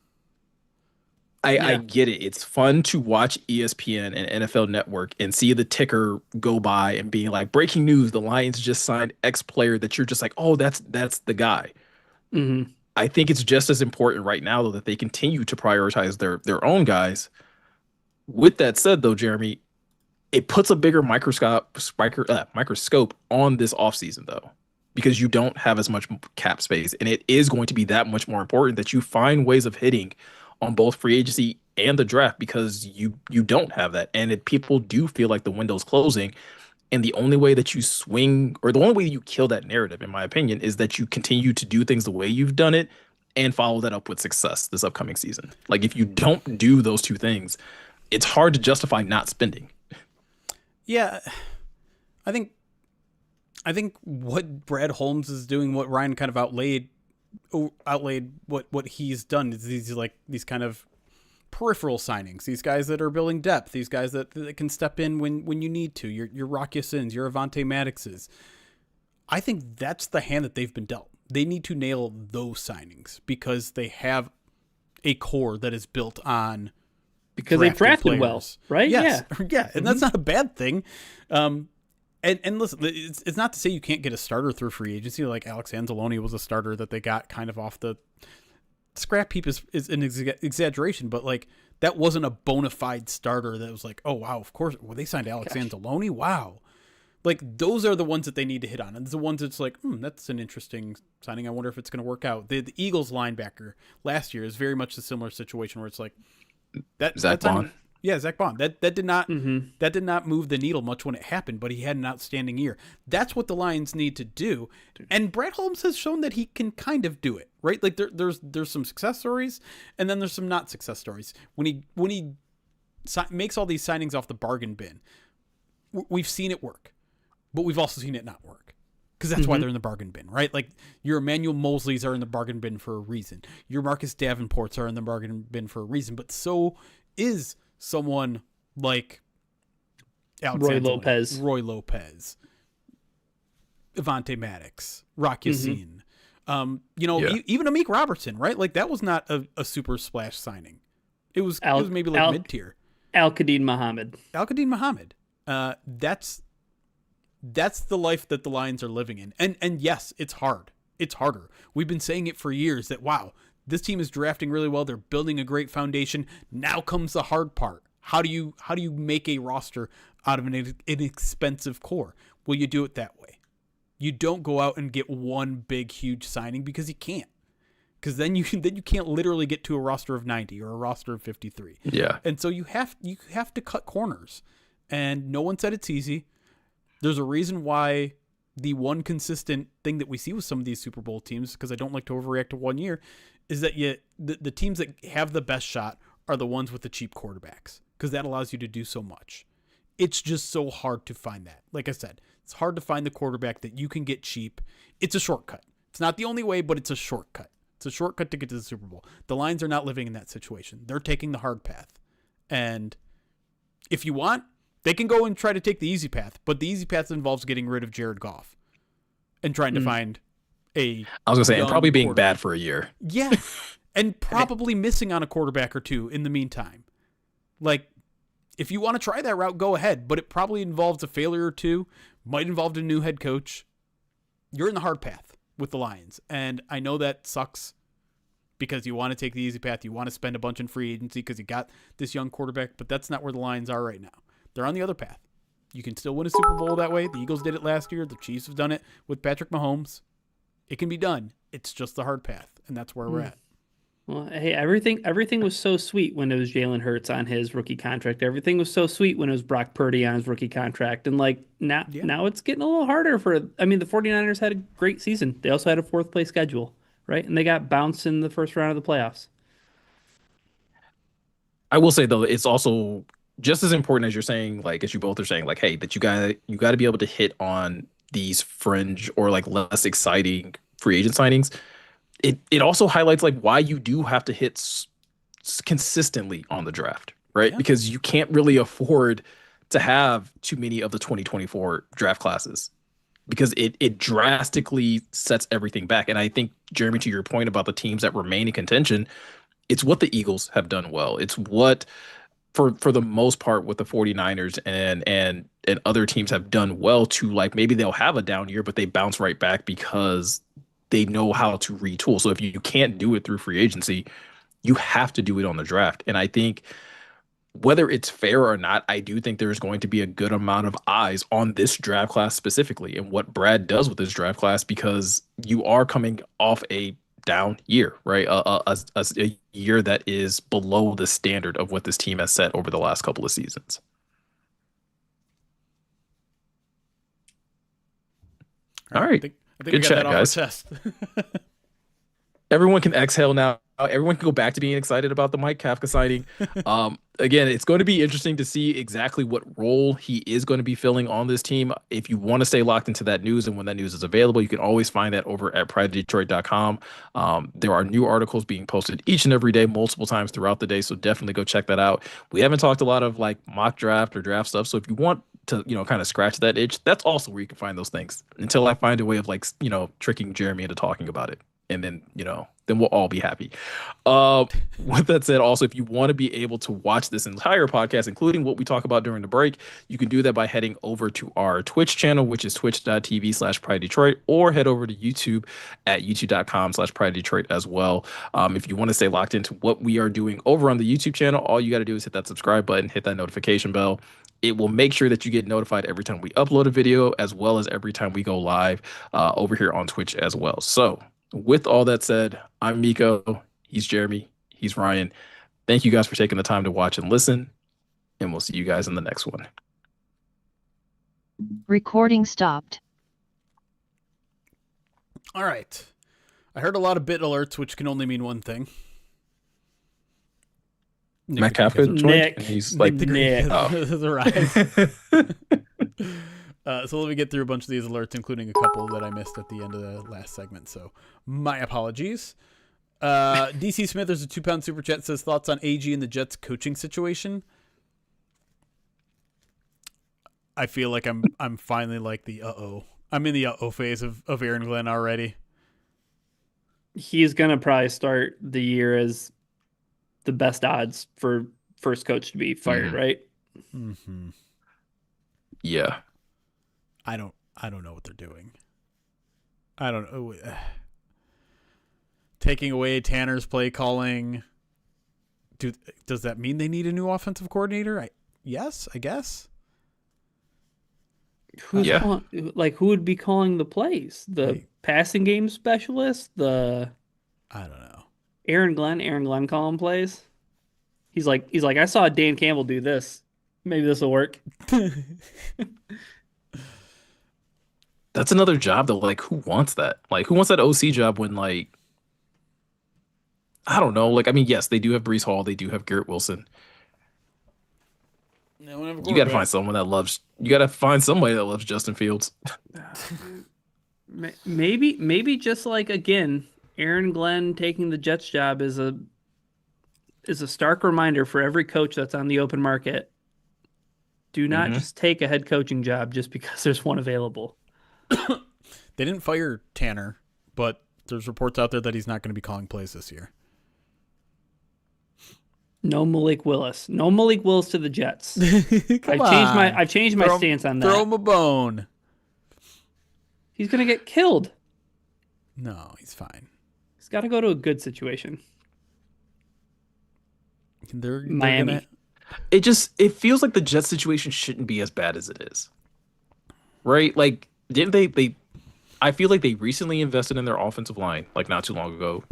I get it. It's fun to watch ESPN and NFL Network and see the ticker go by and being like, breaking news, the Lions just signed X player, that you're just like, oh, that's the guy.
Mm-hmm.
I think it's just as important right now, though, that they continue to prioritize their own guys. With that said, though, Jeremy, it puts a bigger microscope on this offseason, though, because you don't have as much cap space, and it is going to be that much more important that you find ways of hitting on both free agency and the draft, because you don't have that. And people do feel like the window's closing, and the only way that you swing, or the only way you kill that narrative, in my opinion, is that you continue to do things the way you've done it and follow that up with success this upcoming season. Like, if you don't do those two things, it's hard to justify not spending.
Yeah, I think what Brad Holmes is doing, what Ryan kind of outlaid what he's done, is these kind of peripheral signings, these guys that are building depth, these guys that can step in when you need to. Your Rock Ya-Sins, your Avonte Maddoxes. I think that's the hand that they've been dealt. They need to nail those signings because they have a core that is built on.
Because they drafted well, right?
Yes. Yeah. And that's not a bad thing. And listen, it's not to say you can't get a starter through free agency. Like Alex Anzalone was a starter that they got kind of off the scrap heap is an exaggeration, but, like, that wasn't a bona fide starter that was like, oh, wow, of course. Well, they signed Alex Anzalone? Wow. Like, those are the ones that they need to hit on. And the ones that's like, that's an interesting signing. I wonder if it's going to work out. The Eagles linebacker last year is very much a similar situation where it's like,
Zach Bond.
Zach Bond. That did not move the needle much when it happened, but he had an outstanding year. That's what the Lions need to do, and Brad Holmes has shown that he can kind of do it, right? Like, there's some success stories, and then there's some not success stories. When he makes all these signings off the bargain bin, we've seen it work, but we've also seen it not work. Because that's why they're in the bargain bin, right? Like, your Emmanuel Mosleys are in the bargain bin for a reason. Your Marcus Davenports are in the bargain bin for a reason. But so is someone like
Roy Lopez,
Avonte Maddox, Rock Ya-Sin. Even Amik Robertson, right? Like, that was not a super splash signing. It was maybe like mid-tier.
Al-Qadim Muhammad.
That's the life that the Lions are living in. And yes, it's hard. It's harder. We've been saying it for years that, wow, this team is drafting really well. They're building a great foundation. Now comes the hard part. How do you make a roster out of an inexpensive core? Well, you do it that way. You don't go out and get one big, huge signing, because you can't. Because then you can't literally get to a roster of 90 or a roster of 53.
Yeah.
And so you have to cut corners. And no one said it's easy. There's a reason why the one consistent thing that we see with some of these Super Bowl teams, because I don't like to overreact to 1 year, is that the teams that have the best shot are the ones with the cheap quarterbacks, because that allows you to do so much. It's just so hard to find that. Like I said, it's hard to find the quarterback that you can get cheap. It's a shortcut. It's not the only way, but it's a shortcut. It's a shortcut to get to the Super Bowl. The Lions are not living in that situation. They're taking the hard path. And if you want, they can go and try to take the easy path, but the easy path involves getting rid of Jared Goff and trying to find a
I was gonna say, and
young
probably being
quarterback.
bad for a year.
Yeah, and probably missing on a quarterback or two in the meantime. Like, if you want to try that route, go ahead. But it probably involves a failure or two. Might involve a new head coach. You're in the hard path with the Lions, and I know that sucks because you want to take the easy path. You want to spend a bunch in free agency because you got this young quarterback, but that's not where the Lions are right now. They're on the other path. You can still win a Super Bowl that way. The Eagles did it last year. The Chiefs have done it with Patrick Mahomes. It can be done. It's just the hard path, and that's where we're at.
Well, hey, everything was so sweet when it was Jalen Hurts on his rookie contract. Everything was so sweet when it was Brock Purdy on his rookie contract. And like now it's getting a little harder the 49ers had a great season. They also had a fourth place schedule, right? And they got bounced in the first round of the playoffs.
I will say though, it's also just as important as you're saying, like as you both are saying, like, hey, that you gotta be able to hit on these fringe or like less exciting free agent signings. It also highlights like why you do have to hit consistently on the draft, right?
Yeah.
Because you can't really afford to have too many of the 2024 draft classes because it drastically sets everything back. And I think, Jeremy, to your point about the teams that remain in contention, it's what the Eagles have done well. It's what for the most part what the 49ers and other teams have done well to, like, maybe they'll have a down year, but they bounce right back because they know how to retool. So if you can't do it through free agency, you have to do it on the draft. And I think whether it's fair or not, I do think there's going to be a good amount of eyes on this draft class specifically and what Brad does with this draft class, because you are coming off a down year, right? A year that is below the standard of what this team has set over the last couple of seasons. All right.
I think we got
chat,
that off
guys.
our chest.
Everyone can exhale now. Everyone can go back to being excited about the Mike Kafka signing. Again, it's going to be interesting to see exactly what role he is going to be filling on this team. If you want to stay locked into that news and when that news is available, you can always find that over at pridedetroit.com. There are new articles being posted each and every day, multiple times throughout the day. So definitely go check that out. We haven't talked a lot of like mock draft or draft stuff. So if you want to, kind of scratch that itch, that's also where you can find those things until I find a way of like, tricking Jeremy into talking about it. And then, then we'll all be happy. With that said, also, if you want to be able to watch this entire podcast, including what we talk about during the break, you can do that by heading over to our Twitch channel, which is twitch.tv/PrideDetroit, or head over to YouTube at youtube.com/PrideDetroit as well. If you want to stay locked into what we are doing over on the YouTube channel, all you got to do is hit that subscribe button, hit that notification bell. It will make sure that you get notified every time we upload a video, as well as every time we go live over here on Twitch as well. So with all that said, I'm Miko. He's Jeremy. He's Ryan. Thank you guys for taking the time to watch and listen, and we'll see you guys in the next one.
Recording stopped.
All right. I heard a lot of bit alerts, which can only mean one thing.
Matt Kafka joined,
Nick.
and he's like,
Nick.
The rise. So let me get through a bunch of these alerts, including a couple that I missed at the end of the last segment. So my apologies. DC Smith, there's a £2 super chat, says thoughts on AG and the Jets coaching situation. I feel like I'm finally like the I'm in the phase of Aaron Glenn already.
He's gonna probably start the year as the best odds for first coach to be fired, right?
Mm-hmm.
yeah.
I don't know what they're doing. I don't know. Taking away Tanner's play calling. Does that mean they need a new offensive coordinator? Yes, I guess.
Who would be calling the plays? The passing game specialist?
I don't know.
Aaron Glenn calling plays? He's like, I saw Dan Campbell do this. Maybe this will work.
That's another job though. Like, who wants that? Like, who wants that OC job when, like, I don't know. Like, I mean, yes, they do have Breece Hall. They do have Garrett Wilson. You got to find someone that loves. You got to find somebody that loves Justin Fields.
Maybe just like, again, Aaron Glenn taking the Jets job is a stark reminder for every coach that's on the open market. Do not just take a head coaching job just because there's one available.
They didn't fire Tanner but there's reports out there that he's not going to be calling plays this year.
No Malik Willis. No Malik Willis to the Jets.
Come
I've changed my
Throw
stance on that.
Throw him a bone.
He's gonna get killed.
No, he's fine.
He's got to go to a good situation.
They're
Miami.
It feels like the Jets situation shouldn't be as bad as it is. Right? Like, didn't they I feel like they recently invested in their offensive line, like not too long ago.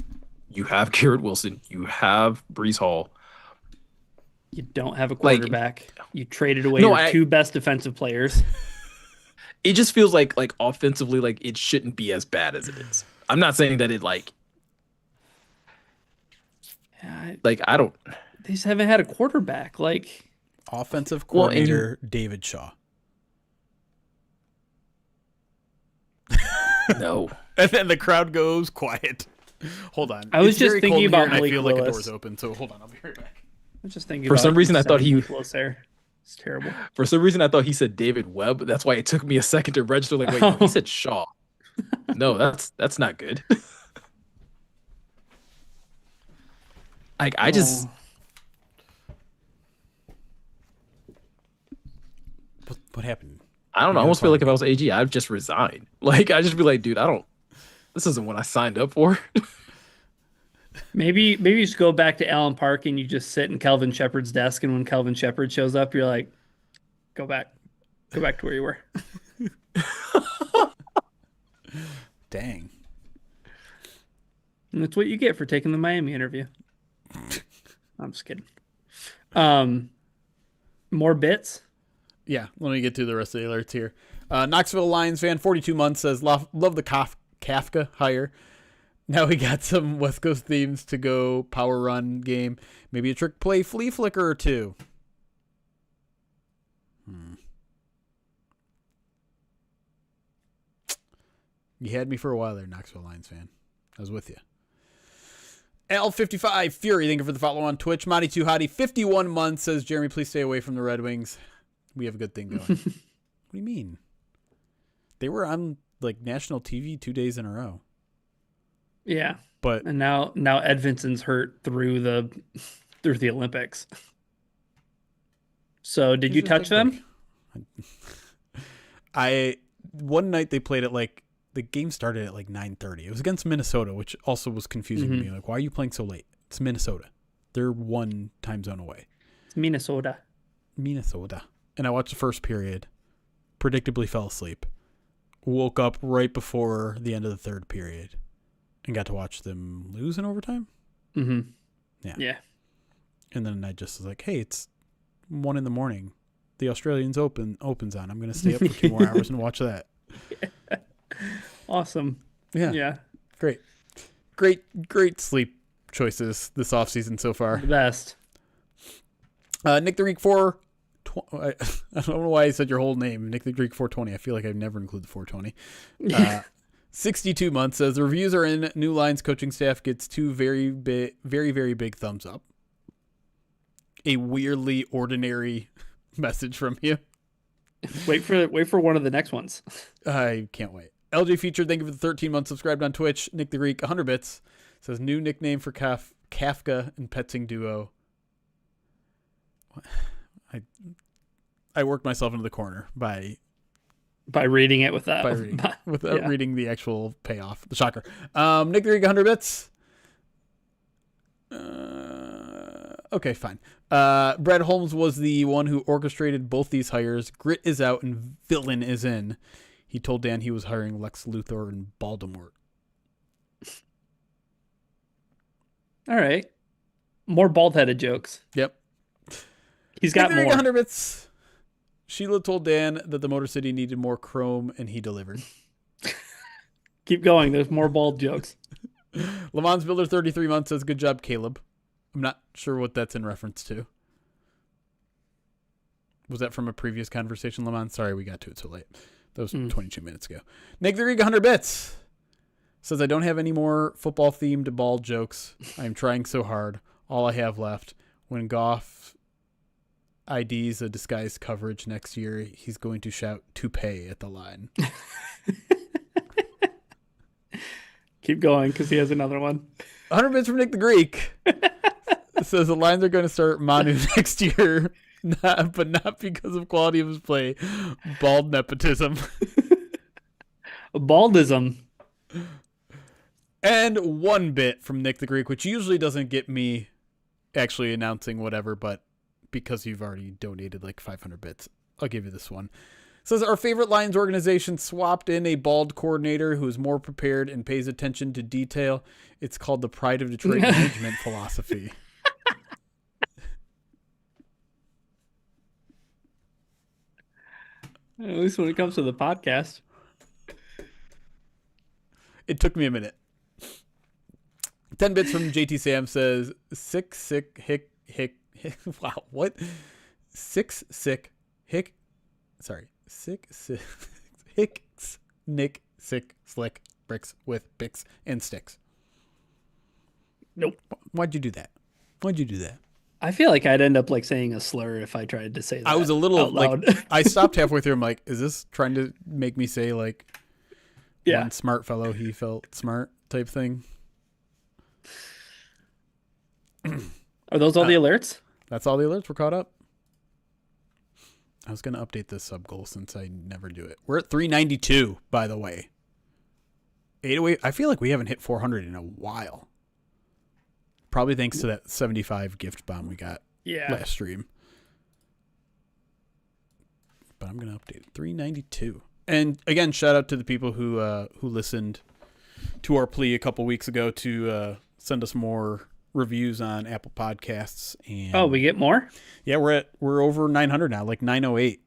You have Garrett Wilson, you have Breece Hall.
You don't have a quarterback. You traded away your two best defensive players.
It just feels like offensively, like it shouldn't be as bad as it is. I'm not saying that it I don't.
They just haven't had a quarterback. Like
offensive coordinator David Shaw.
No.
And then the crowd goes quiet. Hold on.
I was just thinking about Malik
I feel
Willis.
like a door's open, so hold on. I'll be right back.
I was just thinking.
For some reason, I thought he
close there. It's terrible.
For some reason, I thought he said David Webb. That's why it took me a second to register. Like, wait, no, he said Shaw. No, that's not good. I just.
What happened?
I don't know. I almost feel like if I was AG, I'd just resign. Like, I'd just be like, dude, this isn't what I signed up for.
Maybe you just go back to Allen Park and you just sit in Kelvin Shepard's desk, and when Kelvin Shepard shows up, you're like, go back to where you were.
Dang.
And that's what you get for taking the Miami interview. I'm just kidding. More bits?
Yeah, let me get to the rest of the alerts here. Knoxville Lions fan, 42 months, says, love the Kafka hire. Now we got some West Coast themes to go power run game. Maybe a trick play flea flicker or two. You had me for a while there, Knoxville Lions fan. I was with you. L55 Fury, thank you for the follow on Twitch. Monty Too Hottie, 51 months, says, Jeremy, please stay away from the Red Wings. We have a good thing going. What do you mean? They were on national TV 2 days in a row.
Yeah,
but
and now Ed Vinson's hurt through the Olympics. So did you touch them?
One night they played at the game started at 9:30. It was against Minnesota, which also was confusing to me. Like, why are you playing so late? It's Minnesota. They're one time zone away.
It's Minnesota.
And I watched the first period. Predictably fell asleep. Woke up right before the end of the third period. And got to watch them lose in overtime?
Mm-hmm.
Yeah. And then I just was like, hey, it's 1 a.m. The Australians opens on. I'm going to stay up for 2 more hours and watch that.
Yeah. Awesome.
Yeah. Great sleep choices this offseason so far.
The best.
Nick the Greek 4. I don't know why I said your whole name. Nick the Greek 420. I feel like I've never included the 420. 62 months says the reviews are in. New Lions coaching staff gets 2 very big thumbs up. A weirdly ordinary message from you.
Wait for one of the next ones.
I can't wait. LJ Featured, thank you for the 13 months subscribed on Twitch. Nick the Greek, 100 bits, says new nickname for Kafka and Petzing duo. I worked myself into the corner by
reading it without
reading the actual payoff. The shocker. Nick the Greek, 100 bits. Okay, fine. Brad Holmes was the one who orchestrated both these hires. Grit is out and villain is in. He told Dan he was hiring Lex Luthor and Voldemort.
All right. More bald-headed jokes.
Yep.
He's got more.
100 bits. Sheila told Dan that the Motor City needed more chrome, and he delivered.
Keep going. There's more bald jokes.
Le Mans Builder 33 months says, good job, Caleb. I'm not sure what that's in reference to. Was that from a previous conversation, Le Mans? Sorry, we got to it so late. That was 22 minutes ago. Nick the Greek, 100 bits. Says, I don't have any more football-themed bald jokes. I am trying so hard. All I have left. When Goff IDs a disguised coverage next year, he's going to shout toupee at the line.
Keep going because he has another one.
100 bits from Nick the Greek. It says the Lions are going to start Manu next year, but not because of quality of his play. Bald nepotism.
Baldism.
And 1 bit from Nick the Greek, which usually doesn't get me actually announcing whatever, but because you've already donated like 500 bits, I'll give you this one. It says our favorite Lions organization swapped in a bald coordinator who is more prepared and pays attention to detail. It's called the Pride of Detroit management philosophy.
At least when it comes to the podcast.
It took me a minute. 10 bits from JT Sam says, sick, hick. Wow, what? Hicks, Nick, sick, slick, bricks with picks and sticks.
Nope.
Why'd you do that?
I feel like I'd end up like saying a slur if I tried to say that.
I was a little
out loud.
like, I stopped halfway through. I'm like, is this trying to make me say like, one smart fellow, he felt smart type thing?
Are those all the alerts?
That's all the alerts. We're caught up. I was going to update this sub goal since I never do it. We're at 392, by the way. 808. I feel like we haven't hit 400 in a while. Probably thanks to that 75 gift bomb we got last stream. But I'm going to update it. 392. And again, shout out to the people who listened to our plea a couple weeks ago to send us more reviews on Apple Podcasts. And
we get more?
Yeah, we're over 900 now, like 908.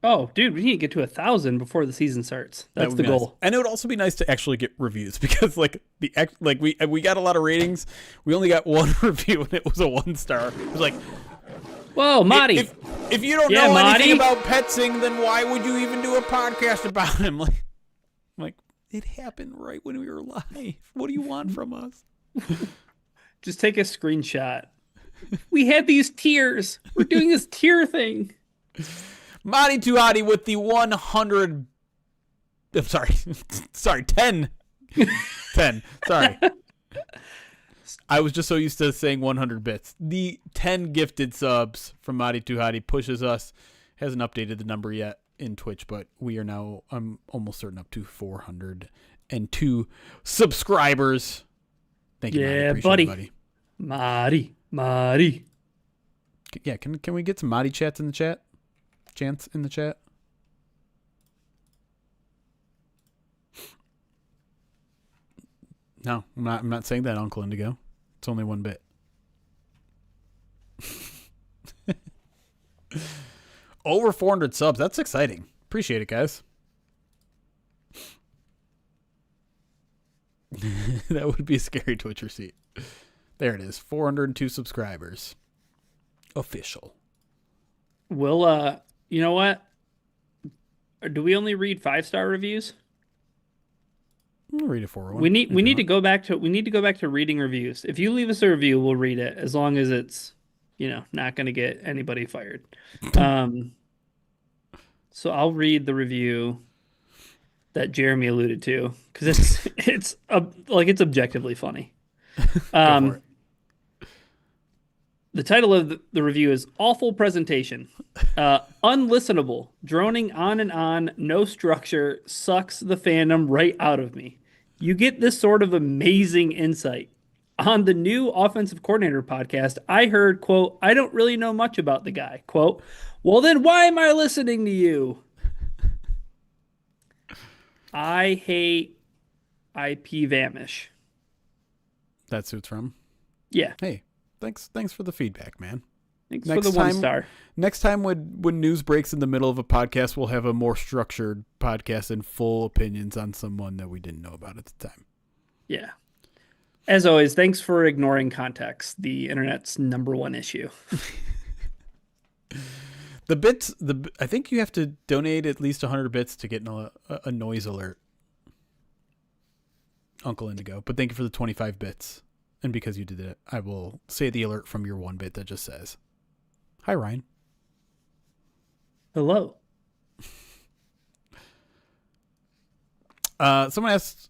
Oh, dude, we need to get to 1,000 before the season starts. That's the goal.
Nice. And it would also be nice to actually get reviews because we got a lot of ratings. We only got 1 review and it was a 1-star. It was like,
whoa, Marty.
If you don't know anything about Petzing, then why would you even do a podcast about him? Like, it happened right when we were live. What do you want from us?
Just take a screenshot. We had these tiers. We're doing this tier thing.
Monty Tuhati with the 100. I'm sorry. Sorry, 10. 10. Sorry. I was just so used to saying 100 bits. The 10 gifted subs from Monty Tuhati pushes us. Hasn't updated the number yet in Twitch, but we are now, I'm almost certain, up to 402 subscribers. Thank you,
yeah,
buddy.
Marty.
Yeah, can we get some Marty chats in the chat? Chants in the chat? No, I'm not saying that, Uncle Indigo. It's only 1 bit. Over 400 subs. That's exciting. Appreciate it, guys. That would be a scary Twitch receipt. There it is. 402 subscribers. Official.
We'll, you know what? Do we only read 5-star reviews?
We'll read it for
we need to go back to reading reviews. If you leave us a review, we'll read it as long as it's, not going to get anybody fired. So I'll read the review that Jeremy alluded to because it's objectively funny. The title of the review is Awful Presentation. Unlistenable. Droning on and on. No structure. Sucks the fandom right out of me. You get this sort of amazing insight. On the new offensive coordinator podcast, I heard, quote, I don't really know much about the guy. Quote, well, then why am I listening to you? I hate IP Vamish.
That's who it's from?
Yeah.
Hey. Thanks for the feedback, man.
Thanks for the 1-star.
Next time when news breaks in the middle of a podcast, we'll have a more structured podcast and full opinions on someone that we didn't know about at the time.
Yeah. As always, thanks for ignoring context, the internet's #1 issue.
The bits, I think you have to donate at least 100 bits to get a noise alert. Uncle Indigo. But thank you for the 25 bits. And because you did it, I will say the alert from your 1 bit that just says, hi, Ryan.
Hello.
Someone asked,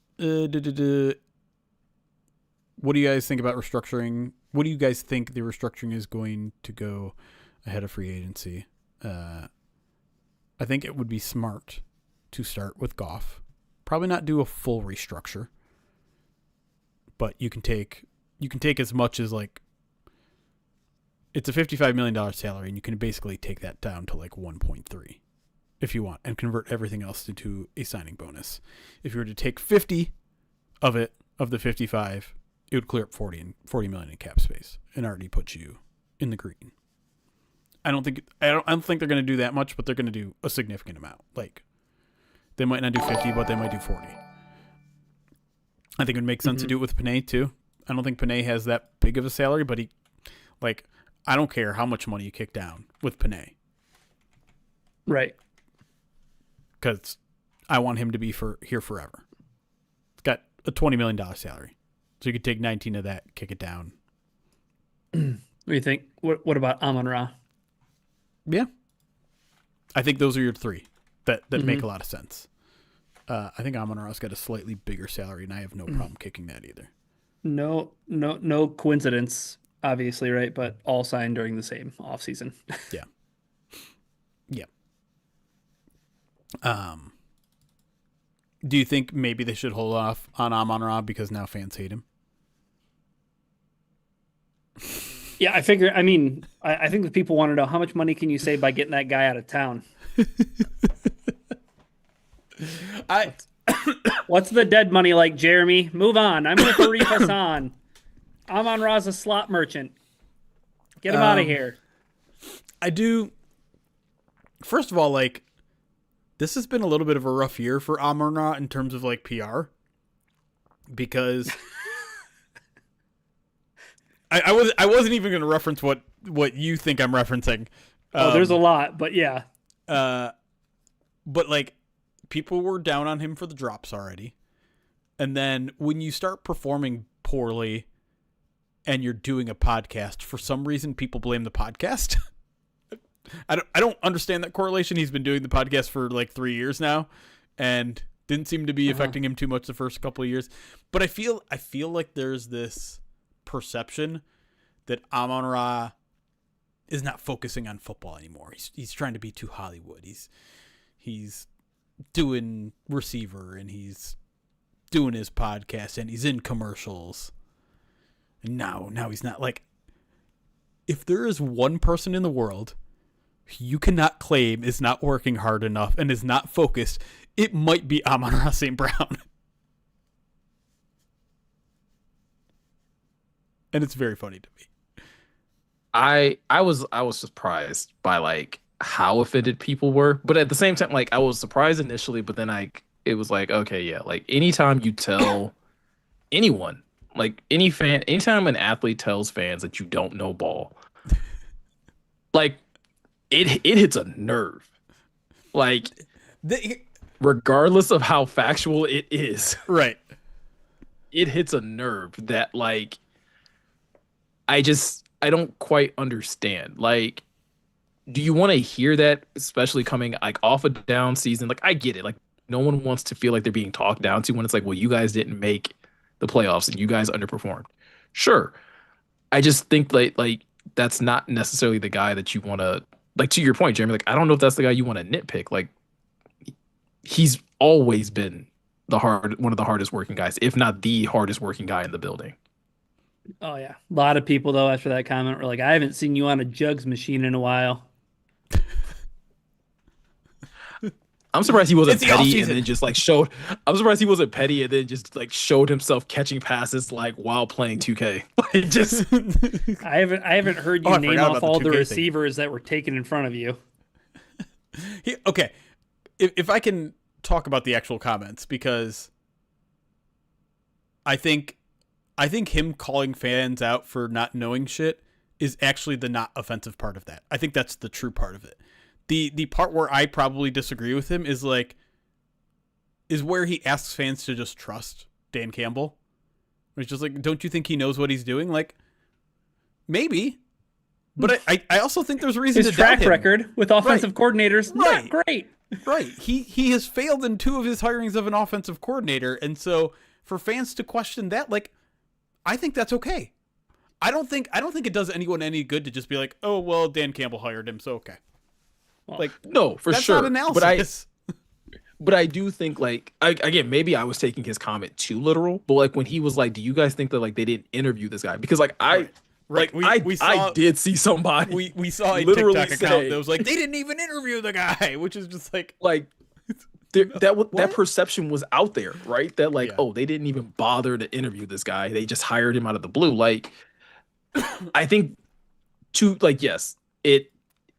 What do you guys think about restructuring? What do you guys think the restructuring is going to go ahead of free agency? I think it would be smart to start with Goff. Probably not do a full restructure, but you can take as much as like, it's a $55 million salary, and you can basically take that down to like 1.3 if you want, and convert everything else into a signing bonus. If you were to take 50 of it, of the 55, it would clear up 40 million in cap space and already put you in the green. I don't think they're going to do that much, but they're going to do a significant amount. Like, they might not do 50, but they might do 40. I think it would make sense to do it with Panay too. I don't think Panay has that big of a salary, but I don't care how much money you kick down with Panay.
Right.
Because I want him to be here forever. It's got a $20 million salary. So you could take 19 of that, kick it down.
What do you think? What about Amon-Ra?
Yeah. I think those are your three that make a lot of sense. I think Amon-Ra's got a slightly bigger salary, and I have no problem kicking that either.
No coincidence, obviously, right? But all signed during the same offseason.
Yeah. Do you think maybe they should hold off on Amon-Ra because now fans hate him?
Yeah, I figure. I mean, I think the people want to know how much money can you save by getting that guy out of town. What's the dead money like, Jeremy? Move on. I'm with Arif Hassan. Amon-Ra's a slot merchant. Get him out of here.
I do. First of all, like, this has been a little bit of a rough year for Amon-Ra in terms of like PR, because I wasn't even going to reference what you think I'm referencing.
There's a lot, but yeah.
But like, people were down on him for the drops already, and then when you start performing poorly and you're doing a podcast, for some reason people blame the podcast. I don't understand that correlation. He's been doing the podcast for like 3 years now, and didn't seem to be affecting him too much the first couple of years. But I feel like there's this perception that Amon-Ra is not focusing on football anymore. He's trying to be too Hollywood. He's doing receiver, and he's doing his podcast, and he's in commercials. And now he's not. Like, if there is one person in the world you cannot claim is not working hard enough and is not focused, it might be Amon-Ra St. Brown. And it's very funny to me.
I was surprised by like how offended people were, but at the same time, like, I was surprised initially, but then it was like, okay, yeah, like, anytime you tell anyone, like any fan, anytime an athlete tells fans that you don't know ball, like, it hits a nerve. Like, regardless of how factual it is,
right?
It hits a nerve that, like, I don't quite understand. Like, do you want to hear that, especially coming like off a down season? Like, I get it. Like, no one wants to feel like they're being talked down to when it's like, well, you guys didn't make the playoffs and you guys underperformed. Sure. I just think like that's not necessarily the guy that you want to, like, to your point, Jeremy, like, I don't know if that's the guy you want to nitpick. Like, he's always been one of the hardest working guys, if not the hardest working guy in the building.
Oh, yeah. A lot of people, though, after that comment were like, I haven't seen you on a jugs machine in a while.
I'm surprised he wasn't petty and then just like showed. I'm surprised he wasn't petty and then just like showed himself catching passes like while playing 2K. Like, just
I haven't heard you name off all the receivers that were taken in front of you.
Okay, if I can talk about the actual comments, because I think him calling fans out for not knowing shit is actually the not offensive part of that. I think that's the true part of it. The part where I probably disagree with him is where he asks fans to just trust Dan Campbell. It's just like, don't you think he knows what he's doing? Like, maybe, but I also think there's reason
his
to doubt him.
track record with offensive coordinators, not great.
Right. He has failed in 2 of his hirings of an offensive coordinator, and so for fans to question that, like, I think that's okay. I don't think it does anyone any good to just be like, oh well, Dan Campbell hired him, so okay. Like,
no, for
that's
sure.
not analysis.
But I do think, like, again, maybe I was taking his comment too literal, but like when he was like, do you guys think that like they didn't interview this guy? Because like I did see somebody
we saw a
literally
TikTok account that was like, they didn't even interview the guy, which is just like
that perception was out there, right? That like, oh, they didn't even bother to interview this guy. They just hired him out of the blue. Like, I think yes,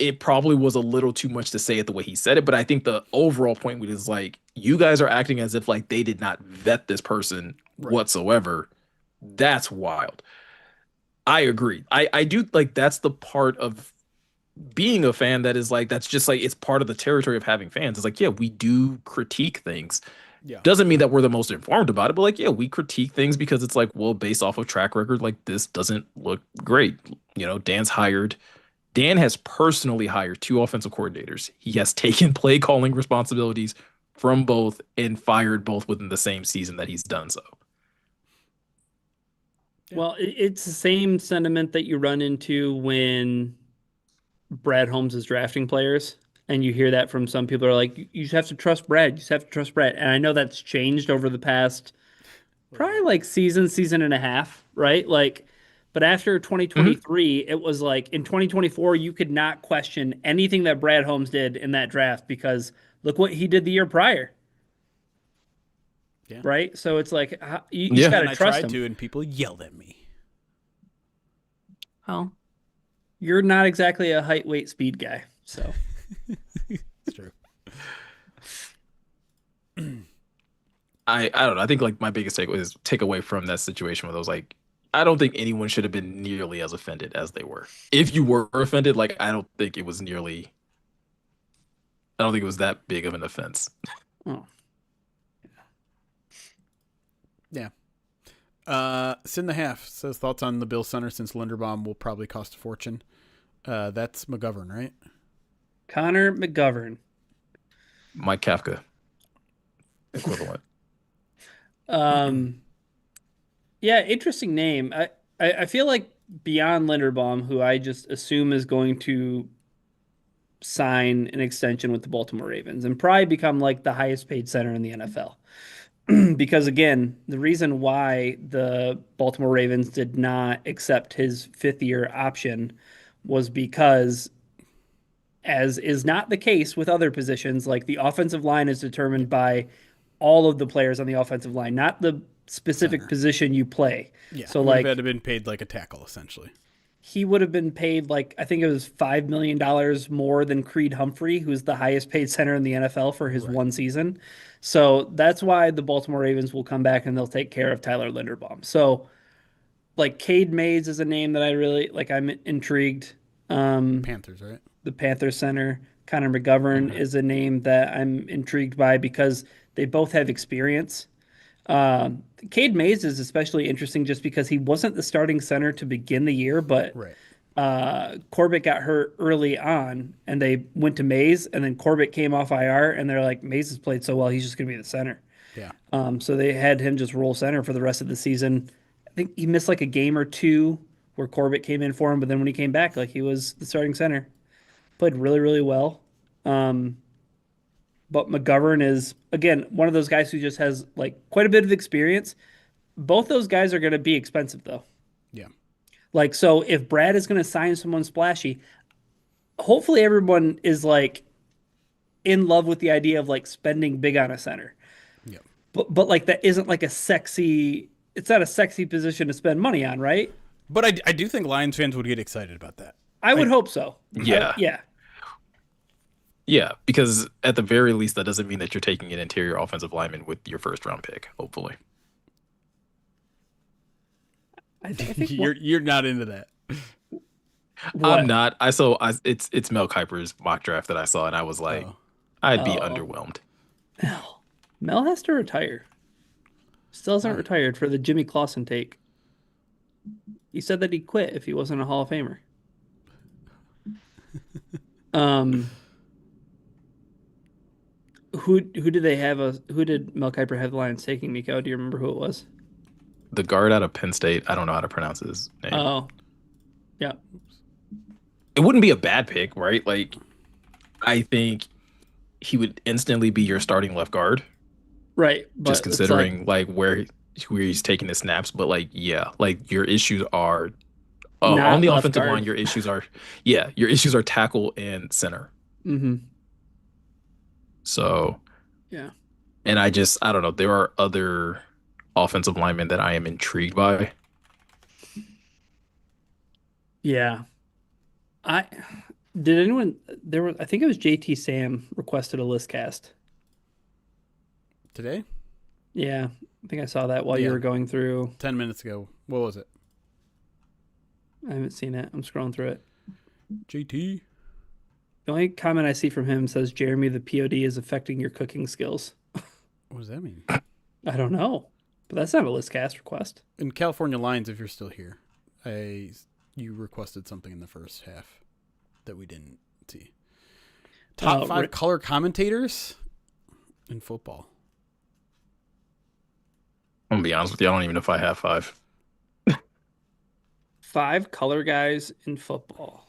it probably was a little too much to say it the way he said it, but I think the overall point was like, you guys are acting as if like they did not vet this person whatsoever. That's wild. I agree. I do like that's the part of being a fan that is like, that's just like, it's part of the territory of having fans. It's like, yeah, we do critique things.
Yeah.
Doesn't mean that we're the most informed about it, but like, yeah, we critique things because it's like, well, based off of track record, like this doesn't look great. You know, Dan has personally hired 2 offensive coordinators. He has taken play calling responsibilities from both and fired both within the same season that he's done so.
Well, it's the same sentiment that you run into when Brad Holmes is drafting players. And you hear that from some people are like, you just have to trust Brad. You just have to trust Brad. And I know that's changed over the past probably like season and a half, right? Like, but after 2023, it was like in 2024, you could not question anything that Brad Holmes did in that draft because look what he did the year prior.
Yeah.
Right? So it's like, you just got to trust him.
I tried to, and people yelled at me.
Well, you're not exactly a height, weight, speed guy. So
it's true.
I don't know. I think like my biggest takeaway from that situation was like, I don't think anyone should have been nearly as offended as they were. If you were offended, like I don't think it was that big of an offense.
Oh.
Yeah. Sin the Half says thoughts on the Bill Center since Linderbaum will probably cost a fortune. That's McGovern, right?
Connor McGovern.
Mike Kafka. Equivalent.
Yeah, interesting name. I feel like beyond Linderbaum, who I just assume is going to sign an extension with the Baltimore Ravens and probably become like the highest paid center in the NFL. Because again, the reason why the Baltimore Ravens did not accept his 5th-year option was because, as is not the case with other positions, like the offensive line is determined by all of the players on the offensive line, not the specific position you play.
Yeah,
so
like had been paid like a tackle essentially.
He would have been paid like I think it was $5 million more than Creed Humphrey, who's the highest paid center in the NFL for his one season. So that's why the Baltimore Ravens will come back and they'll take care of Tyler Linderbaum. So like Cade Mays is a name that I really like. I'm intrigued.
Panthers, right?
The Panthers center. Connor McGovern is a name that I'm intrigued by because they both have experience. Cade Mays is especially interesting just because he wasn't the starting center to begin the year, but Corbett got hurt early on and they went to Mays and then Corbett came off IR and they're like, Mays has played so well, he's just going to be the center.
Yeah.
So they had him just roll center for the rest of the season. I think he missed like a game or two where Corbett came in for him, but then when he came back, like he was the starting center. Played really, really well. But McGovern is, again, one of those guys who just has like quite a bit of experience. Both those guys are going to be expensive, though.
Yeah.
Like, so if Brad is going to sign someone splashy, hopefully everyone is like in love with the idea of like spending big on a center.
Yeah.
But like that isn't like it's not a sexy position to spend money on, right?
But I do think Lions fans would get excited about that.
I would hope so.
Yeah.
Yeah.
Yeah, because at the very least, that doesn't mean that you're taking an interior offensive lineman with your 1st-round pick, hopefully.
I think
you're not into that.
What?
I'm not. It's Mel Kiper's mock draft that I saw, and I was like, I'd be underwhelmed.
Mel has to retire. Still hasn't retired for the Jimmy Clausen take. He said that he'd quit if he wasn't a Hall of Famer. Who did they have? Who did Mel Kiper have the Lions taking, Nico? Do you remember who it was?
the guard out of Penn State. I don't know how to pronounce his name.
Oh, yeah.
It wouldn't be a bad pick, right? Like, I think he would instantly be your starting left guard,
Right.
just
But it's like
considering like where he's taking his snaps. But like, yeah, like your issues are on
not
the
left
offensive line.
guard.
Your issues are, yeah, your issues are tackle and center.
Mm-hmm.
So,
Yeah.
and I don't know. There are other offensive linemen that I am intrigued by.
Yeah. I did anyone there was I think it was JT Sam requested a list cast.
Today?
Yeah. I think I saw that while you
Yeah.
were going through.
10 minutes ago. What was it?
I haven't seen it. I'm scrolling through it.
JT.
The only comment I see from him says, Jeremy, the POD is affecting your cooking skills.
What does that mean?
I don't know. But that's not a list cast request.
In California Lions, if you're still here, you requested something in the first half that we didn't see. Top 5 color commentators in football.
I'm gonna be honest with you. I don't even know if I have 5.
5 color guys in football.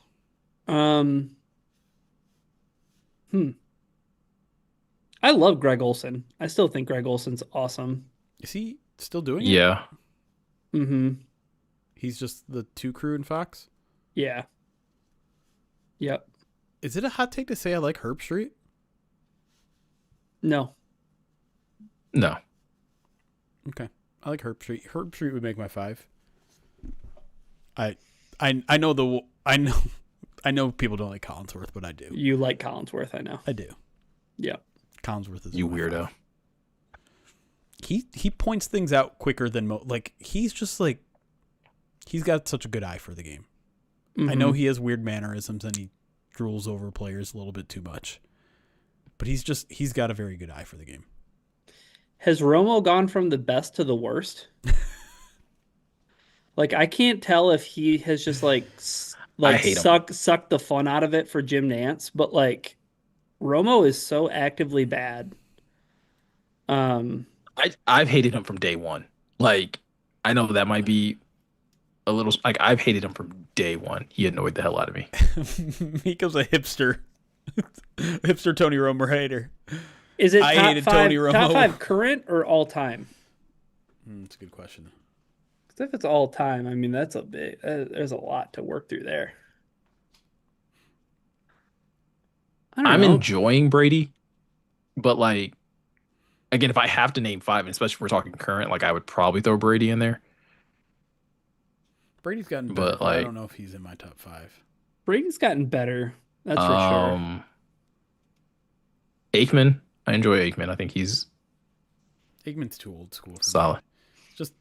I love Greg Olson. I still think Greg Olson's awesome.
Is he still doing it?
Yeah.
Mm-hmm.
He's just the 2 crew in Fox?
Yeah. Yep.
Is it a hot take to say I like Herb Street?
No.
No.
Okay. I like Herb Street. Herb Street would make my 5. I know people don't like Collinsworth, but I do.
You like Collinsworth, I know.
I do.
Yep.
Collinsworth is
You
my
weirdo.
5. He points things out quicker than he's just like he's got such a good eye for the game.
Mm-hmm.
I know he has weird mannerisms and he drools over players a little bit too much. But he's got a very good eye for the game.
Has Romo gone from the best to the worst? Like, I can't tell if he has just
I hate him.
sucked the fun out of it for Jim Nance, but like Romo is so actively bad.
I've hated him from day one. Like, I know that might be a little like I've hated him from day one. He annoyed the hell out of me.
Miko's a hipster. Hipster Tony Romo hater.
Is it
I
top
hated
5,
Tony Romo.
top 5 current or all time?
That's a good question.
Because if it's all time, I mean, that's a big, there's a lot to work through there. I don't
I'm
know.
enjoying Brady, but like again, if I have to name 5, and especially if we're talking current, like I would probably throw Brady in there.
Brady's gotten better,
But,
but I
like-
don't know if he's in my top 5.
Brady's gotten better. That's for sure.
Aikman. I enjoy Aikman. I think he's
Aikman's too old school for me.
solid.
Just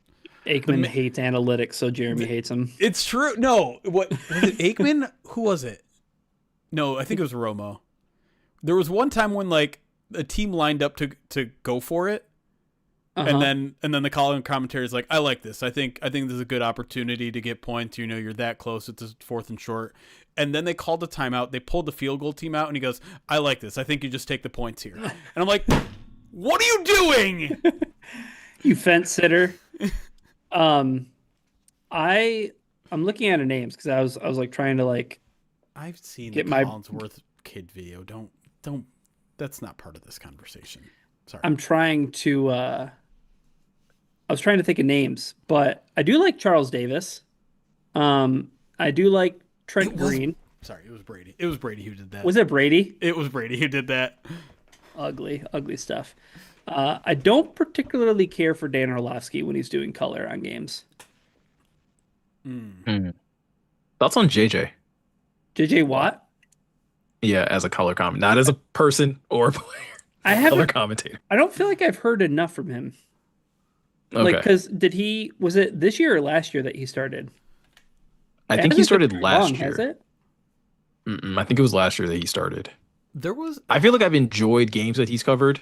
Aikman hates analytics, so Jeremy hates him.
it's true. No, what was it? Aikman? Who was it? No, I think it was Romo. There was one time when like a team lined up to go for it,
Uh-huh.
and then the column commentary is like, "I like this. I think this is a good opportunity to get points. You know, you're that close. It's a 4th and short." And then they called a timeout. They pulled the field goal team out, and he goes, "I like this. I think you just take the points here." And I'm like, "What are you doing?"
You fence sitter. I'm looking at her names because I was like trying to like
I've seen
Get
the
my-
Collinsworth kid video. Don't. That's not part of this conversation. Sorry.
I'm trying to I was trying to think of names, but I do like Charles Davis. I do like Trent
It was-
Green.
Sorry, it was Brady. It was Brady who did that.
Was it Brady?
It was Brady who did that.
Ugly stuff. I don't particularly care for Dan Orlovsky when he's doing color on games.
Thoughts on JJ?
JJ Watt?
Yeah, as a color comment, not as a person or a player.
I
Color
haven't.
commentator.
I don't feel like I've heard enough from him. Like,
Okay.
because was it this year or last year that he started?
I
It
think he
hasn't been
started
very
last
long,
year.
Has it?
I think it was last year that he started.
There was
I feel like I've enjoyed games that he's covered.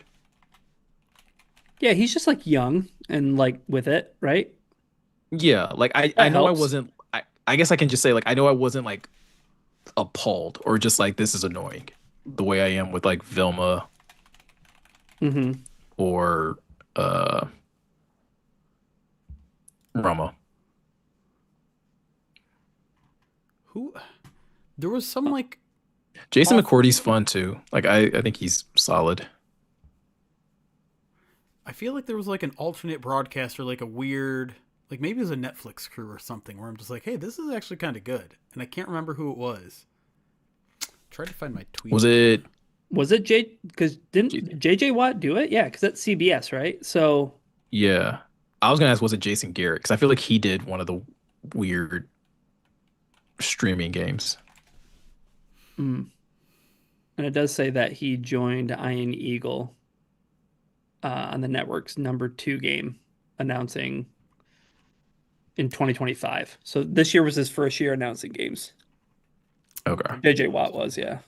Yeah, he's just like young and like with it, right?
Yeah, like I
That
know
helps.
I wasn't. I guess I can just say like I know I wasn't like appalled or just like this is annoying the way I am with like Vilma
Mm-hmm.
or Romo.
Who? There was some like
Jason
off-
McCourty's fun too. Like I think he's solid.
I feel like there was like an alternate broadcaster, like a weird, like maybe it was a Netflix crew or something, where I'm just like, hey, this is actually kind of good, and I can't remember who it was. Try to find my tweet.
Was it
Because didn't JJ Watt do it? Yeah, because that's CBS, right? So
Yeah. I was gonna ask, was it Jason Garrett? Because I feel like he did one of the weird streaming games.
and it does say that he joined Iron Eagle on the network's #2 game, announcing in 2025. So this year was his first year announcing games.
Okay.
JJ Watt was, yeah.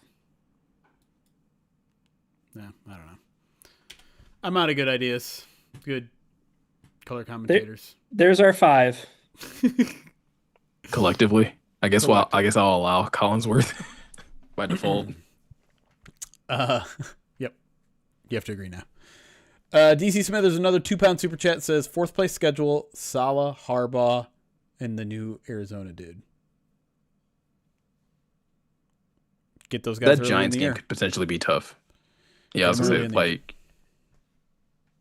Yeah, I don't know. I'm out of good ideas. Good color commentators.
There's our 5.
Collectively. I guess I'll allow Collinsworth by default.
Yep. You have to agree now. DC Smith, there's another £2 super chat, says 4th place schedule, Saleh, Harbaugh, and the new Arizona dude. Get those guys.
That Giants game could potentially be tough. Yeah, I was gonna say like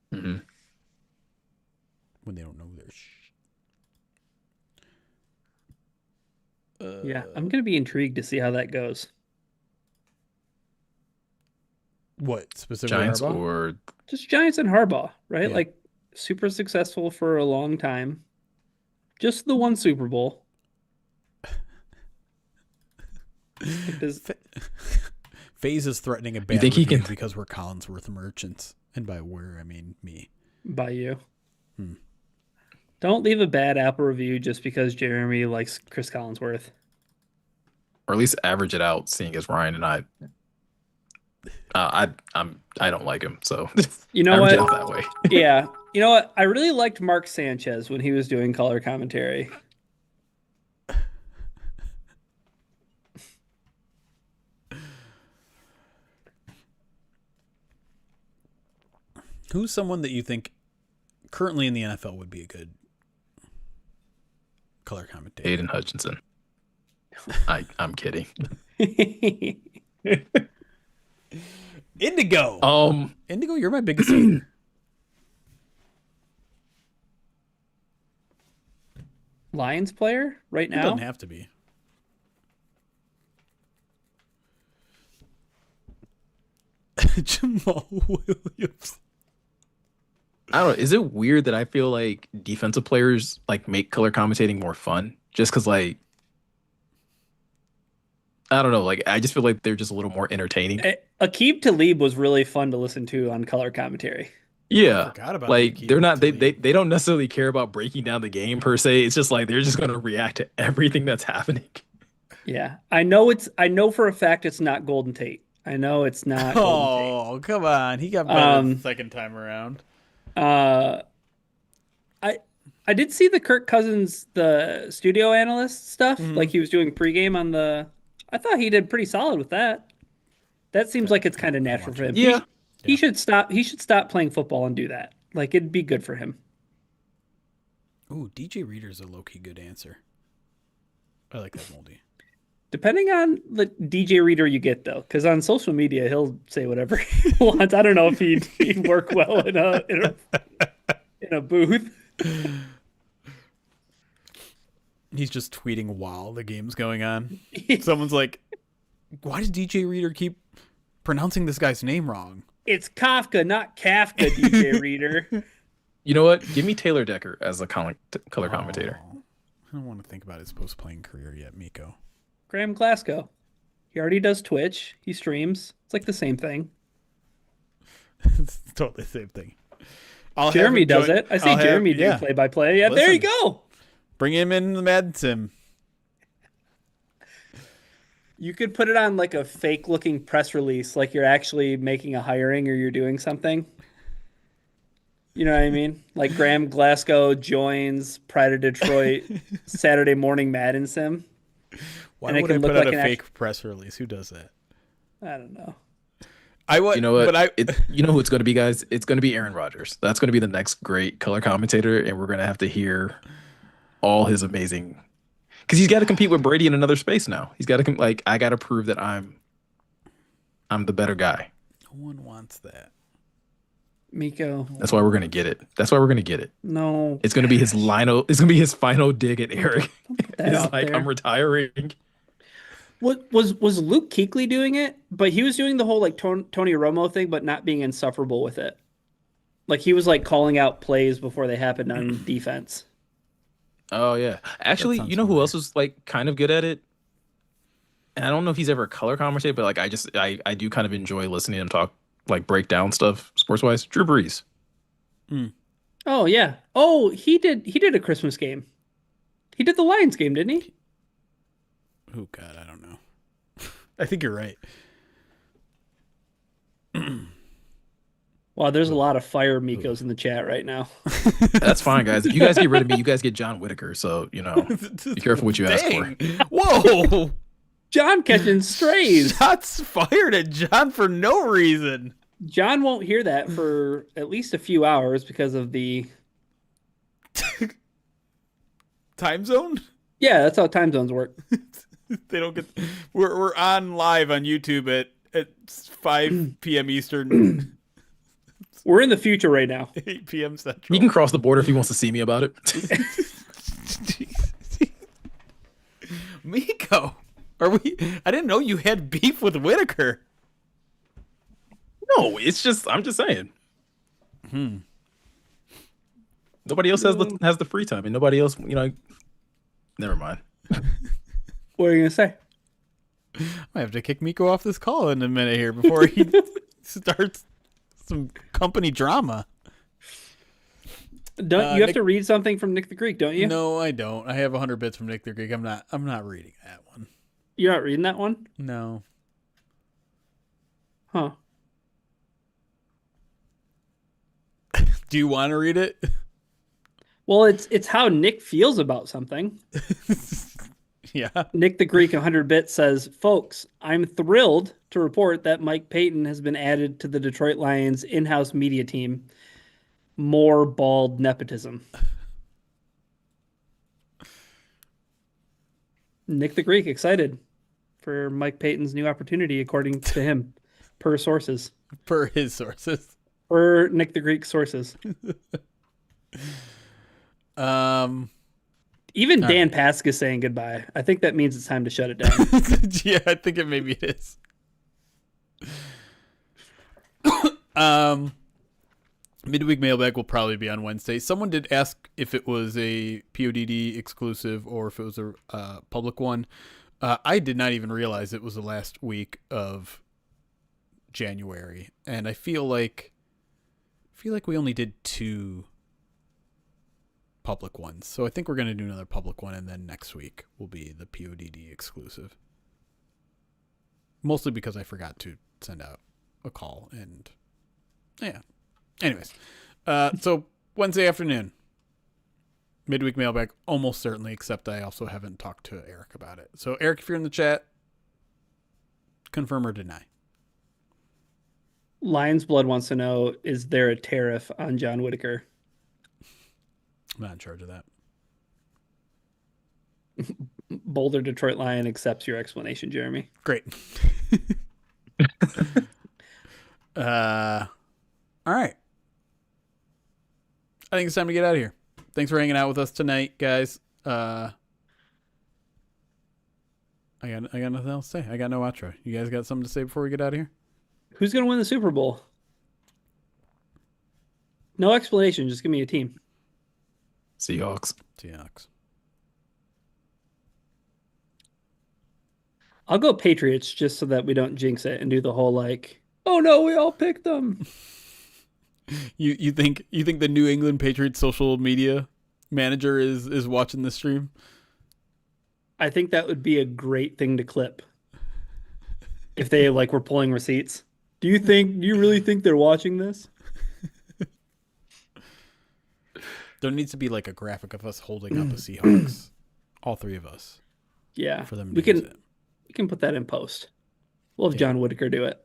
when they don't know their
Yeah, I'm gonna be intrigued to see how that goes.
What specifically?
Giants
Harbaugh?
or
Just Giants and Harbaugh, right?
Yeah.
Like super successful for a long time. Just the one Super Bowl.
FaZe is threatening a bad
think he
review
can-
because we're Collinsworth merchants, and by we're I mean me.
By you. Don't leave a bad Apple review just because Jeremy likes Chris Collinsworth.
or at least average it out, seeing as Ryan and I don't like him, so
You know
average it
what?
out that way.
Yeah. You know what? I really liked Mark Sanchez when he was doing color commentary.
Who's someone that you think currently in the NFL would be a good color commentator?
Aiden Hutchinson. I'm kidding.
Indigo. Indigo, you're my biggest hater.
Lions player right
It
now?
doesn't have to be. Jamal Williams.
I don't know. Is it weird that I feel like defensive players like make color commentating more fun? Just because, like, I don't know. Like, I just feel like they're just a little more entertaining.
Aqib Talib was really fun to listen to on color commentary.
Yeah,
forgot about
like
Aqib
they're not. They
Talib.
they don't necessarily care about breaking down the game per se. It's just like they're just gonna react to everything that's happening.
Yeah. I know for a fact it's not Golden Tate. I know it's not Golden Tate.
Oh, come on. He got better the second time around.
I did see the Kirk Cousins, the studio analyst stuff. Like he was doing pregame on the. I thought he did pretty solid with that. That seems like it's kind of natural for him.
Yeah.
He should stop. He should stop playing football and do that. Like it'd be good for him.
Ooh, DJ Reader's a low-key good answer. I like that moldy.
Depending on the DJ reader you get, though, because on social media he'll say whatever he wants. I don't know if he'd work well in a booth.
He's just tweeting while the game's going on. Someone's like, why does DJ Reader keep pronouncing this guy's name wrong?
It's Kafka, not Kafka, DJ reader.
You know what? Give me Taylor Decker as a color commentator.
Oh, I don't want to think about his post-playing career yet, Miko.
Graham Glasgow. He already does Twitch. He streams. It's like the same thing.
It's totally the same thing.
Jeremy does it. I see Jeremy do play-by-play. Yeah, there you go.
Bring him in the Madden Sim.
You could put it on like a fake-looking press release, like you're actually making a hiring or you're doing something. You know what I mean? Like Graham Glasgow joins Pride of Detroit Saturday morning Madden Sim.
Why would I put out a fake press release? Who does that?
I don't know.
I would.
You know what?
But
you know who it's going to be, guys? It's going to be Aaron Rodgers. That's going to be the next great color commentator, and we're going to have to hear all his amazing, because he's got to compete with Brady in another space now. He's got to like I got to prove that I'm the better guy.
No one wants that.
Miko.
That's why we're gonna get it. That's why we're gonna get it.
No.
It's gonna be his Lionel. It's gonna be his final dig at Eric.
That
He's
out
like,
there.
I'm retiring.
What was Luke Kuechly doing it? But he was doing the whole like Tony Romo thing, but not being insufferable with it. Like he was like calling out plays before they happened on defense.
Oh yeah. Actually, you know who else was like kind of good at it? And I don't know if he's ever a color commentator, but like I do kind of enjoy listening to him talk, like break down stuff sports wise. Drew Brees.
Oh yeah. Oh, he did a Christmas game. He did the Lions game, didn't he?
Oh God, I don't know. I think you're right.
Wow, there's a lot of fire Mikos in the chat right now.
That's fine, guys. If you guys get rid of me, you guys get John Whitaker. So, you know, be careful what you ask for.
Whoa!
John catching strays.
Shots fired at John for no reason.
John won't hear that for at least a few hours because of the
time zone.
Yeah, that's how time zones work.
They don't get. We're on live on YouTube at 5 p.m. Eastern.
We're in the future right now.
8 p.m. Central.
He can cross the border if he wants to see me about it.
Miko, are we? I didn't know you had beef with Whitaker.
No, it's just I'm just saying. Nobody else has the free time, and nobody else, you know. Never mind.
What are you gonna say?
I have to kick Miko off this call in a minute here before he starts some company drama.
Don't you have to read something from Nick the Greek? Don't you?
No, I don't. I have 100 bits from Nick the Greek. I'm not reading that one.
You're not reading that one?
No.
Huh.
Do you want to read it?
Well, it's how Nick feels about something.
Yeah.
Nick the Greek 100 bits says, "Folks, I'm thrilled to report that Mike Payton has been added to the Detroit Lions in-house media team. More bald nepotism." Nick the Greek excited for Mike Payton's new opportunity, according to him, per sources.
Per his sources.
Per Nick the Greek sources. Even Dan Pask is saying goodbye. I think that means it's time to shut it down.
Yeah, I think maybe it is. Midweek mailbag will probably be on Wednesday. Someone did ask if it was a PODD exclusive or if it was a public one. I did not even realize it was the last week of January, and I feel like we only did 2 public ones. So I think we're going to do another public one, and then next week will be the PODD exclusive. Mostly because I forgot to send out a call, and yeah. Anyways, so Wednesday afternoon, midweek mailbag, almost certainly, except I also haven't talked to Eric about it. So Eric, if you're in the chat, confirm or deny.
Lions Blood wants to know, is there a tariff on John Whitaker?
I'm not in charge of that.
Boulder Detroit Lion accepts your explanation, Jeremy.
Great. All right. I think it's time to get out of here. Thanks for hanging out with us tonight, guys. I got nothing else to say. I got no outro. You guys got something to say before we get out of here?
Who's going to win the Super Bowl? No explanation. Just give me a team.
Seahawks.
I'll go Patriots just so that we don't jinx it and do the whole like, oh no, we all picked them.
You think the New England Patriots social media manager is watching this stream?
I think that would be a great thing to clip. If they like were pulling receipts. Do you really think they're watching this?
There needs to be like a graphic of us holding up a Seahawks. All 3 of us.
Yeah.
For them to
we
use it.
can put that in post. We'll have John Whitaker do it.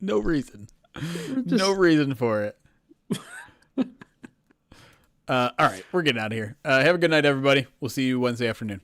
No reason. No reason for it. All right, we're getting out of here. Have a good night, everybody. We'll see you Wednesday afternoon.